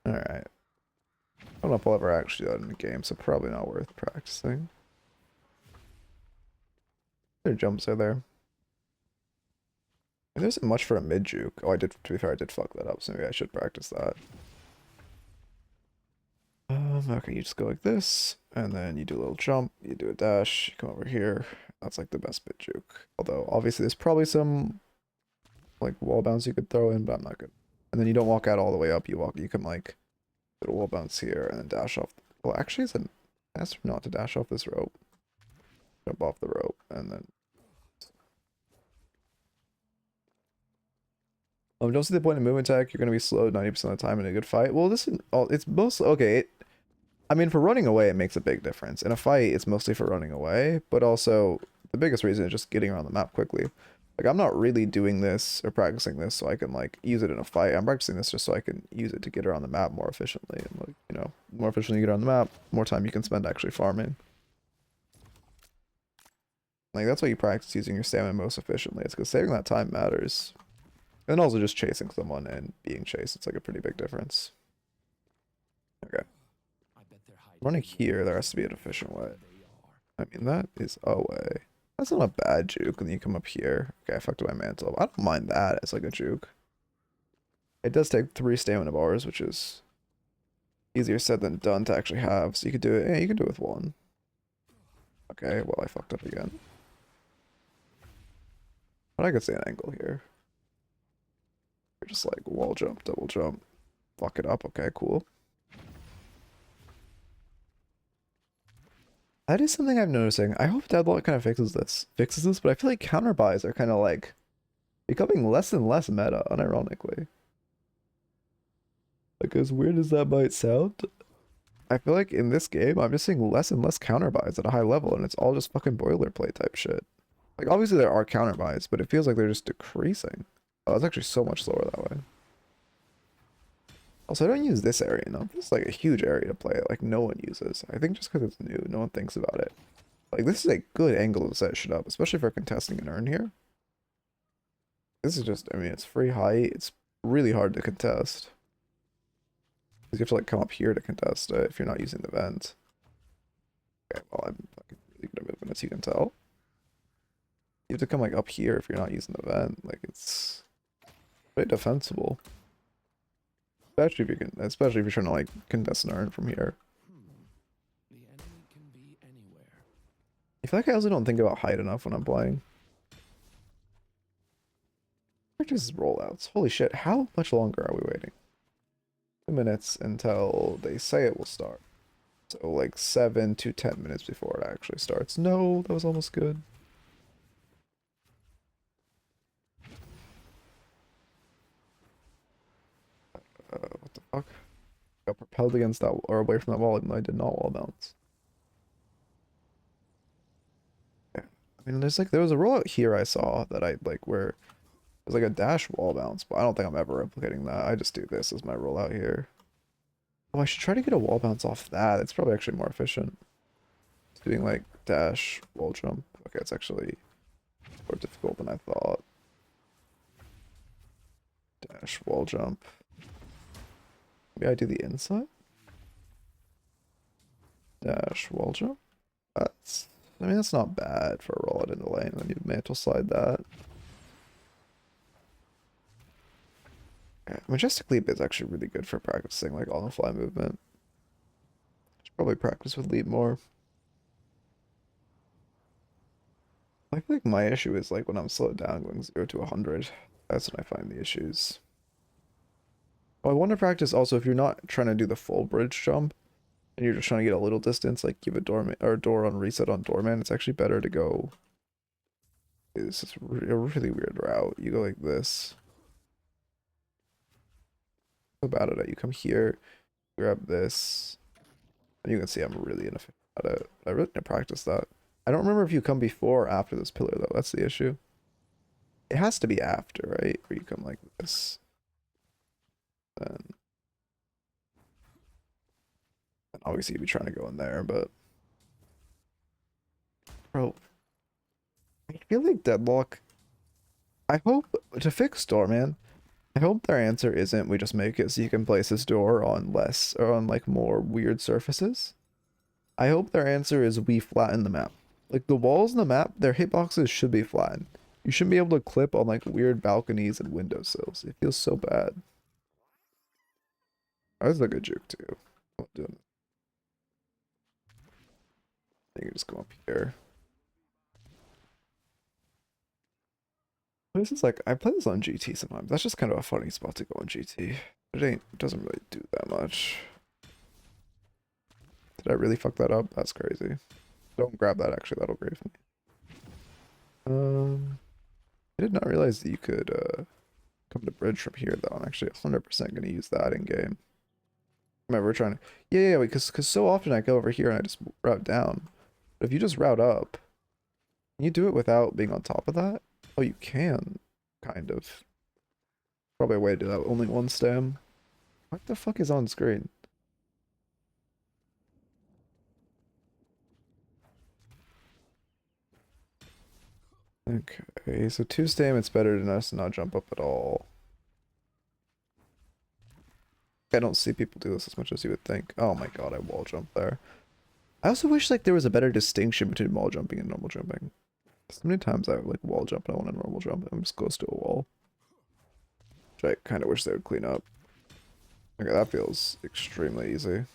Alright. I don't know if I'll ever actually do that in the game, so probably not worth practicing. Their jumps are there. There isn't much for a mid juke. Oh, I did, to be fair, I did fuck that up, so maybe I should practice that. Okay, you just go like this, and then you do a little jump, you do a dash, you come over here. That's like the best mid juke. Although, obviously, there's probably some like wall bounce you could throw in, but I'm not good. And then you don't walk out all the way up, you can like do a wall bounce here and then dash off. Well, actually, it's an ask not to dash off this rope. Jump off the rope, and then don't see the point in movement tech. You're going to be slowed 90% of the time in a good fight. Well, this is all, it's mostly, okay, I mean, for running away, it makes a big difference. In a fight, it's mostly for running away, but also the biggest reason is just getting around the map quickly. Like, I'm not really doing this or practicing this so I can, like, use it in a fight. I'm practicing this just so I can use it to get around the map more efficiently. And, like, you know, more efficiently you get around the map, more time you can spend actually farming. Like, that's why you practice using your stamina most efficiently. It's because saving that time matters. And also just chasing someone and being chased. It's like a pretty big difference. Okay. Running here, there has to be an efficient way. I mean, that is a way. That's not a bad juke. And then you come up here. Okay, I fucked up my mantle. I don't mind that as like a juke. It does take 3 stamina bars, which is easier said than done to actually have. So you could do it. Yeah, you can do it with 1. Okay, well, I fucked up again. But I could see an angle here. You're just like wall jump, double jump, fuck it up. Okay, cool. That is something I'm noticing. I hope Deadlock kind of fixes this, but I feel like counter buys are kind of like becoming less and less meta, unironically. Like, as weird as that might sound, I feel like in this game, I'm just seeing less and less counter buys at a high level, and it's all just fucking boilerplate type shit. Like, obviously there are counter buys, but it feels like they're just decreasing. Oh, it's actually so much slower that way. Also, I don't use this area enough. This is like a huge area to play. Like, no one uses. I think just because it's new, no one thinks about it. Like, this is a good angle to set shit up, especially for contesting an urn here. This is just, I mean, it's free height. It's really hard to contest. Because you have to, like, come up here to contest it if you're not using the vent. Okay, well, I'm fucking really good at movement, as you can tell. You have to come, like, up here if you're not using the vent. Like, it's very defensible. Especially if you're trying to like contest an urn from here. The enemy can be anywhere. I feel like I also don't think about height enough when I'm playing. Practice rollouts. Holy shit, how much longer are we waiting? 2 minutes until they say it will start. So like 7 to 10 minutes before it actually starts. No, that was almost good. What the fuck? Got propelled against that or away from that wall, even though I did not wall bounce. Yeah. I mean, there was a rollout here I saw that I like where it was like a dash wall bounce, but I don't think I'm ever replicating that. I just do this as my rollout here. Oh, I should try to get a wall bounce off that. It's probably actually more efficient. Doing like dash wall jump. Okay, it's actually more difficult than I thought. Dash wall jump. Maybe I do the inside? Dash wall jump? I mean, that's not bad for a rollout in the lane, and then you mantle slide that. Yeah, Majestic Leap is actually really good for practicing, like, on the fly movement. Should probably practice with Leap more. I feel like my issue is, like, when I'm slowed down going 0 to 100. That's when I find the issues. Oh, I want to practice also if you're not trying to do the full bridge jump and you're just trying to get a little distance, like give a door on reset on doorman, it's actually better to go. This is a really weird route. You go like this. So bad at it. You come here, grab this, and you can see I'm really inefficient at it. I really need to practice that. I don't remember if you come before or after this pillar, though. That's the issue. It has to be after, right? Where you come like this. Then obviously you'd be trying to go in there, but... Bro. I feel like Deadlock... I hope... To fix door, man. I hope their answer isn't we just make it so you can place this door on less... Or on, like, more weird surfaces. I hope their answer is we flatten the map. Like, the walls in the map, their hitboxes should be flattened. You shouldn't be able to clip on, like, weird balconies and windowsills. It feels so bad. I was like a juke, too. I'm doing it. You can just go up here. This is like, I play this on GT sometimes. That's just kind of a funny spot to go on GT. It doesn't really do that much. Did I really fuck that up? That's crazy. Don't grab that, actually. That'll grave me. I did not realize that you could come to bridge from here, though. I'm actually 100% going to use that in game. Remember, we're trying to... Yeah, because so often I go over here and I just route down. But if you just route up, can you do it without being on top of that? Oh, you can, kind of. Probably a way to do that. Only one stem. What the fuck is on screen? Okay, so 2 stem, it's better than us to not jump up at all. I don't see people do this as much as you would think. Oh my god, I wall jumped there. I also wish like there was a better distinction between wall jumping and normal jumping. So many times I would like wall jump and I want a normal jump and I'm just close to a wall. Which I kind of wish they would clean up. Okay, that feels extremely easy.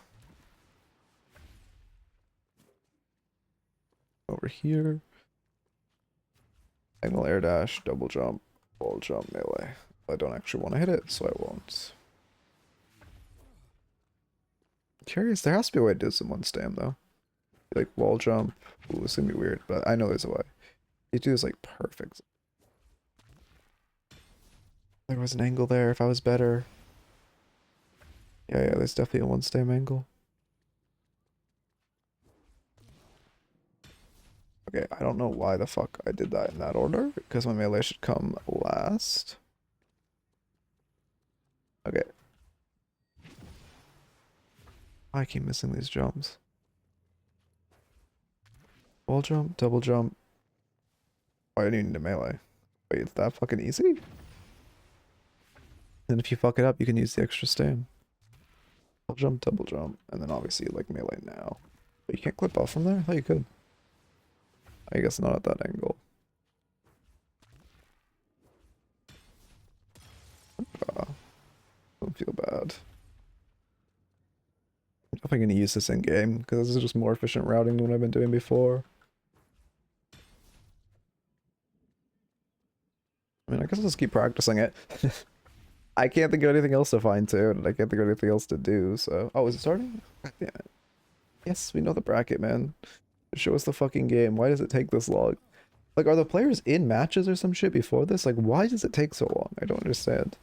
Over here. Diagonal air dash, double jump, wall jump, melee. I don't actually want to hit it, so I won't. Curious, there has to be a way to do this in one stam though. Like wall jump. Ooh, it's gonna be weird, but I know there's a way. You do this like perfect. There was an angle there if I was better. Yeah, there's definitely a one stam angle. Okay, I don't know why the fuck I did that in that order, because my melee should come last. Okay. I keep missing these jumps. Wall jump, double jump. Oh, I didn't need a melee. Wait, it's that fucking easy? And if you fuck it up, you can use the extra stam. Wall jump, double jump, and then obviously like melee now. But you can't clip off from there? I thought you could. I guess not at that angle. Don't feel bad. I'm definitely going to use this in game because this is just more efficient routing than what I've been doing before. I mean, I guess I'll just keep practicing it. I can't think of anything else to fine tune, and I can't think of anything else to do, so... Oh, is it starting? God damn it. Yes, we know the bracket, man. Show us the fucking game. Why does it take this long? Like, are the players in matches or some shit before this? Like, why does it take so long? I don't understand.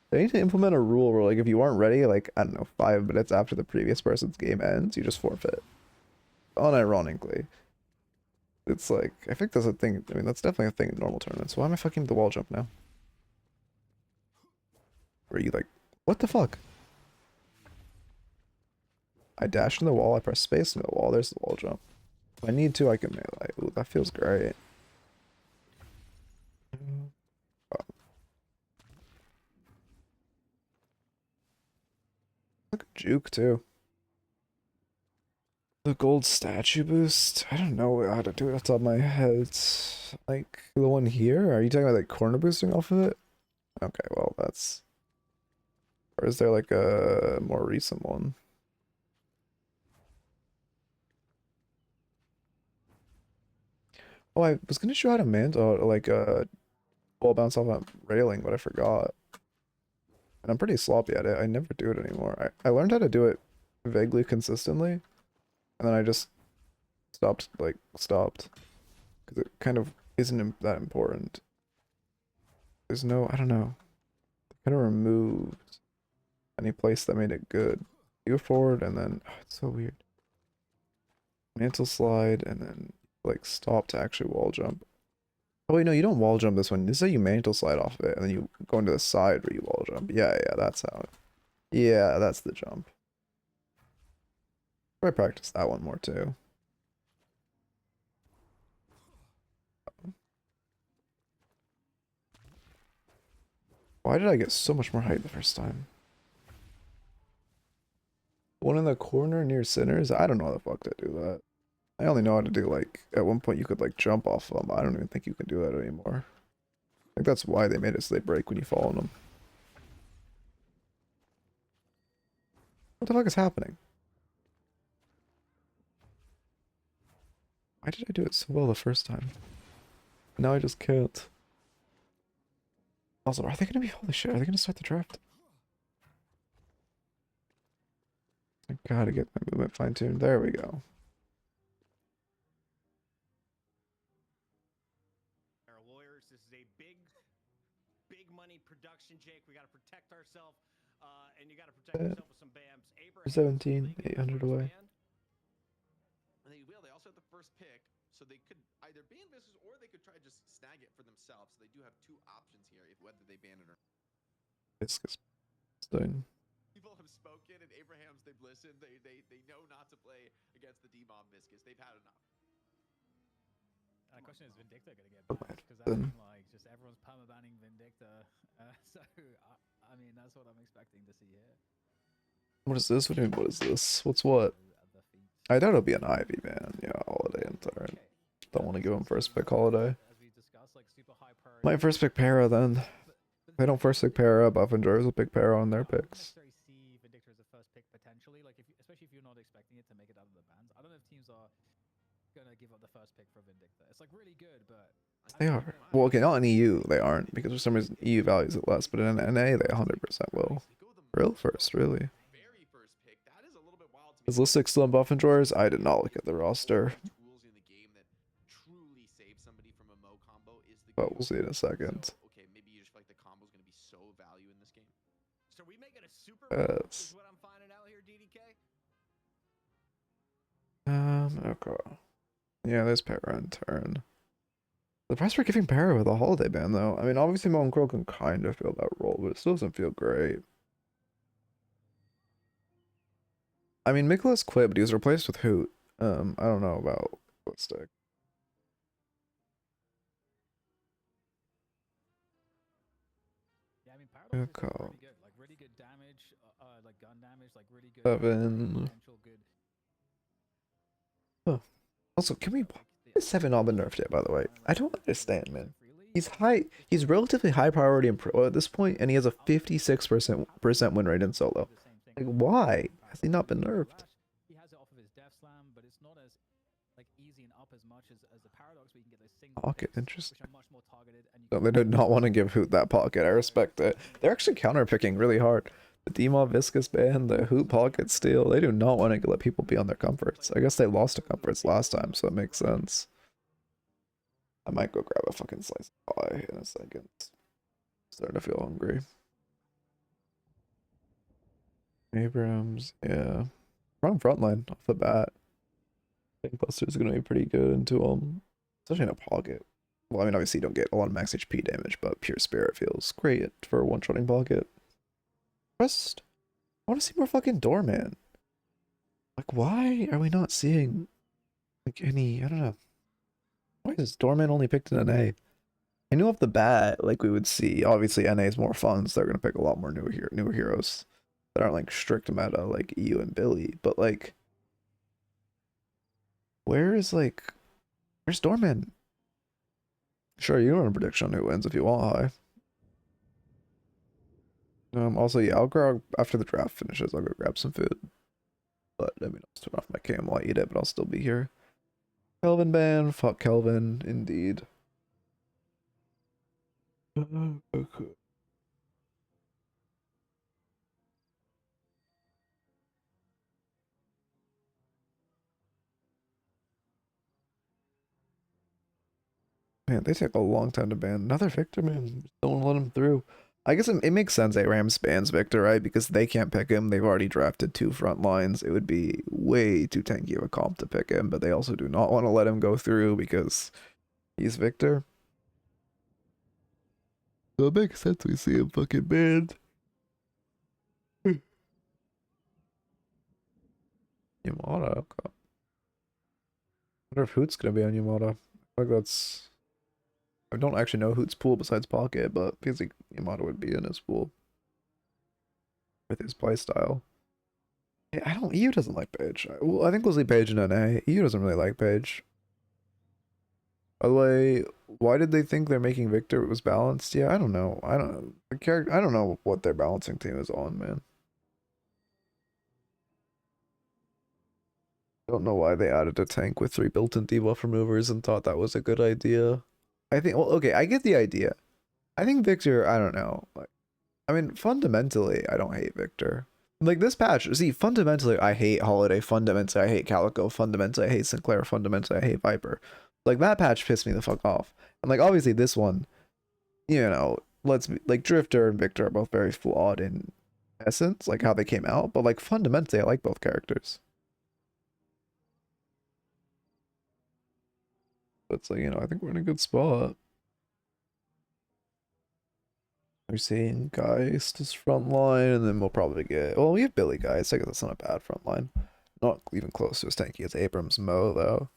They need to implement a rule where, like, if you aren't ready, like, I don't know, 5 minutes after the previous person's game ends, you just forfeit. Unironically. It's like, I think that's a thing. I mean, that's definitely a thing in normal tournaments. Why am I fucking the wall jump now? Where you like, what the fuck? I dash in the wall, I press space in the wall, there's the wall jump. If I need to, I can melee. Ooh, that feels great. Oh. Look at juke too. The gold statue boost? I don't know how to do it off the top of my head. Like, the one here? Are you talking about like corner boosting off of it? Okay, well, that's... Or is there like a more recent one? Oh, I was gonna show how to mantle like ball bounce off that railing, but I forgot. And I'm pretty sloppy at it. I never do it anymore. I learned how to do it vaguely consistently, and then I just stopped. Because it kind of isn't that important. There's no, I don't know. They kind of removed any place that made it good. You go forward and then, oh, it's so weird. Mantle slide and then like stop to actually wall jump. Oh wait, no, you don't wall jump this one. This is how you mantle slide off of it, and then you go into the side where you wall jump. Yeah, that's how it. Yeah, that's the jump. I practice that one more too. Why did I get so much more height the first time? One in the corner near sinners? I don't know how the fuck to do that. I only know how to do, like, at one point you could, like, jump off of them. I don't even think you can do that anymore. I think that's why they made it so they break when you fall on them. What the fuck is happening? Why did I do it so well the first time? Now I just can't. Also, are they gonna be, holy shit, are they gonna start the draft? I gotta get my movement fine-tuned. There we go. Our lawyers, this is a big money production, Jake. We got to protect ourselves, and you got to protect yourself with some BAMs. Abraham, 17, 800 away. And they will. They also have the first pick, so they could either ban Viscous or they could try to just snag it for themselves. So they do have two options here, if whether they ban it or not. Viscous stone. People have spoken, and Abraham's, they've listened. They know not to play against the D-Bomb Viscous. They've had enough. And the question is Vindicta going to get banned? Because that's like just everyone's permabanning Vindicta. So I mean that's what I'm expecting to see here. What is this? What is this? What's what? I doubt it'll be an Ivy, man. Yeah, Holiday and Turn. Don't want to give him first pick Holiday. My first pick Para then. If they don't first pick Para, Buff and Drawers will pick Para on their picks. I don't necessarily see Vindicta as a first pick potentially, like especially if you're not expecting it to make it out of the bans. I don't know if teams are gonna give up the first pick for Vindicta. It's like really good, but They are. Well, okay, not in EU they aren't, because for some reason EU values it less, but in NA they 100% will. Real first, really. Very first pick. That is a little bit wild to me. Is Listic still in Buff and Drawers? I did not look at the roster, Tools in the game that truly save somebody from a Mo combo is the but we'll see in a second. So, okay, maybe you just feel like the combo's going to be so value in this game. So we make it a super battle, Yes. is what I'm finding out here, DDK. Okay. Yeah, there's Para and Turn. The price for giving Para with a Holiday ban, though. I mean, obviously Mo and Krill can kind of fill that role, but it still doesn't feel great. I mean, Miklas quit, but he was replaced with Hoot. I don't know about Listic. yeah, I mean Paradox is Okay. pretty good, like really good damage, like gun damage, like really good 7. potential good. Also, can we... Is 7 not been nerfed yet, by the way? I don't understand, man. He's relatively high priority in pro at this point, and he has a 56% win rate in solo. Like, why has he not been nerfed? He has it off of his Death Slam, but it's not as like easy and up as much as the Paradox, where you can get those single Pocket, picks, interesting. which are much more targeted. And you No, they did not want to give Hoot that pocket. I respect it. They're actually counter picking really hard. The Demo Viscous ban, the Hoot pocket steal, they do not want to let people be on their comforts. I guess they lost to comforts last time, so it makes sense. I might go grab a fucking slice of pie in a second. Starting to feel hungry. Abrams, yeah. Wrong front line off the bat. I think Buster's gonna be pretty good into especially in a pocket. Well, I mean, obviously you don't get a lot of max HP damage, but pure spirit feels great for a one-shotting pocket. Rest. I want to see more fucking Doorman. Like, why are we not seeing like any? I don't know. Why is Doorman only picked in NA? I knew off the bat, like we would see. Obviously, NA is more fun, so they're gonna pick a lot more newer heroes that aren't like strict meta, like EU and Billy. But like, where's Doorman? Sure, you can run a prediction on who wins if you want high. Also, yeah, I'll grab after the draft finishes. I'll go grab some food. But I mean, I'll turn off my cam while I eat it, but I'll still be here. Kelvin ban, fuck Kelvin, indeed. Okay. Man, they take a long time to ban. Another Victor, man. Don't let him through. I guess it makes sense Rams bans Victor, right? Because they can't pick him. They've already drafted 2 front lines. It would be way too tanky of a comp to pick him, but they also do not want to let him go through because he's Victor. So it makes sense we see him fucking banned. Yamada, okay. I wonder if Hoot's gonna be on Yamada. I feel like that's... I don't actually know Hoot's pool besides Pocket, but feels like Yamada would be in his pool. With his playstyle. Yeah, I don't... EU doesn't like Page. Well, I think we'll see Page in NA. EU doesn't really like Page. By the way, why did they think they're making Victor it was balanced? Yeah, I don't know. I don't know. The character, I don't know what their balancing team is on, man. Don't know why they added a tank with 3 built-in debuff removers and thought that was a good idea. I think, well, okay, I get the idea. I think Victor, I don't know. Like, I mean, fundamentally, I don't hate Victor. Like, this patch, see, fundamentally, I hate Holiday. Fundamentally, I hate Calico. Fundamentally, I hate Sinclair. Fundamentally, I hate Viper. Like, that patch pissed me the fuck off. And, like, obviously, this one, you know, let's be, like, Drifter and Victor are both very flawed in essence, like, how they came out. But, like, fundamentally, I like both characters. But it's like, you know, I think we're in a good spot. We're seeing Geist as front line, and then we'll probably get... Well, we have Billy Geist. I guess that's not a bad front line. Not even close to as tanky as Abrams Mo, though.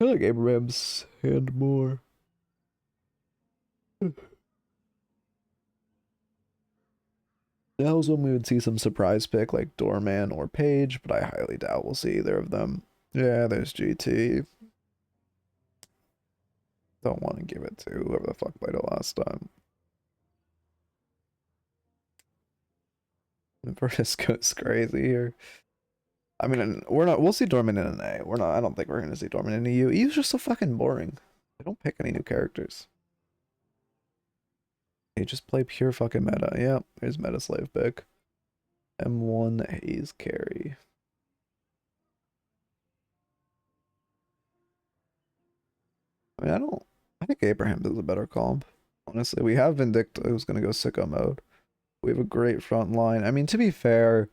I like Abrams' hand more. Now's when we would see some surprise pick like Doorman or Page, but I highly doubt we'll see either of them. Yeah, there's GT. Don't want to give it to whoever the fuck played it last time. Vertus goes crazy here. I mean, we'll see Dorman in an A. I don't think we're gonna see Dorman in EU. EU's just so fucking boring. They don't pick any new characters. They just play pure fucking meta. Yeah, there's meta slave pick. M1 Haze carry. I mean, I think Abraham is a better comp. Honestly, we have Vindicta who's gonna go sicko mode. We have a great front line. I mean, to be fair,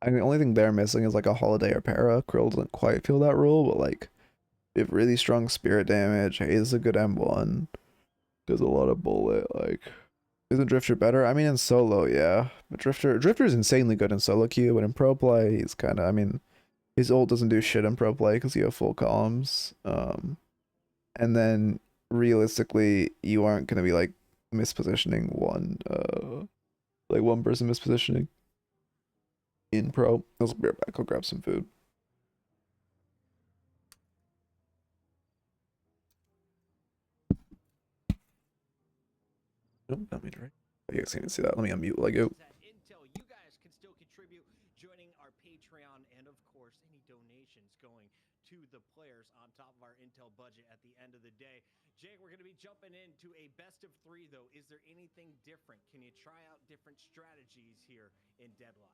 I mean, the only thing they're missing is like a Holiday or Para. Krill doesn't quite feel that role, but like, we have really strong spirit damage. Haze is a good M1. Does a lot of bullet. Like, isn't Drifter better? I mean, in solo, yeah. But Drifter's insanely good in solo queue, but in pro play, he's kind of, I mean, his ult doesn't do shit in pro play because you have full comms. And then realistically, you aren't gonna be like mispositioning one person mispositioning in pro. I'll be right back. I'll grab some food. Nope, not me, right? You guys can't see that. Let me unmute like it. Intel, you guys can still contribute, joining our Patreon, and of course, any donations going to the players on top of our Intel budget at the end of the day. Jake, we're going to be jumping into a best of 3, though. Is there anything different? Can you try out different strategies here in Deadlock?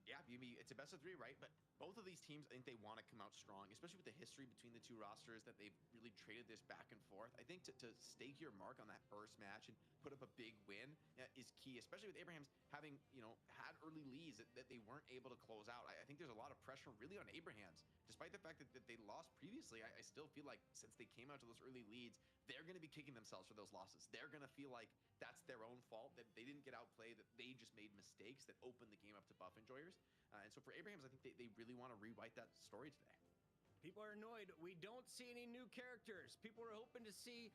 Yeah, it's a best of 3, right? But both of these teams, I think they want to come out strong, especially with the history between the 2 rosters that they've really traded this back and forth. I think to stake your mark on that first match and put up a big win is key, especially with Abraham's having, you know, had early leads that they weren't able to close out. I think there's a lot of pressure really on Abraham's. Despite the fact that they lost previously, I still feel like since they came out to those early leads, they're going to be kicking themselves for those losses. They're going to feel like that's their own fault, that they didn't get outplayed, that they just made mistakes that opened the game up to buff enjoyers. And so for Abraham's, I think they really want to rewrite that story today. People are annoyed. We don't see any new characters. People are hoping to see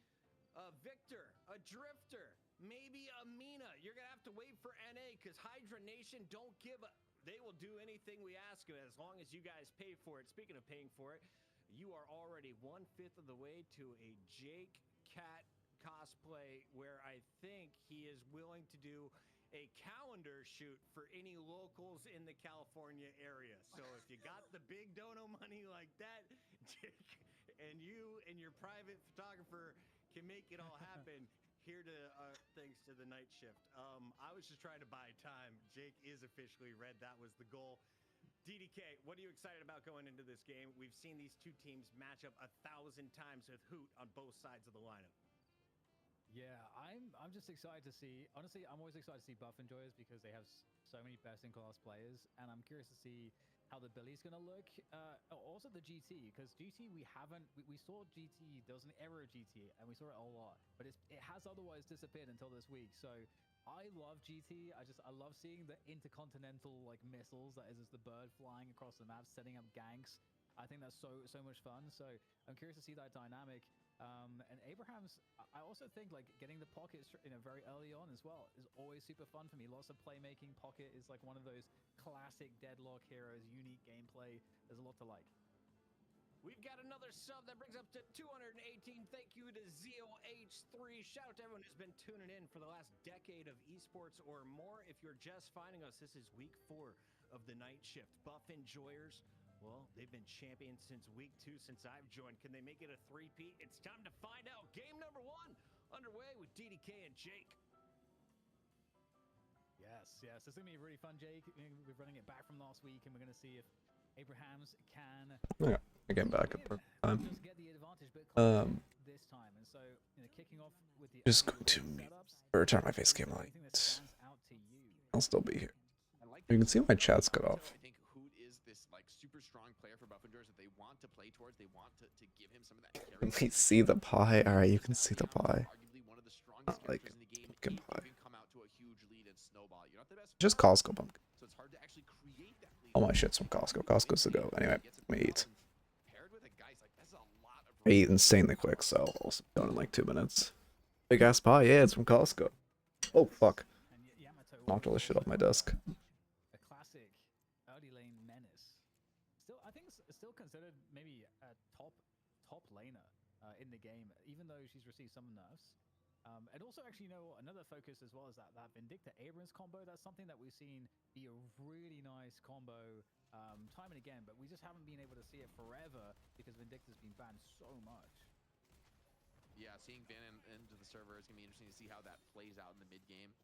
a Victor, a Drifter, maybe a Mina. You're going to have to wait for NA because Hydra Nation don't give a... They will do anything we ask them as long as you guys pay for it. Speaking of paying for it, you are already 1/5 of the way to a Jake Cat cosplay where I think he is willing to do a calendar shoot for any locals in the California area. So if you got the big dono money like that, Jake, and you and your private photographer can make it all happen, here to thanks to the night shift. I was just trying to buy time. Jake is officially red. That was the goal. DDK, what are you excited about going into this game? We've seen these 2 teams match up 1,000 times with Hoot on both sides of the lineup. Yeah, I'm just excited to see. Honestly, I'm always excited to see buff enjoyers because they have so many best-in-class players, and I'm curious to see how the Billy's gonna look. Also the GT, because GT we saw GT. There was an era of GT, and we saw it a lot, but it has otherwise disappeared until this week. So I love GT. I love seeing the intercontinental like missiles. That is just the bird flying across the map, setting up ganks. I think that's so much fun. So I'm curious to see that dynamic. And Abraham's, I also think like getting the pockets, very early on as well is always super fun for me. Lots of playmaking. Pocket is like one of those classic Deadlock heroes, unique gameplay. There's a lot to like. We've got another sub that brings up to 218. Thank you to ZOH3. Shout out to everyone who's been tuning in for the last decade of esports or more. If you're just finding us, this is week 4 of the night shift. Buff enjoyers, well, they've been champions since week 2 since I've joined. Can they make it a three-peat? It's time to find out. Game number 1 underway with DDK and Jake. Yes, this is gonna be really fun, Jake. We're running it back from last week, and we're gonna see if Abrahams can. Yeah, again back at the time. Just get the advantage, but this time, and so kicking off with the Just going to return my face cam light. I'll still be here. You can see my chat's cut off. I think Hoot is this like super strong player for buff enjoyers that they want to play towards. They want to give him some of that carry. Can we see the pie? All right, you can see the pie. Arguably one of the strongest Like characters in the game. pumpkin He pie. can come out to a huge lead and snowball. You're not the best. Just Costco pumpkin. So it's hard to actually create that lead. All my shit's from Costco. Costco's the go. Anyway, let me eat. Paired with a guy's like that's a lot of I eat insanely quick, so I'll also be done in like 2 minutes. Big ass pie, yeah, it's from Costco. Oh fuck! Knocked all this shit off my desk. A classic early lane menace. I think it's still considered maybe a top laner in the game, even though she's received some nerfs. And also, actually, another focus as well is that Vindicta Abrams combo. That's something that we've seen be a really nice combo time and again, but we just haven't been able to see it forever because Vindicta's been banned so much. Yeah, seeing ban into the server is gonna be interesting to see how that plays out in the mid game.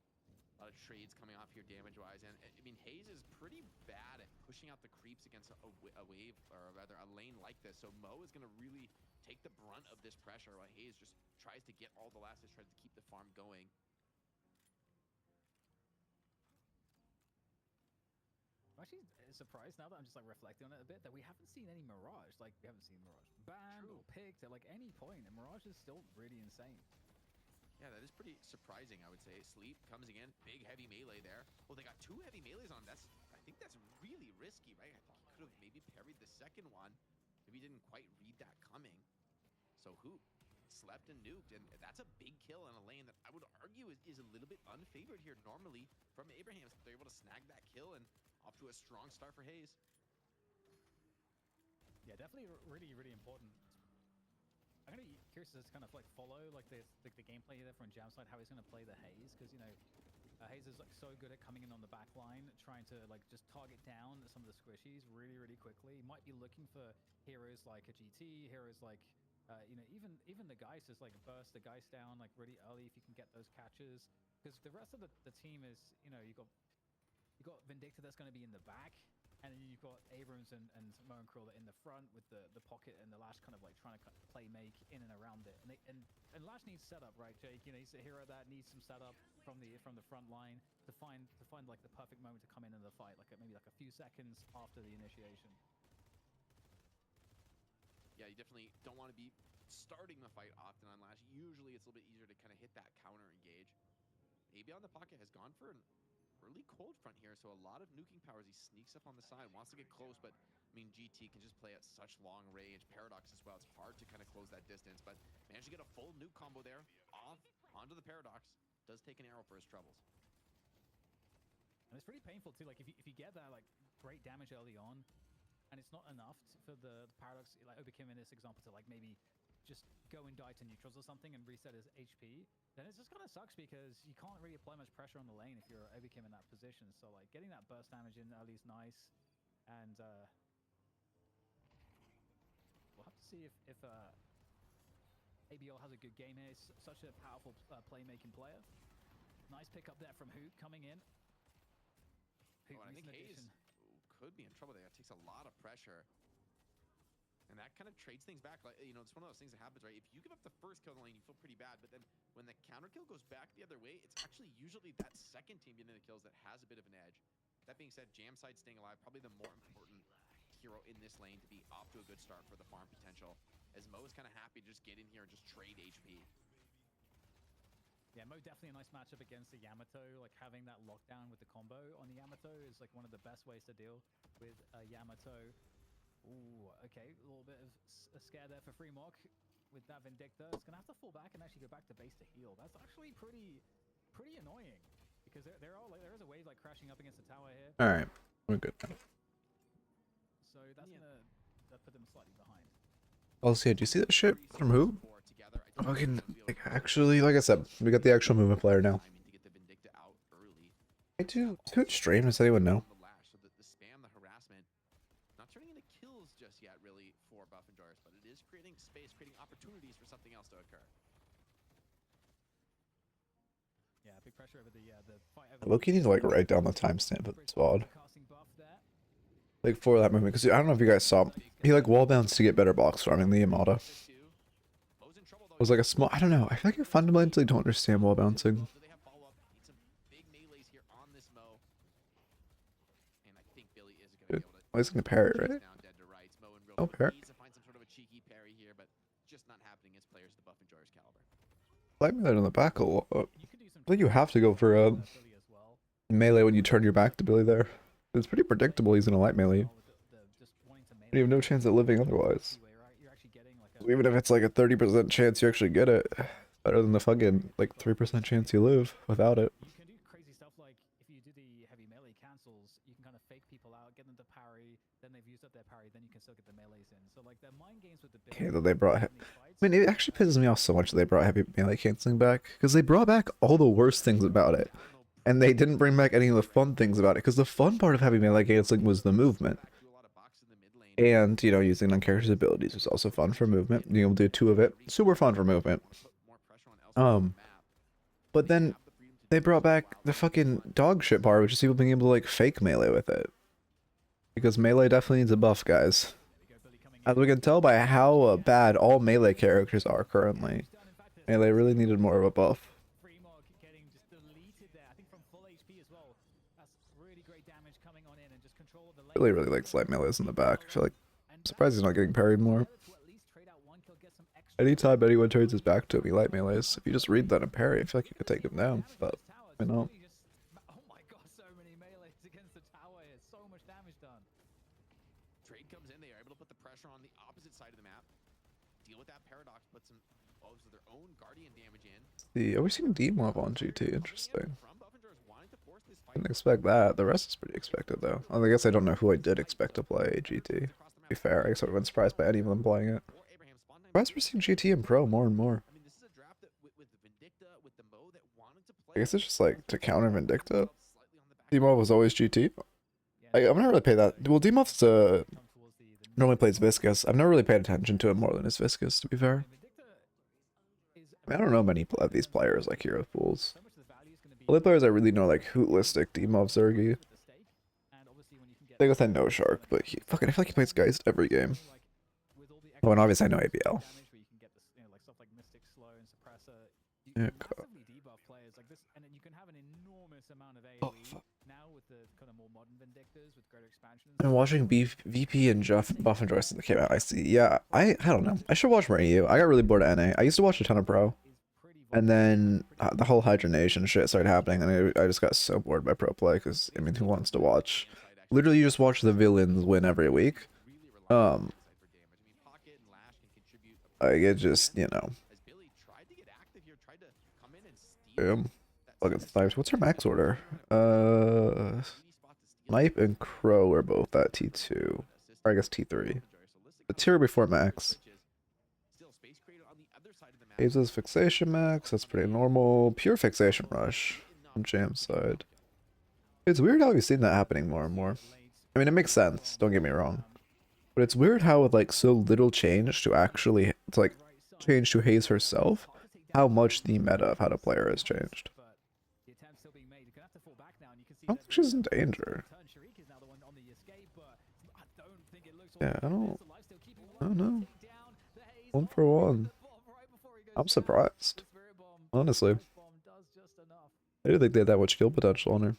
A lot of trades coming off here damage-wise, and I mean Hayes is pretty bad at pushing out the creeps against a wave, or rather a lane like this. So Mo is gonna really take the brunt of this pressure while Hayes just tries to get all the last hits, tries to keep the farm going. I'm actually surprised now that I'm just like reflecting on it a bit that we haven't seen any Mirage. Like we haven't seen Mirage banned or picked at like any point, and Mirage is still really insane. Yeah, that is pretty surprising, I would say. Sleep comes again, big heavy melee there. Well, they got 2 heavy melees on. I think that's really risky, right? I think he could have maybe parried the second one. Maybe he didn't quite read that coming. So Hoop slept and nuked, and that's a big kill in a lane that I would argue is a little bit unfavored here normally from Abrahams. They're able to snag that kill and off to a strong start for Hayes. Yeah, definitely really important. I'm gonna be curious to kind of like follow like the gameplay there from Jam side, how he's gonna play the Hayes, because Hayes is like so good at coming in on the back line, trying to like just target down some of the squishies really quickly. He might be looking for heroes like a GT, heroes like even the Geist is like burst the Geist down like really early if you can get those catches, because the rest of the team is you got Vindicta that's going to be in the back, and then you've got Abrams and Mo and Krill in the front with the pocket and the Lash kind of like trying to play make in and around it. And Lash needs setup, right, Jake? He's a hero that needs some setup from the front line to find like the perfect moment to come in the fight, like maybe like a few seconds after the initiation. Yeah, you definitely don't want to be starting the fight often on Lash. Usually it's a little bit easier to kind of hit that counter engage. AB on the pocket has gone for an early cold front here, so a lot of nuking powers. He sneaks up on the side, wants to get close, but I mean GT can just play at such long range. Paradox as well, it's hard to kind of close that distance, but managed to get a full nuke combo there off onto the Paradox. Does take an arrow for his troubles. And it's pretty painful too, like if you get that like great damage early on and it's not enough for the Paradox, like Obikim in this example, to like maybe just go and die to neutrals or something and reset his HP, then it just kind of sucks because you can't really apply much pressure on the lane if you're Obikim in that position. So like getting that burst damage in early is nice, and we'll have to see if ABL has a good game here. He's such a powerful playmaking player. Nice pickup there from Hoot coming in. Hoot I think Hayes could be in trouble there. It takes a lot of pressure. And that kind of trades things back. Like, you know, it's one of those things that happens, right? If you give up the first kill in the lane, you feel pretty bad. But then when the counter kill goes back the other way, it's actually usually that second team getting the kills that has a bit of an edge. That being said, Jamside staying alive, probably the more important hero in this lane to be off to a good start for the farm potential. As Mo is kind of happy to just get in here and just trade HP. Yeah, Mo definitely a nice matchup against the Yamato. Like having that lockdown with the combo on the Yamato is like one of the best ways to deal with Yamato. Ooh, okay, a little bit of a scare there for Freemog with that Vindicta. It's gonna have to fall back and actually go back to base to heal. That's actually pretty annoying because there is a wave like crashing up against the tower here. All right, we're good. So that's gonna put them slightly behind. Also, do you see that shit from who? Fucking, like, actually, like I said, we got the actual movement player now. I do Twitch stream, does anyone know? So the spam, the harassment, not turning into kills just yet, really, for Buff and Joris, but it is creating space, creating opportunities for something else to occur. Yeah, big pressure over the fight. Over Loki need to like write down the timestamp of this VOD. Like for that movement, because I don't know if you guys saw, he like wall bounced to get better box farming the Yamada. It was like a small, I don't know, I feel like I fundamentally don't understand wall bouncing. Good. Oh, he's gonna parry, right? Oh, parry. Light melee on the back a lot. I think you have to go for melee when you turn your back to Billy there. It's pretty predictable he's gonna light melee. You have no chance at living otherwise. Even if it's like a 30% chance you actually get it, better than the fucking like 3% chance you live without it. You can do crazy stuff like if you do the heavy melee cancels, you can kind of fake people out, get them to parry, then they've used up their parry, then you can still get the melees in. So like the mind games with the big Okay, that they brought. I mean, it actually pisses me off so much that they brought heavy melee canceling back because they brought back all the worst things about it, and they didn't bring back any of the fun things about it. Because the fun part of heavy melee canceling was the movement. And, you know, using on characters' abilities was also fun for movement. Being able to do 2 of it, super fun for movement. But then they brought back the fucking dog shit part, which is people being able to like fake melee with it. Because melee definitely needs a buff, guys. As we can tell by how bad all melee characters are currently, melee really needed more of a buff. Really likes light melees in the back. I feel like I'm surprised he's not getting parried more. Anytime anyone turns his back to him, he light melees. If you just read that and parry, I feel like you could take him down, but I know. Oh my god, so many melees against the tower here. So much damage done. Trade comes in, they are able to put the pressure on the opposite side of the map. Deal with that paradox, put some of their own guardian damage in. We're seeing D-Mob on GT, interesting. Didn't expect that. The rest is pretty expected though. I guess I don't know who I did expect to play GT. To be fair, I guess I wasn't surprised by any of them playing it. Surprised we're seeing GT and Pro more and more. I guess it's just like to counter Vindicta. D-Mob was always GT. I've never really paid that. Well, D-Mob's normally plays Viscous. I've never really paid attention to him more than his Viscous, to be fair. I mean, I don't know many of these players like Hero Pools. The only players I really know like Hootlistic, D-Mob, Zergy. I guess I know Shark, but I feel like he plays Geist every game. Oh, and obviously I know ABL. Yeah, oh, fuck. I'm watching VP and Buff and Joyce that came out. I see. Yeah, I don't know. I should watch more EU. I got really bored of NA. I used to watch a ton of Pro. And then the whole hydronation shit started happening, and I just got so bored by pro play, because, I mean, who wants to watch? Literally, you just watch the villains win every week. Like, it just, you know. Fucking snipes. What's her max order? Snipe and Crow are both at T2. Or I guess T3. The tier before max. Hazel's fixation max, that's pretty normal. Pure fixation rush on Jam's side. It's weird how we've seen that happening more and more. I mean, it makes sense, don't get me wrong. But it's weird how with like so little change to actually, to like change to Haze herself, how much the meta of how to play her has changed. I don't think she's in danger. Yeah, I don't know. 1 for 1. I'm surprised. Honestly. I didn't think they had that much kill potential on her.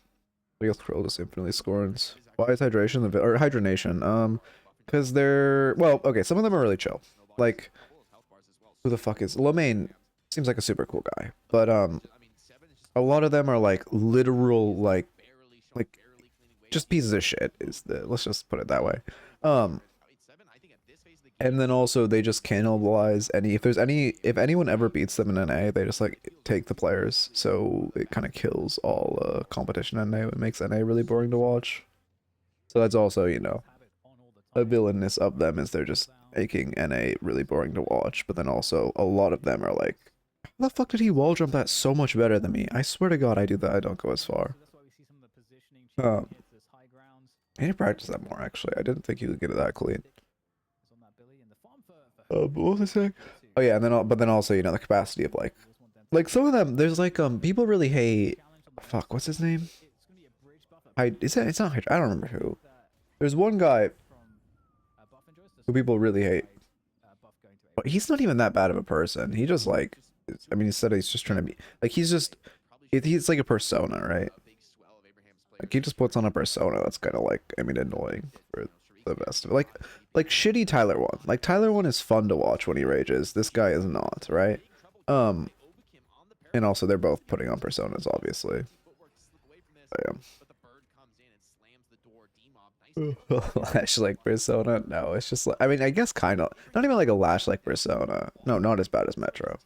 I guess Krill just infinitely scores. Why is hydration or hydronation? Because they're, well, okay, some of them are really chill. Like, who the fuck is Lomain? Seems like a super cool guy, but a lot of them are like literal like just pieces of shit. Let's just put it that way. And then also they just cannibalize if anyone ever beats them in NA, they just like take the players. So it kind of kills all competition in NA. It makes NA really boring to watch. So that's also, you know, a villainous of them is they're just making NA really boring to watch. But then also a lot of them are like, how the fuck did he wall jump that so much better than me? I swear to God I do that. I don't go as far. I need to practice that more actually. I didn't think you could get it that clean. What was I saying? Oh yeah, and then but then also, you know, the capacity of like some of them. There's like people really hate. Fuck, what's his name? It's not. I don't remember who. There's one guy who people really hate. But he's not even that bad of a person. He just like, I mean, he said he's just trying to be like he's like a persona, right? Like he just puts on a persona that's kind of like, I mean, annoying for the best of it. Like shitty Tyler 1. Like Tyler 1 is fun to watch when he rages. This guy is not, right? And also they're both putting on personas, obviously. Lash like persona? No, it's just like, I mean, I guess kind of. Not even like a lash like persona. No, not as bad as Metro.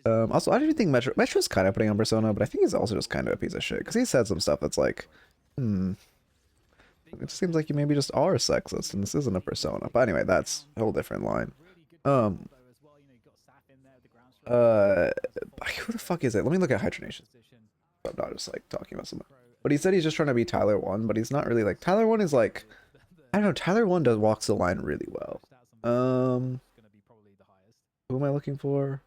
Also, I don't even think Metro's kind of putting on persona, but I think he's also just kind of a piece of shit because he said some stuff that's like, it seems like you maybe just are sexist and this isn't a persona. But anyway, that's a whole different line. Who the fuck is it? Let me look at hydronation. I'm not just like talking about something. But he said he's just trying to be Tyler 1, but he's not really like Tyler 1 is like, I don't know, Tyler 1 walks the line really well. Who am I looking for?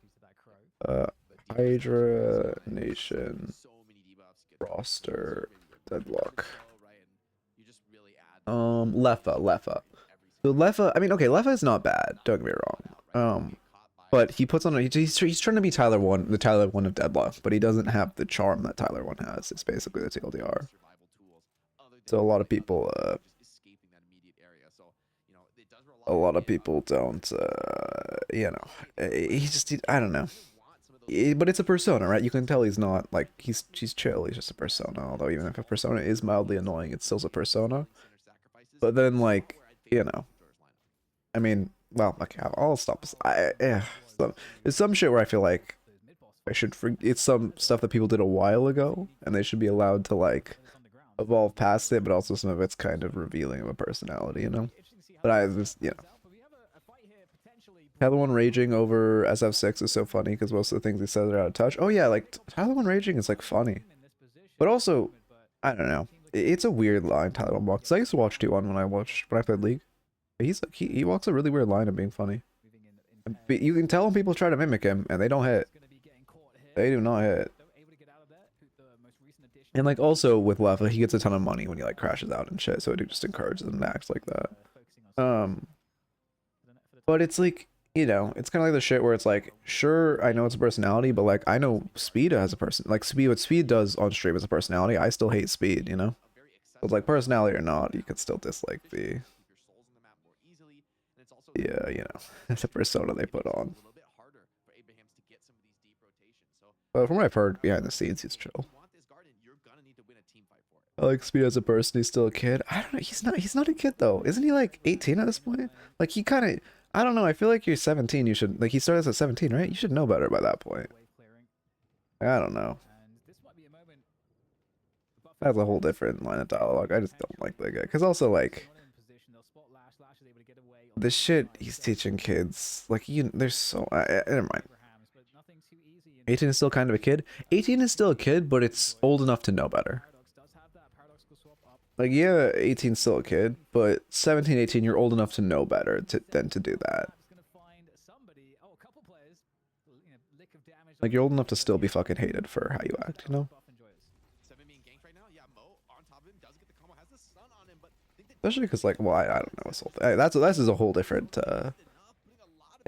Hydra Nation roster Deadlock. Leffa. So Leffa, I mean, okay, Leffa is not bad, don't get me wrong. But he puts on he's trying to be Tyler 1, the Tyler 1 of Deadlock, but he doesn't have the charm that Tyler 1 has. It's basically the TLDR. So a lot of people don't you know, I don't know. But it's a persona, right? You can tell he's not like he's chill, he's just a persona. Although even if a persona is mildly annoying, it's still a persona. But then, like, you know, I mean, well, okay, I'll stop. There's some shit where I feel like it's some stuff that people did a while ago, and they should be allowed to like evolve past it. But also some of it's kind of revealing of a personality, you know. But I just, you know, Tyler 1 raging over SF6 is so funny because most of the things he says are out of touch. Oh yeah, like Tyler 1 raging is like funny, but also, I don't know. It's a weird line Tyler 1 walks. I used to watch T1 when I played League. He's like he walks a really weird line of being funny. But you can tell when people try to mimic him and they don't hit. They do not hit. And like also with Leffa, he gets a ton of money when he like crashes out and shit, so it just encourages them to act like that. But it's like, you know, it's kind of like the shit where it's like, sure, I know it's a personality, but like I know Speed as a person. Like what Speed does on stream as a personality, I still hate Speed, you know. But like personality or not, you could still dislike the yeah, you know, it's a persona they put on. But from what I've heard behind the scenes, he's chill. I like Speed as a person. He's still a kid. I don't know. He's not a kid though. Isn't he like 18 at this point? Like he kind of. I don't know. I feel like you're 17. You should like he started at 17, right? You should know better by that point. I don't know. That's a whole different line of dialogue. I just don't like that guy. Cause also like the shit he's teaching kids. Like there's so never mind. 18 is still kind of a kid. 18 is still a kid, but it's old enough to know better. Like, yeah, 18 is still a kid, but 17, 18, you're old enough to know better than to do that. Like, you're old enough to still be fucking hated for how you act, you know? Especially because, like, well, I don't know. This is a whole different,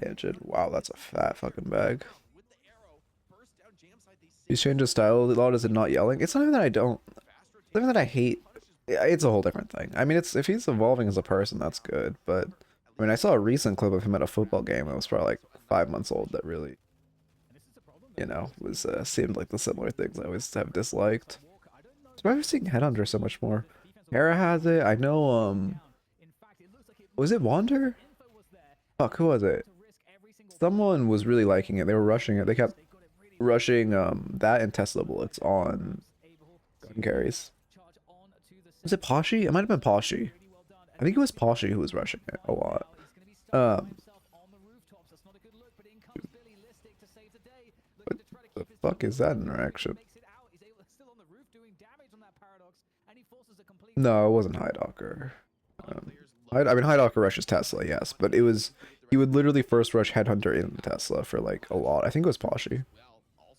Tangent. Wow, that's a fat fucking bag. With the arrow, burst down jam side, they He's changed his style a lot. Is it not yelling? It's not even that I don't. It's not even that I hate. It's a whole different thing. I mean, it's if he's evolving as a person, that's good. But I mean, I saw a recent clip of him at a football game. It was probably like 5 months old. That really, you know, was seemed like the similar things I always have disliked. So why are we seeing Headhunter so much more? Hera has it. I know. Was it Wander? Fuck, who was it? Someone was really liking it. They were rushing it. They kept rushing that and Tesla bullets on gun carries. Was it Poshy? It might have been Poshy. I think it was Poshy who was rushing it a lot. What the fuck is that interaction? No, it wasn't Highdocker. I mean, Highdocker rushes Tesla, yes, but it was he would literally first rush Headhunter into Tesla for like a lot. I think it was Poshy.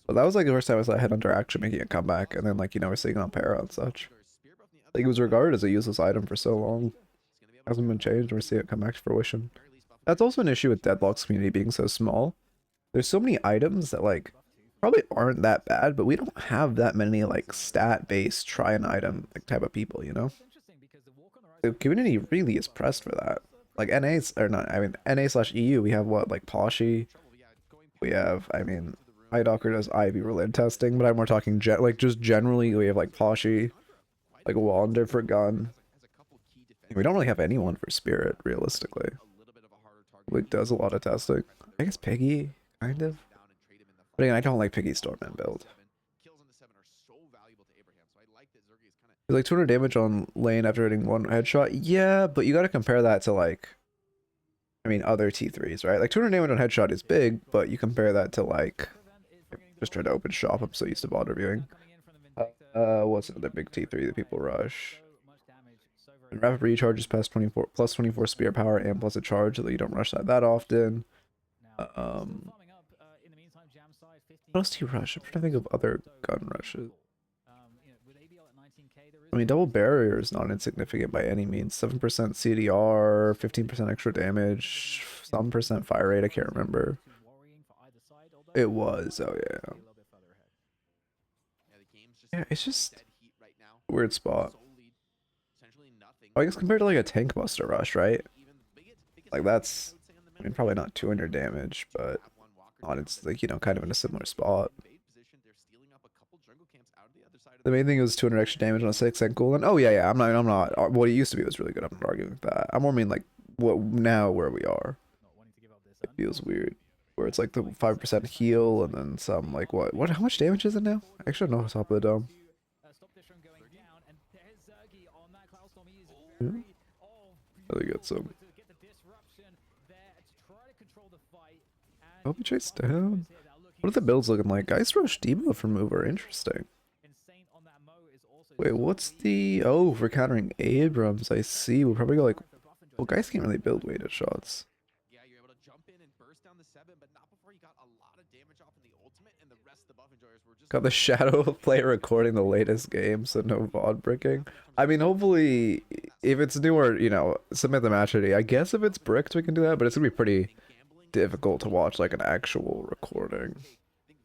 But that was like the first time I saw Headhunter actually making a comeback, and then like, you know, we're seeing it on Para and such. Like, it was regarded as a useless item for so long. Hasn't been changed, and we're seeing it come back to fruition. That's also an issue with Deadlock's community being so small. There's so many items that like probably aren't that bad, but we don't have that many like stat-based try an item like type of people, you know? The community really is pressed for that. Like NA's or not, I mean NA/EU, we have what, like Poshy. We have, I mean, Highdocker does IV related testing, but I'm more talking like just generally we have like Poshy, like Wander for gun. We don't really have anyone for Spirit, realistically. Like does a lot of testing. I guess Piggy, kind of. But again, I don't like Piggy's Stormman build. He's like 200 damage on lane after hitting one headshot. Yeah, but you gotta compare that to like, I mean, other T3s, right? Like 200 damage on headshot is big, but you compare that to like, just trying to open shop. I'm so used to VOD reviewing. What's another big T3 that people rush? And rapid recharge is plus 24 spear power and plus a charge, so you don't rush that often. What else do you rush? I'm trying to think of other gun rushes. I mean, double barrier is not insignificant by any means. 7% CDR, 15% extra damage, some percent fire rate. I can't remember. It was. Oh yeah. Yeah, it's just a weird spot. I guess compared to like a tank buster rush, right? Like that's, I mean, probably not 200 damage, but not. It's like, you know, kind of in a similar spot. The main thing is 200 extra damage on a 6% cooldown. Oh yeah, I'm not. What it used to be was really good. I'm not arguing with that. I'm more mean like what now where we are. It feels weird, where it's like the 5% heal and then some like what? How much damage is it now? I actually don't know top of the dome. Really get some. I'll be chased down. What are the builds looking like? Ice Rush Demo for mover. Interesting. Wait, what's the... Oh, for countering Abrams, I see. We'll probably go like... Well, guys can't really build weighted shots. Yeah, you're able to jump in and burst down the 7, but not before you got a lot of damage off in the ultimate, and the rest of the buff enjoyers were just... Got the shadow of player recording the latest game, so no VOD bricking. I mean, hopefully, if it's newer, you know, submit the match ID. I guess if it's bricked, we can do that, but it's gonna be pretty difficult to watch like an actual recording.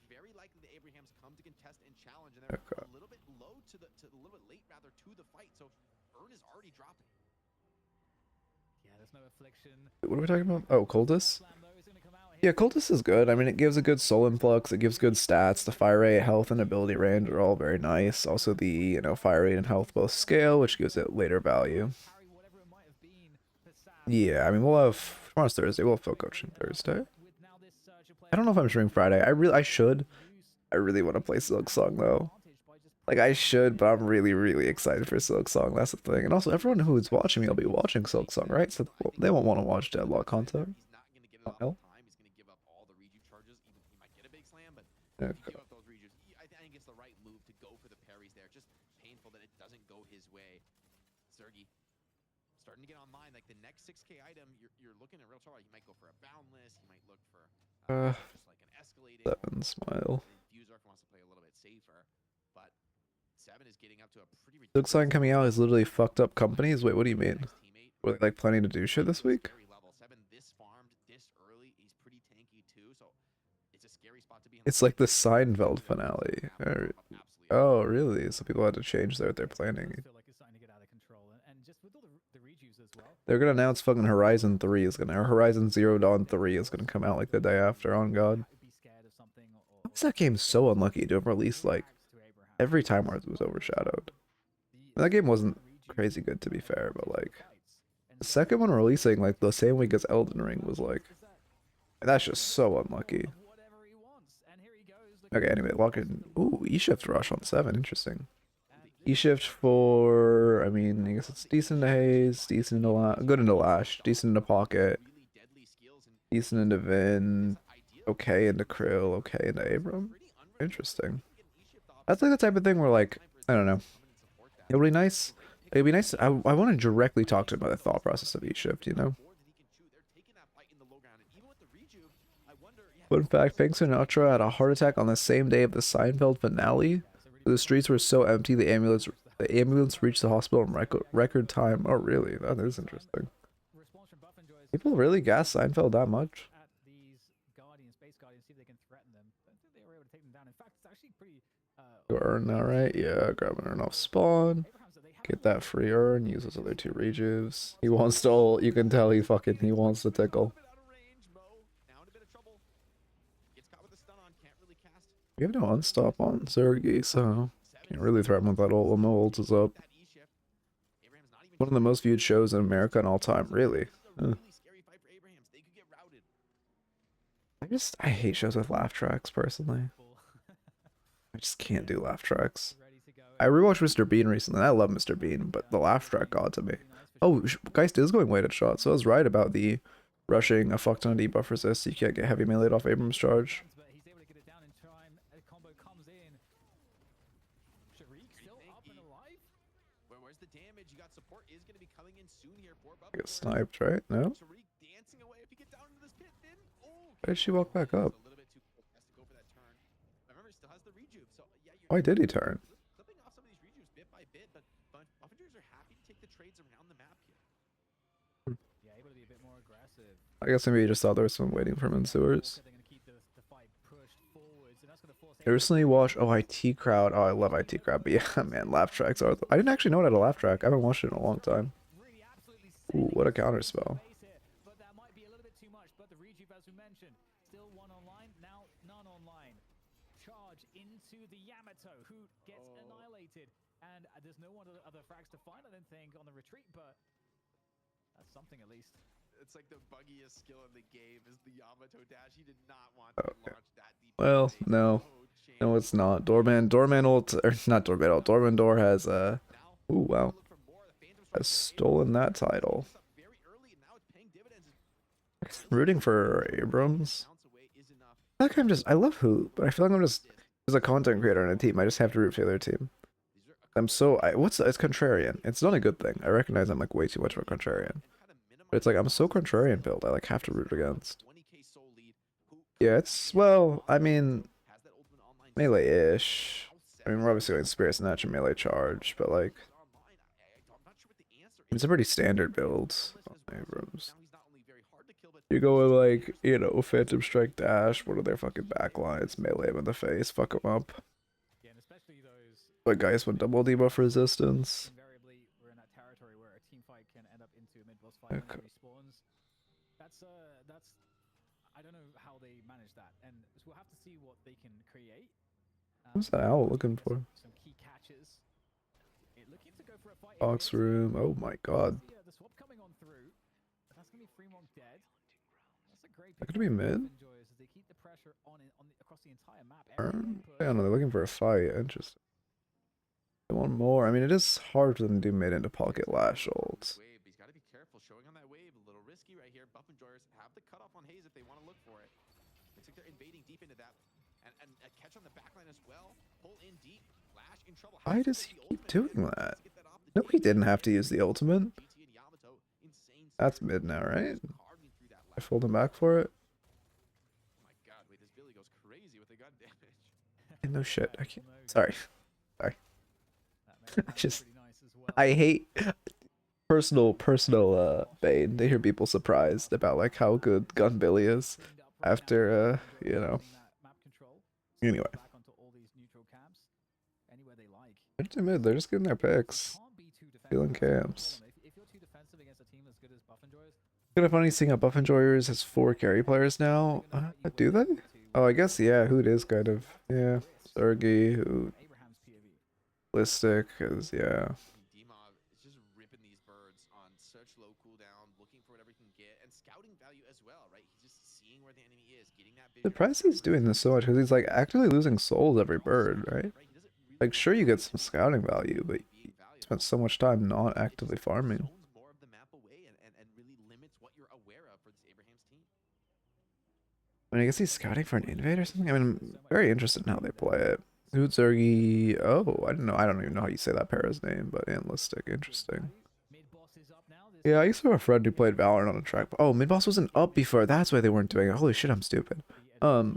Very likely the Abrahams come to contest and challenge, and they're a little bit low to the a little bit late rather to the fight, so Earn is already dropping. Yeah, there's no affliction. What are we talking about? Oh, Cultus? Yeah, Cultus is good. I mean, it gives a good soul influx, it gives good stats. The fire rate, health, and ability range are all very nice. Also the, you know, fire rate and health both scale, which gives it later value. Yeah, I mean, we'll have... Tomorrow's Thursday, we'll have Phil coaching Thursday. I don't know if I'm streaming Friday. I should. I really want to play Silk Song, though. Like, I should, but I'm really, really excited for Silk Song. That's the thing. And also, everyone who's watching me will be watching Silk Song, right? So they won't want to watch Deadlock content. Oh, hell. Okay. I think it's the right move to go for the parries there. Just painful that it doesn't go his way. Zergy starting to get online. Like the next 6K item, you're looking at real trouble. You might go for a boundless. You might look for just like an escalating. 7 smile. Fuzark wants to play a little bit safer, but 7 is getting up to a pretty. Silk Song coming out is literally fucked up companies. Wait, what do you mean? Were they like planning to do shit this week? a scary spot to be in. It's like the Seinfeld finale. Oh, really? So people had to change their planning. Feel like it's starting to get out of control, and just with all the rejuves as well. They're gonna announce fucking Horizon 3 is gonna, or Horizon Zero Dawn 3 is gonna come out like the day after. On God, Be scared of something why is that game so unlucky to have released like every time where it was overshadowed? That game wasn't crazy good to be fair, but like the second one releasing like the same week as Elden Ring was like, that's just so unlucky. Okay, anyway, lock in. Ooh, E-Shift Rush on 7, interesting. E-Shift for, I mean, I guess it's decent into Haze, decent into good into Lash, decent into Pocket, decent into Vin, okay into Krill, okay into Abram. Interesting. That's like the type of thing where like, I don't know. It'll be nice. It'd be nice. I want to directly talk to him about the thought process of E-Shift, you know? Fun fact, Frank Sinatra had a heart attack on the same day of the Seinfeld finale. The streets were so empty, the ambulance reached the hospital in record time. Oh, really? That is interesting. People really gas Seinfeld that much? You earn that, right? Yeah, grab an earn off spawn. Get that free earn, use those other 2 rejuves. He wants to, you can tell he wants to tickle. We have no unstop on Zergy, so can't really threaten with that ult. No ult is up. One of the most viewed shows in America in all time, really. I hate shows with laugh tracks, personally. I just can't do laugh tracks. I rewatched Mr. Bean recently, and I love Mr. Bean, but the laugh track got to me. Oh, Geist is going weighted shot, so I was right about the rushing a fuck ton of debuff resist. You can't get heavy meleeed off Abram's charge. I get sniped, right? No? Why did she walk back up? Why did he turn? I guess maybe he just thought there was someone waiting for him in sewers. I recently watched IT Crowd. Oh, I love IT Crowd, but yeah, man, laugh tracks are. I didn't actually know it had a laugh track. I haven't watched it in a long time. Ooh, what a counter spell. Into the Yamato, who gets annihilated, and there's no one other frags to find, I don't think, on the retreat, but that's something at least. It's like the buggiest skill in the game is the Yamato dash. He did not want to launch that deep. Well, no. No, it's not. Doorman ult, or not Doorman ult, Doorman Door has, ooh, wow. Has stolen that title. Rooting for Abrams. I feel like I love Hoop, but I feel like I'm just, as a content creator on a team, I just have to root for the other team. It's contrarian. It's not a good thing. I recognize I'm like way too much of a contrarian. But it's like, I'm so contrarian build, I like have to root against. Yeah, it's, well, I mean, melee-ish. I mean, we're obviously going Spirit Snatch and melee charge, but like, it's a pretty standard build on Abrams. You go with like, you know, Phantom Strike Dash, one of their fucking backlines, melee him in the face, fuck him up. But guys with double debuff resistance. Okay. That's I don't know how they manage that, and we'll have to see what they can create. What's that owl looking for? Some key catches. Looking to go for a fight. Box room. Oh my god. The swap coming on through. That's gonna be Fremont dead. That's a great. That could be mid. They keep the pressure on across the entire map. I don't know. They're looking for a fight. Interesting. One more. I mean, it is hard for them to do mid into pocket lash ults. He's got to be careful showing on that wave. A little risky right here. Buff enjoyers have the cutoff on Haze if they want to look for it. Looks like they're invading deep into that. And a catch on the backline as well. Pull in deep. Lash in trouble. Why does he keep doing that? No, he didn't have to use the ultimate. That's mid now, right? I fold him back for it. Oh my god, wait, this Billy goes crazy with the gun damage. No shit. I can't. Sorry. I hate personal bane to hear people surprised about like how good Gun Billy is after you know, Anyway. back onto all these neutral camps anywhere they like. They're too mid. They're just getting their picks. Can't be too defensive. Feeling That's the problem. camps. If you're too defensive against a team as good as Buff Enjoyers, Kind of funny seeing how Buff Enjoyers has 4 carry players now. Do they? Oh, I guess, yeah, Hoot is kind of, yeah. Sergi, Hoot, Abraham's POV. Listic, is, yeah. D-Mob is just ripping these birds on such low cooldown, looking for whatever he can get, and scouting value as well, right? He's just seeing where the enemy is, getting that vision. Surprised he's doing this so much, because he's, like, actively losing souls every bird, right? Like, sure, you get some scouting value, but you spent so much time not actively farming. More of the map away and really limits what you're aware of for this Abraham's team. I mean, I guess he's scouting for an invade or something. I mean, I'm very interested in how they play it. Hoot, Sergi, oh, I don't know. I don't even know how you say that para's name, but Analytic, interesting. Mid-boss is up now. This Yeah, I used to have a friend who played Valorant on a track. Oh, Midboss wasn't up before. That's why they weren't doing it. Holy shit, I'm stupid. I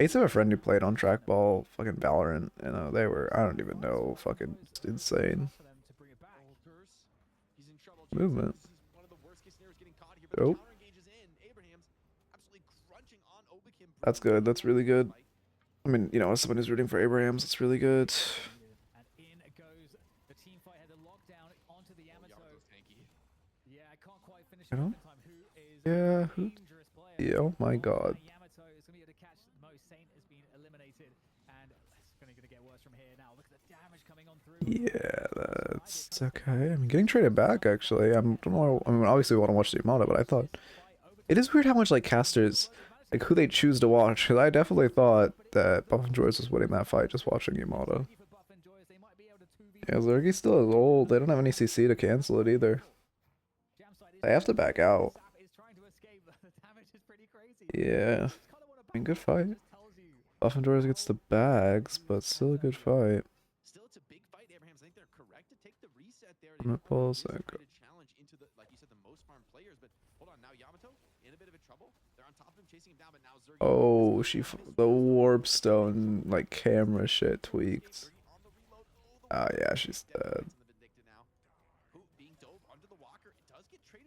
used to have a friend who played on trackball, fucking Valorant, and they were, I don't even know, fucking insane. Movement. Oh. That's good. That's really good. I mean, you know, as someone who's rooting for Abrahams, it's really good. And in goes the team fight had a lockdown onto the Yamato. Yeah, I can't quite finish it You know? in time. Who is Yeah, a who- dangerous player? Yeah, oh my god. Yamato is going to be able to catch Mo. Saint has been eliminated, and it's going to get worse from here now. Look at the damage coming on through. Yeah, that's okay. I'm getting traded back, actually. I mean, obviously we want to watch the Yamato, but I thought... It is weird how much, like, casters, like, who they choose to watch, because I definitely thought that Buff Enjoyers was winning that fight just watching Yamato. Yeah, Zergi's still is old. They don't have any CC to cancel it either. They have to back out. Yeah. I mean, good fight. Buff Enjoyers gets the bags, but still a good fight. Still, it's a big fight, Abrahams. I think they're correct to take the reset there. I'm gonna pause Really that. try to challenge into the, like you said, the most farmed players. But hold on, now Yamato in a bit of a trouble. They're on top of him, chasing him down. But now Zergi. Oh, the warp stone, like, camera shit tweaked. Oh, yeah, she's dead.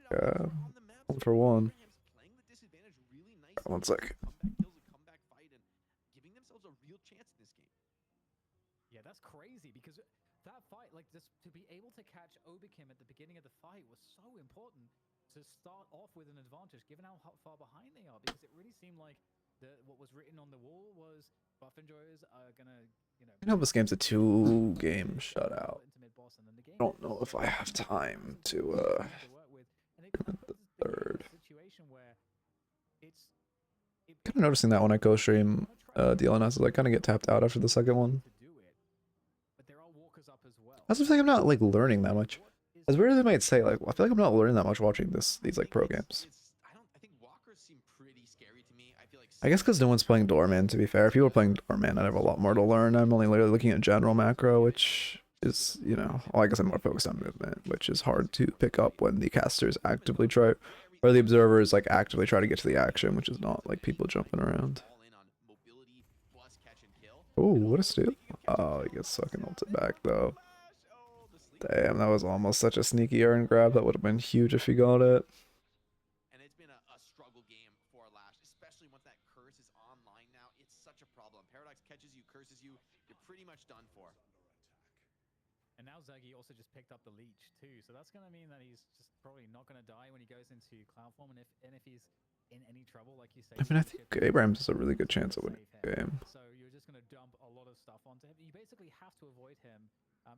Yeah, 1 for 1. One sec. Yeah, that's crazy because that fight, like this, to be able to catch Obikim at the beginning of the fight was so important to start off with an advantage, given how far behind they are. Because it really seemed like what was written on the wall was Buff Enjoyers are gonna, you know. I know this game's a 2-game shutout. I don't know if I have time to the third. Kind of noticing that when I co-stream DLNS, I kind of get tapped out after the second one. That's the thing, I'm not like learning that much. As weird as they might say, like, I feel like I'm not learning that much watching these like pro games. I guess because no one's playing Doorman, to be fair. If you were playing Doorman, I'd have a lot more to learn. I'm only literally looking at general macro, which is, you know, well, I guess I'm more focused on movement, which is hard to pick up when the casters actively try, or the observers like actively try to get to the action, which is not like people jumping around. Oh, what a steal. Oh, he gets fucking ulted back though. Damn, that was almost such a sneaky Aaron grab. That would have been huge if he got it. And it's been a struggle game for Lash, especially once that curse is online now. It's such a problem. Paradox catches you, curses you, you're pretty much done for. And now Zergi also just picked up the leech too, so that's gonna mean that he's just probably not gonna die when he goes into cloud form, and if he's in any trouble, like you say. I mean, I think Abrams has a really good chance of winning the game. So you're just gonna dump a lot of stuff onto him. You basically have to avoid him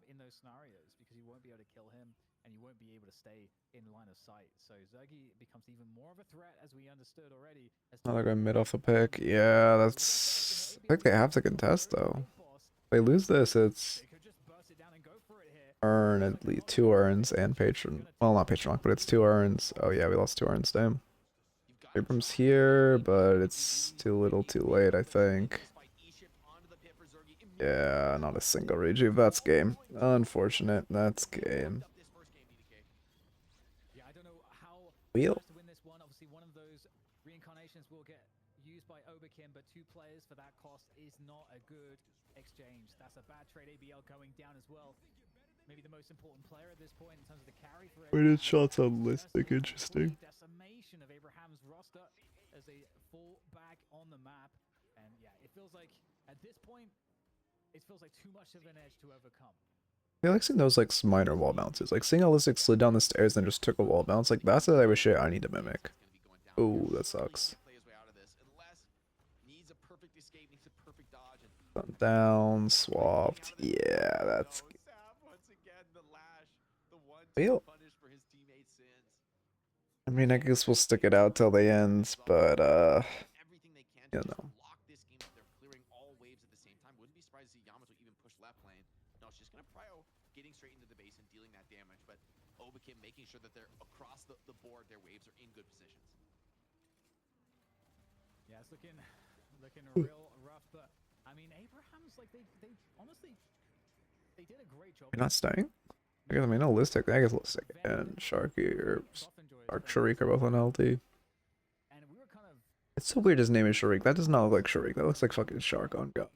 in those scenarios because you won't be able to kill him and you won't be able to stay in line of sight. So Zergi becomes even more of a threat, as we understood already. Oh, they're going mid off the pick. Yeah, that's... I think they have to contest, though. If they lose this, it's... Earn at least 2 urns and patron... Well, not patron lock, but it's 2 urns. Oh yeah, we lost 2 urns, damn. Abrams here, but it's too little too late, I think. Yeah, not a single rejuve. That's game. Unfortunate. That's game. Yeah, I don't know how Wheel. to win this one. Obviously, one of those reincarnations will get used by Obikim, but 2 players for that cost is not a good exchange. That's a bad trade. ABL going down as well. Maybe the most important player at this point in terms of the carry for Weighted shots on Listic, interesting. Decimation of Abraham's roster as they fall back on the map, and it feels like at this point, it feels like too much of an edge to overcome. I like seeing those like minor wall bounces. Like seeing Alistic slid down the stairs and just took a wall bounce. Like that's the type of shit I need to mimic. Oh, that sucks. Down, swapped. Yeah, that's. Feel. I mean, I guess we'll stick it out till the ends, but you know. Getting straight into the base and dealing that damage, but Obakim making sure that they're across the board, their waves are in good positions. Yeah, it's looking real rough, but I mean, Abraham's like they honestly they did a great job. You're not staying? I guess I mean Holistic. I guess Holistic and Sharky or Sharik are both on LT. And we were kind of. It's so weird his name is Sharik. That does not look like Sharik. That looks like fucking Shark on God.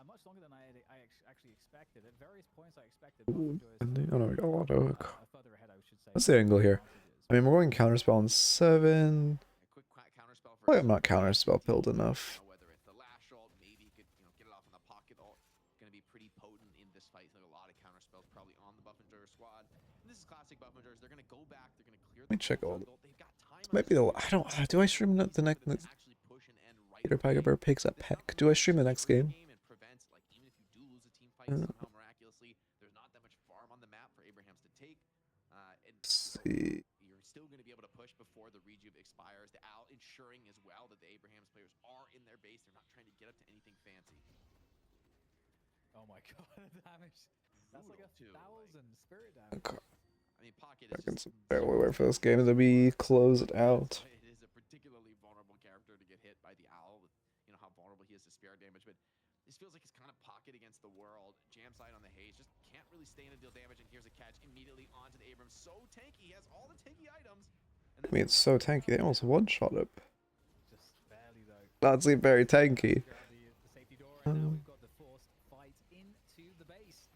Much longer than I actually expected. At various points, I expected. Oh no, we got a lot of. Further ahead, I should say. What's the angle here? I mean, we're going counterspell on 7. Probably I'm not counterspell pilled enough. Whether it's the lash ult, maybe he could get it off in the pocket ult. Going to be pretty potent in this fight. Like a lot of counterspells probably on the Buff Endurer squad. And this is classic Buff Endurers. They're going to go back. They're going to clear. Let me check all. Might be the. I don't. Do I stream the next? Peter Piper picks up Peck. Do I stream the next game? Let's see. You're still going to be able to push before the rejuve expires. The Al ensuring as well that the Abrahams players are in their base. They're not trying to get up to anything fancy. Oh my god, the damage. That's like a 1,000 spirit damage. Okay. I mean, Pocket I is can just barely wait for this game to be closed out. It is a particularly vulnerable character to get hit by the Owl. With, how vulnerable he is to spirit damage, but this feels like his kind of Pocket against the world. Jam side on the haze, just can't really stay in and deal damage, and here's a catch immediately onto the Abrams. So tanky, he has all the tanky items. I mean, it's so tanky. They almost one-shot it. Just barely though. That's very tanky. The safety door, and now we've got the forced fight into the base.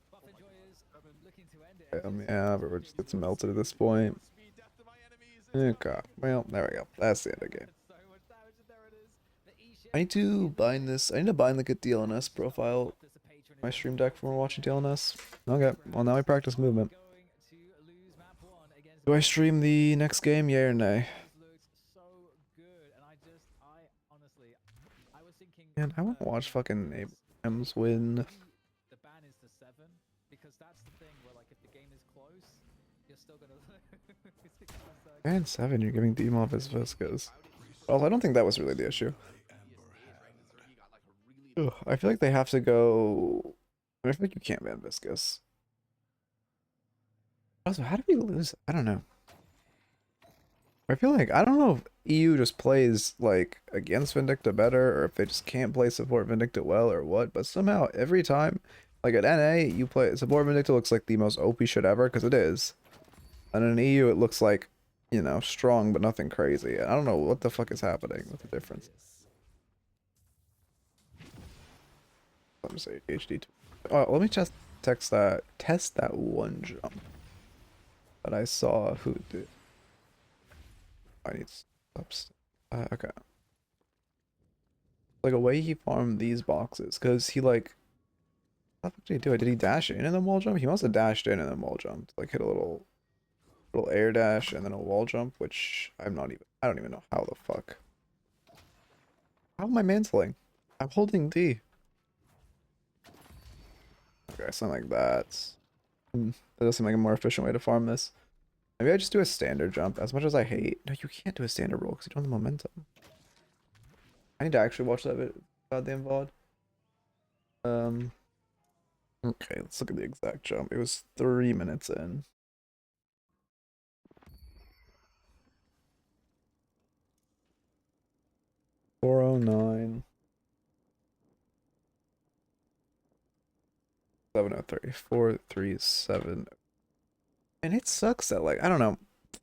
Buff enjoyers looking to end it. Yeah, but we're just gets melted at this point. Okay, well, there we go. That's the end of the game. I need to bind this. I need to bind the good DLNS profile. My stream deck from watching DLNS. Okay, well now I practice movement. Do I stream the next game, yay or nay? Man, I want to watch fucking Abrams win. The ban is to 7 because that's the thing where like if the game is close, you're still gonna lose. And 7, you're giving Demon his Viscas. Well, I don't think that was really the issue. Ugh, I feel like they have to go. I feel like you can't ban Viscous. Also, how do we lose? I don't know. I feel like I don't know if EU just plays like against Vindicta better, or if they just can't play support Vindicta well, or what. But somehow every time, like at NA, you play support Vindicta looks like the most OP shit ever because it is, and in EU it looks like strong but nothing crazy. I don't know what the fuck is happening with the difference. Let me say HD. Oh, let me just test that one jump that I saw who did. I need stops. Okay. Like a way he farmed these boxes, cause he like. What the fuck did he do? Did he dash in and then wall jump? He must have dashed in and then wall jumped. Like hit a little air dash and then a wall jump, which I don't even know how the fuck. How am I mantling? I'm holding D. Okay, something like that. That does seem like a more efficient way to farm this. Maybe I just do a standard jump. As much as I hate... No, you can't do a standard roll because you don't have the momentum. I need to actually watch that goddamn VOD. Okay, let's look at the exact jump. It was 3 minutes in. $409. 703. 437. And it sucks that, like, I don't know.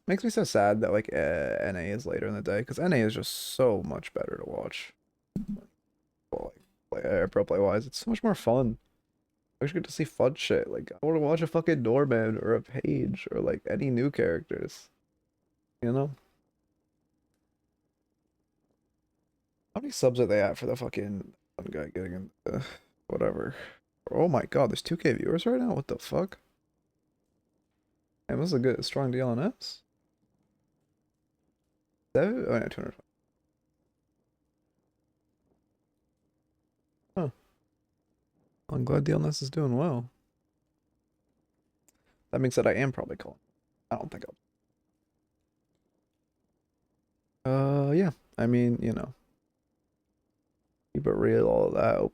Makes me so sad that, like, NA is later in the day. Because NA is just so much better to watch. Well, like, pro play wise. It's so much more fun. I wish I get to see fun shit. Like, I want to watch a fucking Norman or a Page or, like, any new characters. You know? How many subs are they at for the fucking one guy getting in? Whatever. Oh my god, there's 2K viewers right now? What the fuck? Damn, this is a good, strong DLNS. Oh, no, 200. Huh. I'm glad DLNS is doing well. That being said, I am probably calling. I don't think I'll. Yeah. I mean, you know. Keep it real, all of that.